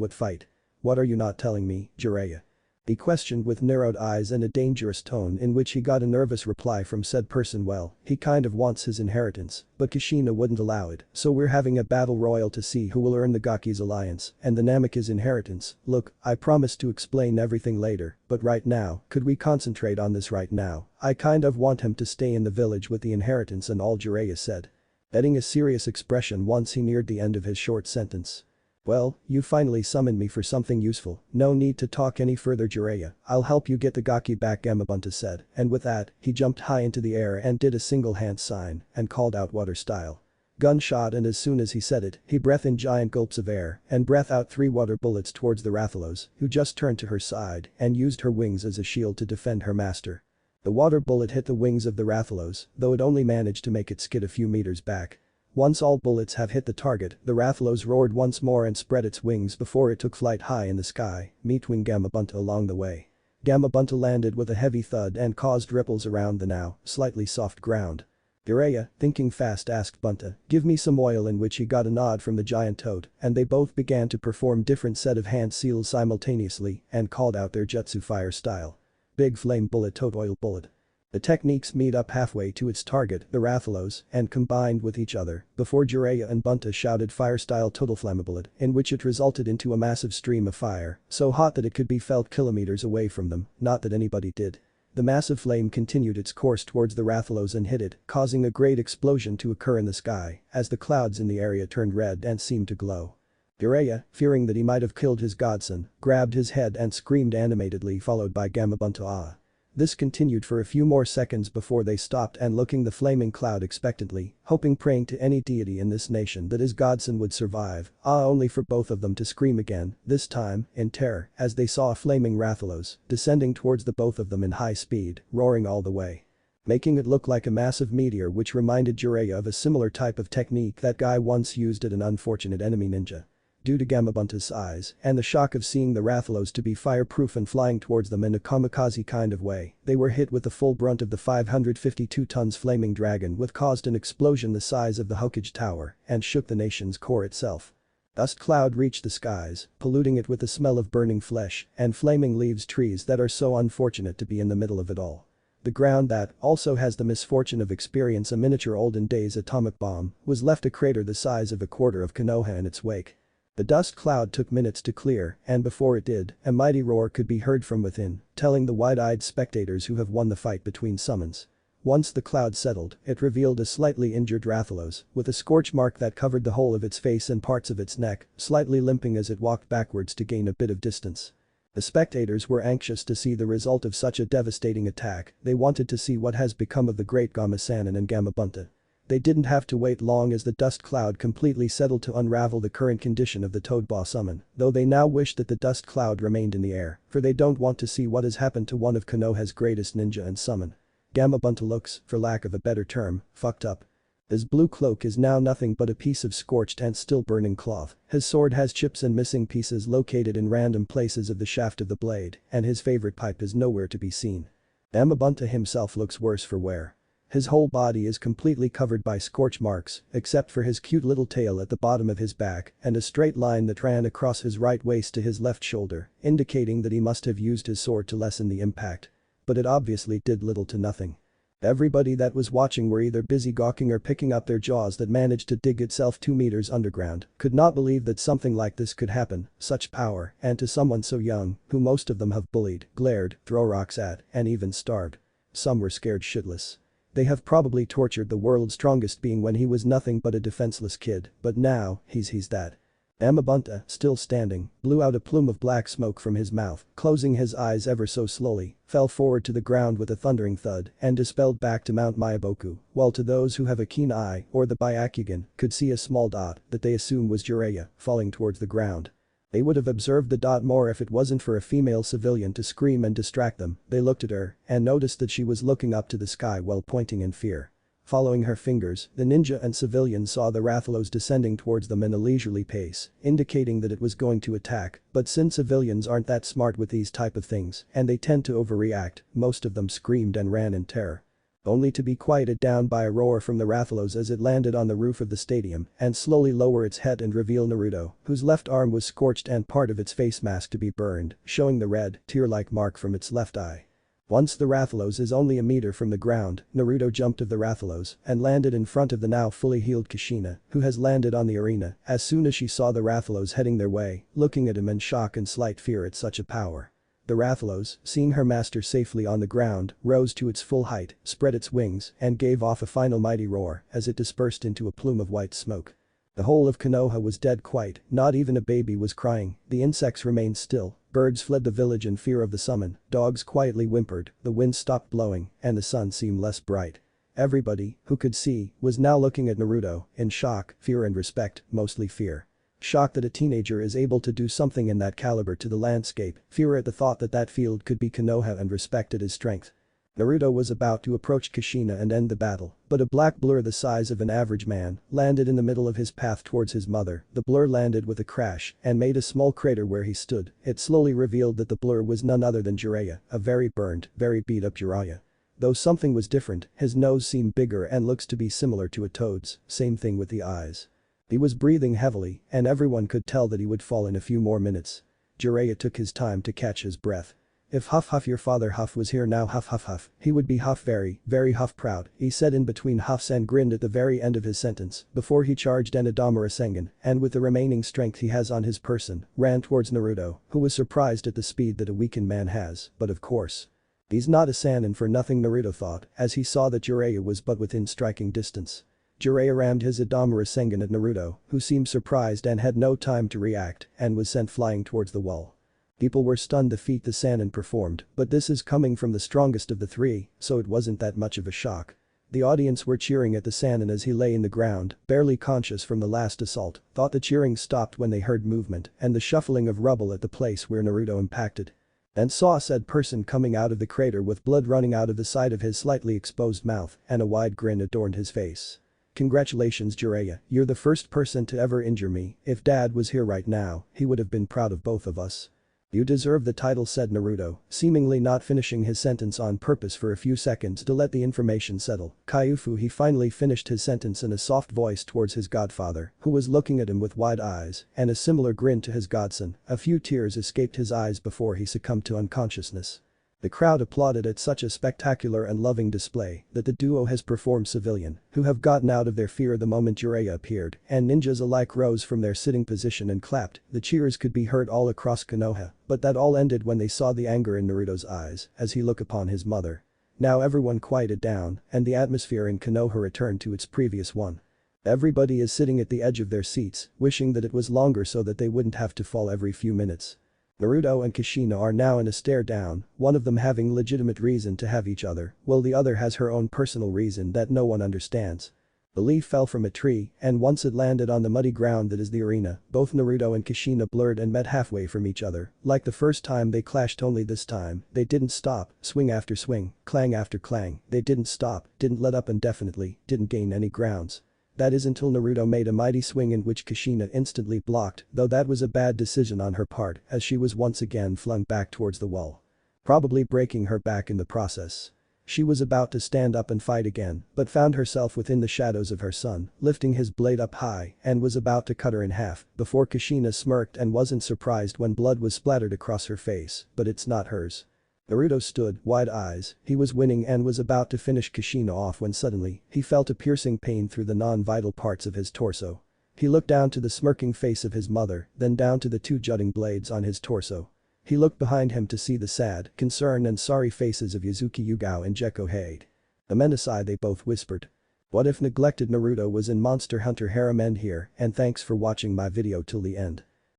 fight? What are you not telling me, Jiraiya?" He questioned with narrowed eyes and a dangerous tone in which he got a nervous reply from said person. "Well, he kind of wants his inheritance, but Kushina wouldn't allow it, so we're having a battle royal to see who will earn the Gaki's alliance and the Namika's inheritance. Look, I promise to explain everything later, but right now, could we concentrate on this right now? I kind of want him to stay in the village with the inheritance and all," Jiraiya said. Adding a serious expression once he neared the end of his short sentence. "Well, you finally summoned me for something useful. No need to talk any further, Jiraiya. I'll help you get the Gaki back," Gamabunta said, and with that, he jumped high into the air and did a single hand sign and called out water style. Gunshot, and as soon as he said it, he breathed in giant gulps of air and breathed out 3 water bullets towards the Rathalos, who just turned to her side and used her wings as a shield to defend her master. The water bullet hit the wings of the Rathalos, though it only managed to make it skid a few meters back. Once all bullets have hit the target, the Rathalos roared once more and spread its wings before it took flight high in the sky, meeting Gamabunta along the way. Gamabunta landed with a heavy thud and caused ripples around the now slightly soft ground. Jiraiya, thinking fast, asked Bunta, "Give me some oil," in which he got a nod from the giant toad, and they both began to perform different set of hand seals simultaneously and called out their jutsu fire style. Big flame bullet, toad oil bullet. The techniques meet up halfway to its target, the Rathalos, and combined with each other before Jiraiya and Bunta shouted fire-style total flammable, in which it resulted into a massive stream of fire, so hot that it could be felt kilometers away from them, not that anybody did. The massive flame continued its course towards the Rathalos and hit it, causing a great explosion to occur in the sky as the clouds in the area turned red and seemed to glow. Jiraiya, fearing that he might have killed his godson, grabbed his head and screamed animatedly, followed by Gamabunta. This continued for a few more seconds before they stopped and looking the flaming cloud expectantly, hoping, praying to any deity in this nation that his godson would survive, only for both of them to scream again, this time, in terror, as they saw a flaming Rathalos descending towards the both of them in high speed, roaring all the way, making it look like a massive meteor, which reminded Jiraiya of a similar type of technique that guy once used at an unfortunate enemy ninja. Due to Gamabunta's size and the shock of seeing the Rathalos to be fireproof and flying towards them in a kamikaze kind of way, they were hit with the full brunt of the 552 tons flaming dragon, which caused an explosion the size of the Hokage Tower and shook the nation's core itself. Dust cloud reached the skies, polluting it with the smell of burning flesh and flaming leaves, trees that are so unfortunate to be in the middle of it all. The ground that also has the misfortune of experience a miniature olden days atomic bomb was left a crater the size of a quarter of Konoha in its wake. The dust cloud took minutes to clear, and before it did, a mighty roar could be heard from within, telling the wide-eyed spectators who have won the fight between summons. Once the cloud settled, it revealed a slightly injured Rathalos, with a scorch mark that covered the whole of its face and parts of its neck, slightly limping as it walked backwards to gain a bit of distance. The spectators were anxious to see the result of such a devastating attack, they wanted to see what has become of the great Gama-sanin and Gamabunta. They didn't have to wait long as the dust cloud completely settled to unravel the current condition of the Toadba summon, though they now wish that the dust cloud remained in the air, for they don't want to see what has happened to one of Konoha's greatest ninja and summon. Gamabunta looks, for lack of a better term, fucked up. His blue cloak is now nothing but a piece of scorched and still burning cloth, his sword has chips and missing pieces located in random places of the shaft of the blade, and his favorite pipe is nowhere to be seen. Gamabunta himself looks worse for wear. His whole body is completely covered by scorch marks, except for his cute little tail at the bottom of his back and a straight line that ran across his right waist to his left shoulder, indicating that he must have used his sword to lessen the impact. But it obviously did little to nothing. Everybody that was watching were either busy gawking or picking up their jaws that managed to dig itself 2 meters underground, could not believe that something like this could happen, such power, and to someone so young, who most of them have bullied, glared, throw rocks at, and even starved. Some were scared shitless. They have probably tortured the world's strongest being when he was nothing but a defenseless kid, but now, he's that. Gamabunta, still standing, blew out a plume of black smoke from his mouth, closing his eyes ever so slowly, fell forward to the ground with a thundering thud and dispelled back to Mount Myaboku, while to those who have a keen eye, or the Byakugan, could see a small dot that they assume was Jiraiya, falling towards the ground. They would have observed the dot more if it wasn't for a female civilian to scream and distract them. They looked at her and noticed that she was looking up to the sky while pointing in fear. Following her fingers, the ninja and civilians saw the Rathalos descending towards them in a leisurely pace, indicating that it was going to attack, but since civilians aren't that smart with these type of things and they tend to overreact, most of them screamed and ran in terror. Only to be quieted down by a roar from the Rathalos as it landed on the roof of the stadium and slowly lower its head and reveal Naruto, whose left arm was scorched and part of its face mask to be burned, showing the red, tear-like mark from its left eye. Once the Rathalos is only a meter from the ground, Naruto jumped of the Rathalos and landed in front of the now fully healed Kushina, who has landed on the arena as soon as she saw the Rathalos heading their way, looking at him in shock and slight fear at such a power. The Rathalos, seeing her master safely on the ground, rose to its full height, spread its wings, and gave off a final mighty roar as it dispersed into a plume of white smoke. The whole of Konoha was dead quiet, not even a baby was crying, the insects remained still, birds fled the village in fear of the summon, dogs quietly whimpered, the wind stopped blowing, and the sun seemed less bright. Everybody, who could see, was now looking at Naruto, in shock, fear and respect, mostly fear. Shock that a teenager is able to do something in that caliber to the landscape, fear at the thought that that field could be Konoha and respect at his strength. Naruto was about to approach Kushina and end the battle, but a black blur the size of an average man landed in the middle of his path towards his mother. The blur landed with a crash and made a small crater where he stood. It slowly revealed that the blur was none other than Jiraiya, a very burned, very beat up Jiraiya. Though something was different, his nose seemed bigger and looks to be similar to a toad's, same thing with the eyes. He was breathing heavily and everyone could tell that he would fall in a few more minutes. Jiraiya took his time to catch his breath. If Huff your father Huff was here now Huff, he would be Huff very, very Huff proud, he said in between huffs and grinned at the very end of his sentence before he charged an Adama Rasengan and with the remaining strength he has on his person, ran towards Naruto, who was surprised at the speed that a weakened man has, but of course. He's not a Sannin for nothing Naruto thought as he saw that Jiraiya was but within striking distance. Jiraiya rammed his Adama Rasengan at Naruto, who seemed surprised and had no time to react and was sent flying towards the wall. People were stunned the feat the Sannin performed, but this is coming from the strongest of the three, so it wasn't that much of a shock. The audience were cheering at the Sannin as he lay in the ground, barely conscious from the last assault, thought the cheering stopped when they heard movement and the shuffling of rubble at the place where Naruto impacted. And saw said person coming out of the crater with blood running out of the side of his slightly exposed mouth and a wide grin adorned his face. Congratulations Jiraiya, you're the first person to ever injure me, if Dad was here right now, he would have been proud of both of us. You deserve the title said Naruto, seemingly not finishing his sentence on purpose for a few seconds to let the information settle. Kyufu he finally finished his sentence in a soft voice towards his godfather, who was looking at him with wide eyes and a similar grin to his godson. A few tears escaped his eyes before he succumbed to unconsciousness. The crowd applauded at such a spectacular and loving display that the duo has performed civilian, who have gotten out of their fear the moment Jiraiya appeared, and ninjas alike rose from their sitting position and clapped. The cheers could be heard all across Konoha, but that all ended when they saw the anger in Naruto's eyes as he looked upon his mother. Now everyone quieted down, and the atmosphere in Konoha returned to its previous one. Everybody is sitting at the edge of their seats, wishing that it was longer so that they wouldn't have to fall every few minutes. Naruto and Kushina are now in a stare down, one of them having legitimate reason to have each other, while the other has her own personal reason that no one understands. The leaf fell from a tree, and once it landed on the muddy ground that is the arena, both Naruto and Kushina blurred and met halfway from each other, like the first time they clashed, only this time, they didn't stop, swing after swing, clang after clang, they didn't stop, didn't let up and definitely didn't gain any grounds. That is until Naruto made a mighty swing in which Kushina instantly blocked, though that was a bad decision on her part as she was once again flung back towards the wall. Probably breaking her back in the process. She was about to stand up and fight again, but found herself within the shadows of her son, lifting his blade up high and was about to cut her in half before Kushina smirked and wasn't surprised when blood was splattered across her face, but it's not hers. Naruto stood, wide eyes, he was winning and was about to finish Kushina off when suddenly, he felt a piercing pain through the non-vital parts of his torso. He looked down to the smirking face of his mother, then down to the two jutting blades on his torso. He looked behind him to see the sad, concerned and sorry faces of Yuzuki Yugao and Gekko Hade. Amenasai, they both whispered. What if Neglected Naruto was in Monster Hunter Harem? End here, and thanks for watching my video till the end.